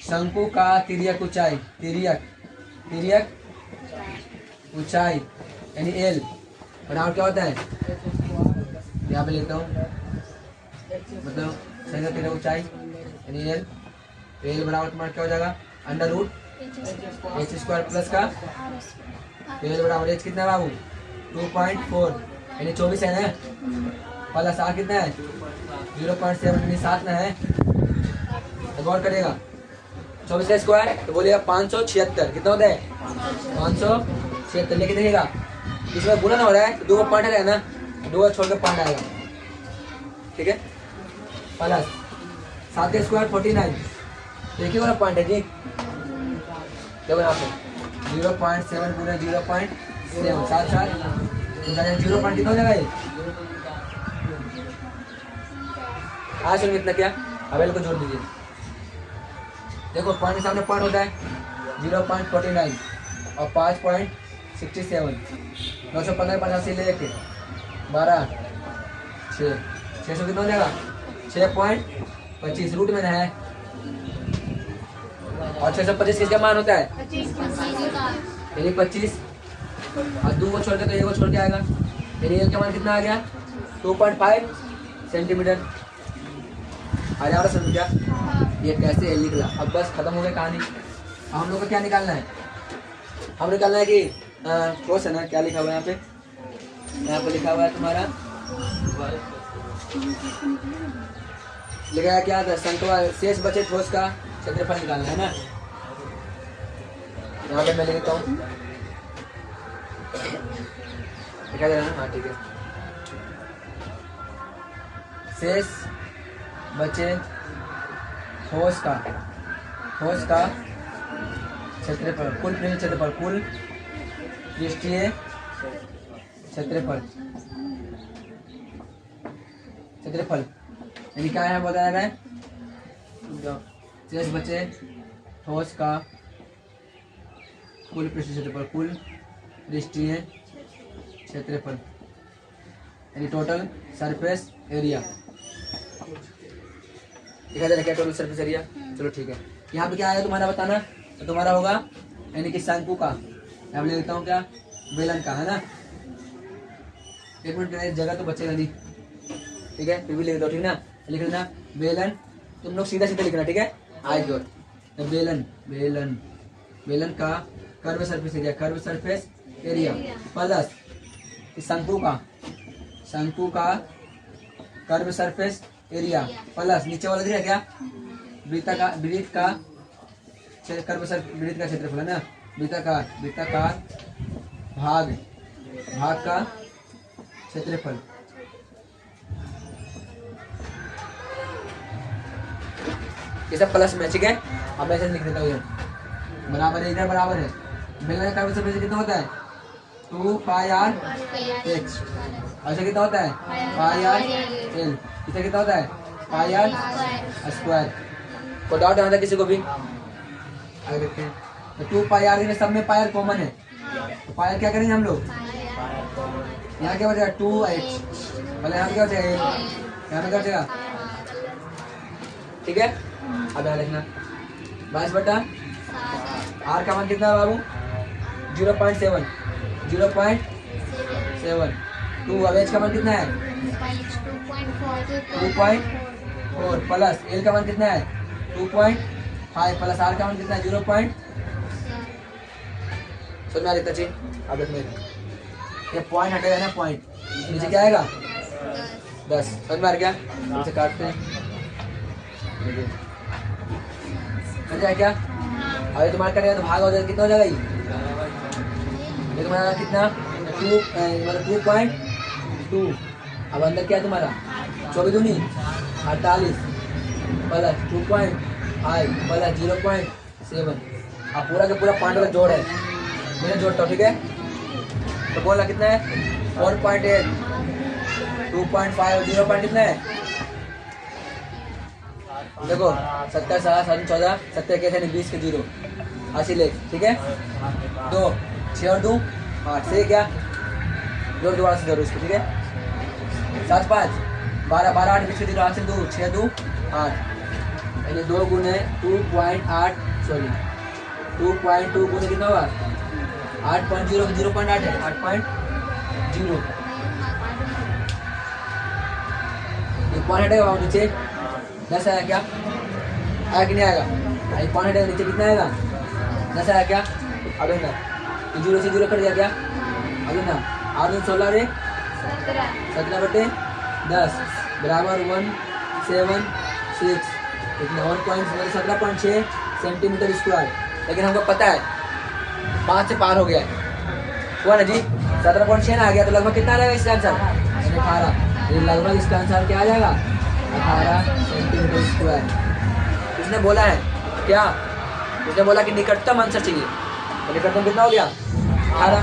शंकु का तिर्यक ऊंचाई, तिर्यक ऊंचाई यानी एल बराबर क्या होता है? यहाँ पे लिखता हूँ, मतलब शंकु का तिर्यक ऊंचाई यानी एल। एल बराबर तुम्हारा क्या हो जाएगा? Under root H square plus का एल बराबर एच कितना है बाबू? 2.4 यानी 24 है ना, प्लस आर कितना है? 0.7 यानी 7 ना है। तो गौर करेगा 24 का स्क्वायर तो बोलेगा 576। कितना होता है? 576। लेके देखिएगा इसमें गुणन हो रहा है तो 2 पॉइंट आएगा ना, 2 छोड़ के पॉइंट आएगा, ठीक है। प्लस 7 का स्क्वायर 49, देखिए वाला पॉइंट है जी। देखो यहाँ पे 0.7 गुना 0.7 साथ 0 पॉइंट कितना हो जाएगा ये? आज सुन इतना क्या, अब एल को जोड़ दीजिए। देखो पॉइंट के सामने पॉइंट होता है 0.49 और 5.67, 915 85 ले के 12 600 कितना हो जाएगा? 6.25 रूट में है और 625 किसका मान होता है? यानी 25 और 2 को छोड़ के तो 1 को छोड़ के आएगा, यानी एल का मान कितना आ गया? 2.5 सेंटीमीटर। आ जाओ समझ क्या ये कैसे एल निकला। अब बस खत्म हो गया कहानी। अब हम लोग को क्या निकालना है? हम निकालना है कि ठोस है ना, क्या लिखा हुआ है यहाँ पे? यहाँ पे लिखा हुआ है तुम्हारा, लिखा है क्या था? शंकु शेष बचे ठोस का क्षेत्रफल निकालना है ना। यहाँ पे मैं लिखता हूँ, लिखा जाए ना, हाँ ठीक है। शेष बचे ठोस का क्षेत्रफल, कुल पृष्ठीय क्षेत्रफल, कुल पृष्ठीय क्षेत्रफल यानी क्या है बताया गया है? शेष बचे ठोस का कुल पृष्ठीय क्षेत्रफल, कुल पृष्ठीय क्षेत्रफल यानी टोटल सरफेस एरिया। दिखा दे क्या टोटल सरफेस एरिया? चलो ठीक है। यहाँ पे क्या आया तुम्हारा बताना, तो तुम्हारा होगा यानी कि शंकु का, यहाँ पे लिखता हूँ क्या? बेलन का, है ना। एक मिनट जगह तो बचेगा नहीं, ठीक है, फिर भी लिख दो, ठीक ना। लिख लेना बेलन, तुम लोग सीधा सीधा लिखना, ठीक है। आज तो बेलन का कर्व सरफेस एरिया प्लस शंकु का कर्व सरफेस एरिया प्लस नीचे वाला दिख रहा क्या? वृत्त का क्षेत्रफल है ना, वृत्ताकार भाग का क्षेत्रफल। ये सब प्लस में, ठीक है। अब ऐसे लिख देता हूँ, बराबर है, इधर बराबर है। बेलन का कर्व सरफेस कितना होता है? 2πr(h). ऐसा कितना होता है? πr(l). इसे कितना होता है? πr²। कोई डाउट है किसी को भी? आगे देखते हैं। तो 2πr सब में पायर कॉमन है, पायल क्या करेंगे हम लोग, यहाँ क्या बचेगा 2h, मतलब यहाँ पे क्या बचेगा 1, यहाँ पे क्या बचेगा, ठीक है। अब यहाँ लिखना 22 बटा r का मान कितना है बाबू, 0.7, 0.7, 2, अब h का मान कितना है 2.4 प्लस l का मान कितना है 2.5 प्लस r का मान कितना है 0. समझ में आ रही है। अब देखो ये पॉइंट हटेगा ना, पॉइंट नीचे क्या आएगा 10, समझ में आ गया। नीचे काटते हैं, समझ आया क्या। अभी तुम्हारा करेगा तो भाग हो जाएगा, कितना हो जाएगा ये तुम्हारा कितना 2 मतलब 2.2, अब अंदर क्या है तुम्हारा 24 दूनी 48 प्लस 2.5 प्लस 0.7, अब पूरा का पूरा पॉइंट वाला जोड़ है, मैंने जोड़ता हूँ, ठीक है। तो बोला कितना है 1.8, 2.5, 0. कितना है देखो 70, 7, 14, 70 के थे 20 के 0, 80 ले, ठीक है। 2, 6 और 2 8 से क्या जोड़ दोबारा से जोड़ो इसको, ठीक है। 7, 5, 12, 12, 8, 20 के 0, 8 से 2, 6, 2, 8, यानी 2 गुने 2.8 सॉरी 2.2 गुने कितना होगा 8.0, 0.8 है 8.0, ये पॉइंट हटेगा वहाँ नीचे 10 आया क्या, आया कि नहीं आएगा, ये पॉइंट हटेगा नीचे कितना आएगा 10 आया क्या। अब ना 0 से 0 कट गया क्या, अब ना 8 16 रे 17 बटे 10 बराबर 176, इतना 17.6 सेंटीमीटर स्क्वायर। लेकिन हमको पता है 5 से पार हो गया है, हुआ ना जी 17.6 ना आ गया, तो लगभग कितना आ जाएगा इसका आंसर 18, ये लगभग इसका आंसर क्या आ जाएगा 18 सेंटीमीटर स्क्वायर। उसने बोला है क्या, उसने बोला कि निकटतम आंसर चाहिए, तो निकटतम कितना हो गया 18।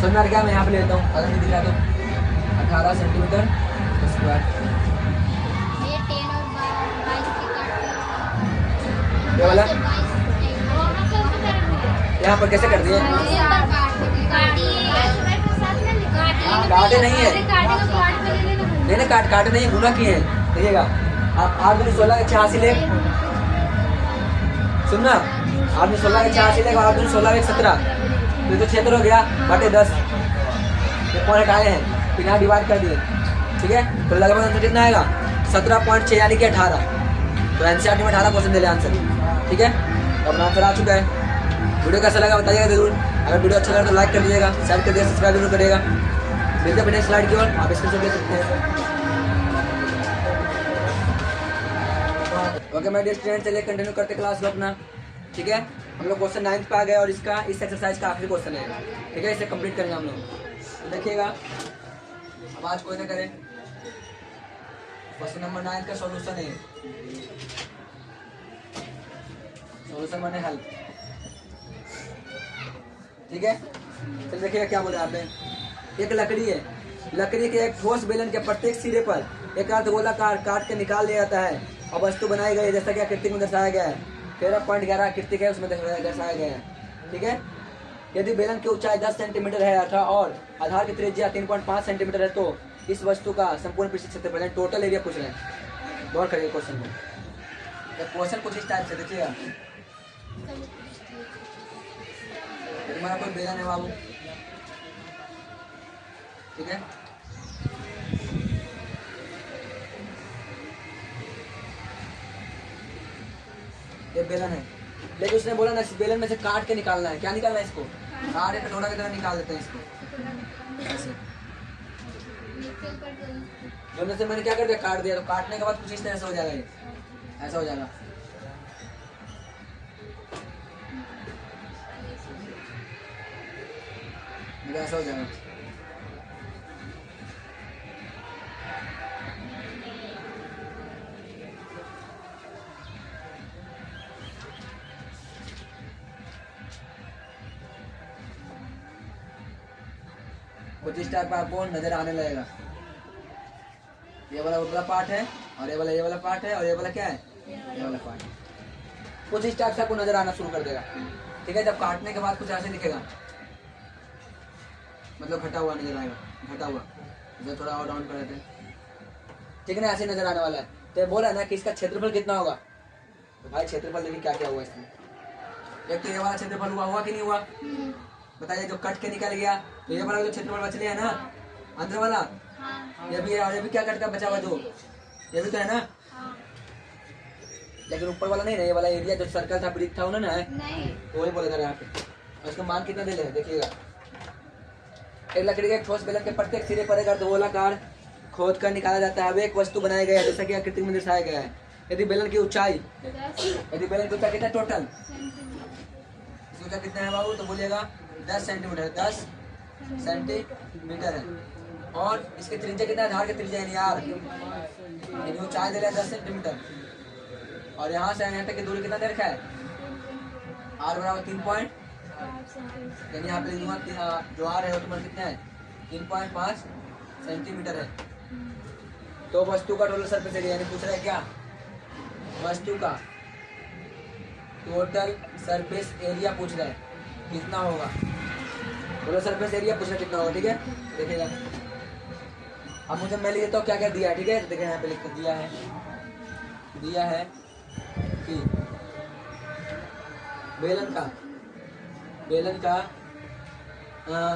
समझ में आ गया, मैं यहाँ पे लेता हूँ, अगर नहीं दिखा तो 18 सेंटीमीटर स्क्वायर। क्या बोला यहाँ पर कैसे कर दिए, काटे नहीं है, नहीं काटे नहीं, गुना किए हैं। देखिएगा आप 8 दूनी 16 के 86 ले, सुनना 8 दूनी 16 के 86 लेगा, 8 दूनी 16 के 17, तो 76 हो गया बटे 10, ये पॉइंट हटाए हैं फिर यहाँ डिवाइड कर दिए, ठीक है। तो लगभग आंसर कितना आएगा 17.6 यानी कि 18, तो एनसीईआरटी में 18 क्वेश्चन दे आंसर, ठीक है। तो अपना आंसर आ चुका है। वीडियो कैसा लगा बताइएगा जरूर, अगर वीडियो अच्छा लगा तो लाइक कर दीजिएगा, शेयर कर दीजिएगा, सब्सक्राइब जरूर करिएगा। मिलते हैं नेक्स्ट स्लाइड की ओर, आप इसको ले सकते हैं। ओके मेरे स्टूडेंट, चलिए कंटिन्यू करते क्लास को अपना, ठीक है। हम लोग क्वेश्चन 9 पे आ गए और इसका इस एक्सरसाइज का आखिरी क्वेश्चन है, ठीक है। इसे कंप्लीट करेंगे हम लोग, तो देखिएगा आवाज कोई ना करे। क्वेश्चन नंबर 9 का सॉल्यूशन है, सॉल्यूशन माने हल, ठीक है। तो देखिएगा क्या बोले आपने, एक लकड़ी है, लकड़ी के एक ठोस बेलन के प्रत्येक सिरे पर एक अर्धगोलाकार काट के निकाल लिया जाता है और वस्तु बनाई गई है, जैसा कि आकृति में दर्शाया गया है। 13.11 आकृति है, उसमें दर्शाया गया है, ठीक है। यदि बेलन की ऊंचाई 10 सेंटीमीटर है अर्थात और आधार की त्रिज्या 3.5 सेंटीमीटर है, तो इस वस्तु का संपूर्ण पृष्ठ क्षेत्रफल टोटल एरिया पूछ रहे हैं। गौर करिए क्वेश्चन को, क्वेश्चन कुछ इस टाइप से देखिएगा। तुम्हारा कोई बेलन है बाबू, ठीक है। ये बेलन है, लेकिन उसने बोला ना इस बेलन में से काट के निकालना है। क्या निकालना है इसको, काट के कटोरा की तरह निकाल देते हैं इसको ऐसे। दोनों से मैंने क्या कर दिया, काट दिया, तो काटने के बाद कुछ इस तरह से हो जाएगा, ये ऐसा हो जाएगा। ऐसा हो जाएगा। कुछ इस टाइप का आपको नजर आने लगेगा। ये वाला ऊपरा पार्ट है और ये वाला पार्ट है और ये वाला क्या है, ये वाला पार्ट। कुछ इस टाइप से आपको नजर आना शुरू कर देगा, ठीक है। जब काटने के बाद कुछ ऐसे दिखेगा, मतलब घटा हुआ नजर आएगा, घटा हुआ। इधर थोड़ा और डाउन कर देते हैं, ठीक है ना, ऐसे नजर आने वाला है। तो बोला है ना कि इसका क्षेत्रफल कितना होगा। तो भाई क्षेत्रफल देखिए क्या क्या हुआ इसमें। एक तो ये वाला क्षेत्रफल हुआ कि नहीं हुआ, बताइए। जो कट के निकल गया तो ये वाला जो क्षेत्रफल बच लिया है ना, अंदर वाला, ये भी है। और ये भी क्या कट का बचा हुआ, जो ये भी तो है ना, लेकिन ऊपर वाला नहीं है, ये वाला एरिया जो सर्कल था, ब्रिक था, उन्होंने है तो वही बोला था यहाँ पे। और इसका मान कितना दे रहे देखिएगा। एक लकड़ी के ठोस बेलन के प्रत्येक सिरे पर एक अर्धगोलाकार खोद कर निकाला जाता है। अब एक वस्तु बनाया गया है जैसा कि आकृति में दर्शाया गया है। यदि बेलन की ऊंचाई कितना टोटल ऊंचा कितना है बाबू, तो बोलिएगा 10 सेंटीमीटर, 10 सेंटीमीटर है। और इसके त्रिज्या कितना है, धार के त्रिज्या यानी आर, यानी ऊंचाई दे रहा है 10 सेंटीमीटर। और यहाँ से यहाँ तक की दूरी कितना दे रखा है, आर बराबर 3 यानी यहाँ पे जो आर है वो कितना है 3.5 सेंटीमीटर है। तो वस्तु का टोटल सरफेस एरिया, यानी पूछ रहा है क्या, वस्तु का टोटल सरफेस एरिया पूछ रहा है कितना होगा। टोटल सरफेस एरिया पूछ रहा है कितना होगा, ठीक है। देखिएगा अब मुझे मैं लिख देता हूँ क्या क्या दिया है, ठीक है। देखिए यहाँ पे लिख कर दिया है कि बेलन का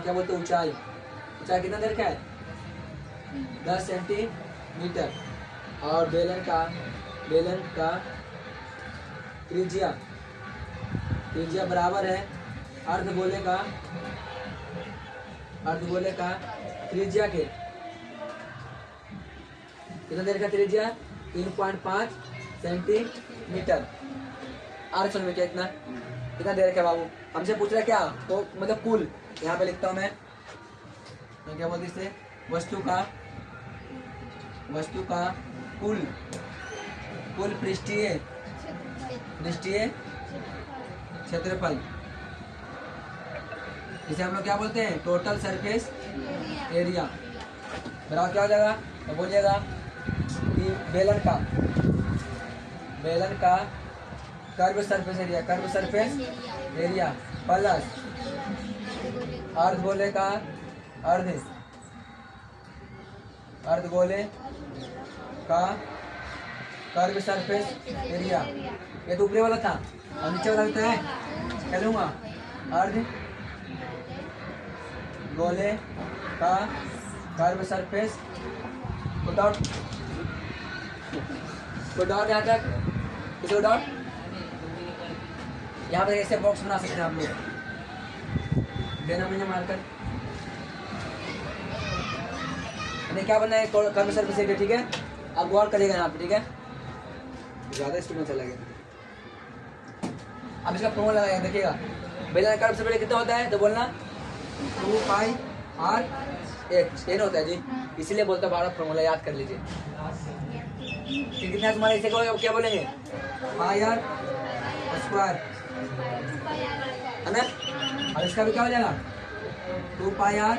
क्या बोलते हैं, ऊंचाई कितना देर का है 10 सेंटीमीटर। और बेलन का त्रिज्या बराबर है अर्धगोले का त्रिज्या के कितना देर का त्रिज्या 3.5 सेंटीमीटर। आर समझ में क्या कितना देर का बाबू, हमसे पूछ रहा है क्या, तो मतलब कुल, यहाँ पे लिखता हूँ मैं क्या बोलते इसे, वस्तु का कुल पृष्ठीय क्षेत्रफल, इसे हम लोग क्या बोलते हैं, टोटल सरफेस एरिया। बराबर क्या हो जाएगा, तो बोलिएगा कि बेलन का कर्व सरफेस एरिया प्लस अर्धगोले का कर्व सरफेस एरिया। ये तो ऊपरी वाला था और नीचे वाला होता है, क्या लूँगा, अर्धगोले का कर्व सरफेस को डॉट यहाँ तक, किसी को डॉट यहाँ पे ऐसे बॉक्स बना सकते हैं आप लोग, देना मुझे मारकर। हमें क्या बनना है, कर्व सरफेस एरिया, ठीक है। आप गौर करिएगा यहाँ पे, ठीक है, ज़्यादा स्पीड में चला गया। अब इसका फॉर्मूला लगाएंगे, देखिएगा। बेलन कर्व सरफेस कितना होता है, तो बोलना 2πr/h, ये होता है जी, इसीलिए बोलता बार फॉर्मूला याद कर लीजिए। कितना तुम्हारे इसे क्या बोलेंगे, πr² है ना। और इसका भी क्या हो जाएगा 2πr।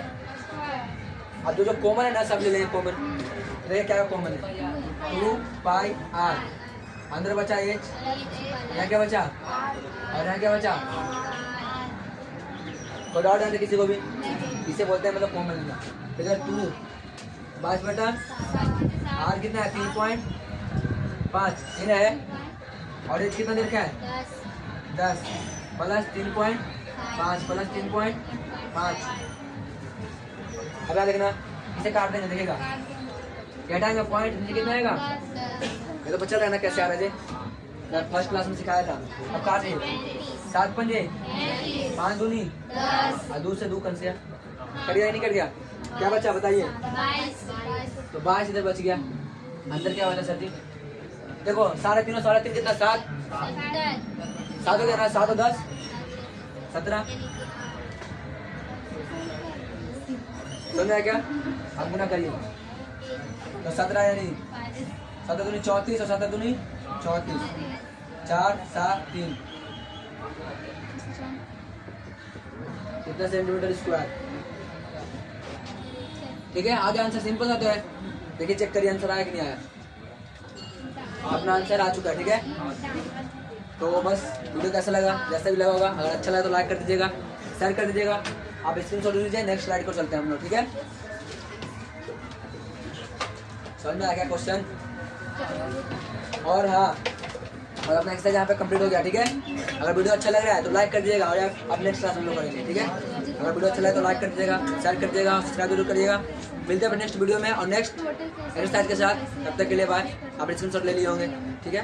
अब जो कॉमन है ना, सब ले लेंगे कॉमन। देखिए क्या कॉमन है, 2πr, अंदर बचा h, यहाँ क्या बचा, और यहाँ क्या बचा, कोई डाउट है किसी को भी, इसे बोलते हैं मतलब कॉमन लेना। इधर 2 22 r कितना है 3.5 है, और h कितना देर का है 10 प्लस 3.5 अब यहाँ देखना, इसे काट देंगे, देखिएगा क्या हटाएंगे, पॉइंट नीचे कितना आएगा, ये तो बच्चा रहना कैसे आ रहा है, फर्स्ट क्लास में सिखाया था। अब काट दे, 7 पंजे 5 दूनी 10, और 2 से 2 कन से कट गया, नहीं कट गया, क्या बचा बताइए, तो 22 इधर बच गया। अंदर क्या बचा सर जी, देखो 3.5 3.5 कितना 7 हो गया ना, 7 और 10 17, समझा क्या। अब गुना करिए तो 17 यानी 7 दूनी 34 और 7 दूनी 34, 4 7 3 कितना सेंटीमीटर स्क्वायर, ठीक है। आगे आंसर सिंपल सा तो है, देखिए चेक करिए आंसर आया कि नहीं आया। अपना आंसर आ चुका है, ठीक है। तो बस वीडियो कैसा लगा, जैसा भी लगा होगा, अगर अच्छा लगा तो लाइक कर दीजिएगा, शेयर कर दीजिएगा, आप स्क्रीनशॉट लीजिए, नेक्स्ट स्लाइड को चलते हैं हम लोग, ठीक है। समझ में आ गया क्वेश्चन? और हाँ, और अपना एक्सरसाइज यहाँ पे कंप्लीट हो गया, ठीक है। अगर वीडियो अच्छा लग रहा है तो लाइक कर दीजिएगा, और अब नेक्स्ट क्लास हम लोग करेंगे, ठीक है। अगर वीडियो अच्छा लगे तो लाइक कर दीजिएगा, शेयर कर दीजिएगा, सब्सक्राइब जरूर करिएगा। मिलते हैं नेक्स्ट वीडियो में और नेक्स्ट एक्सरसाइज के साथ। तब तक के लिए बाय। आप स्क्रीनशॉट ले लिए होंगे, ठीक है।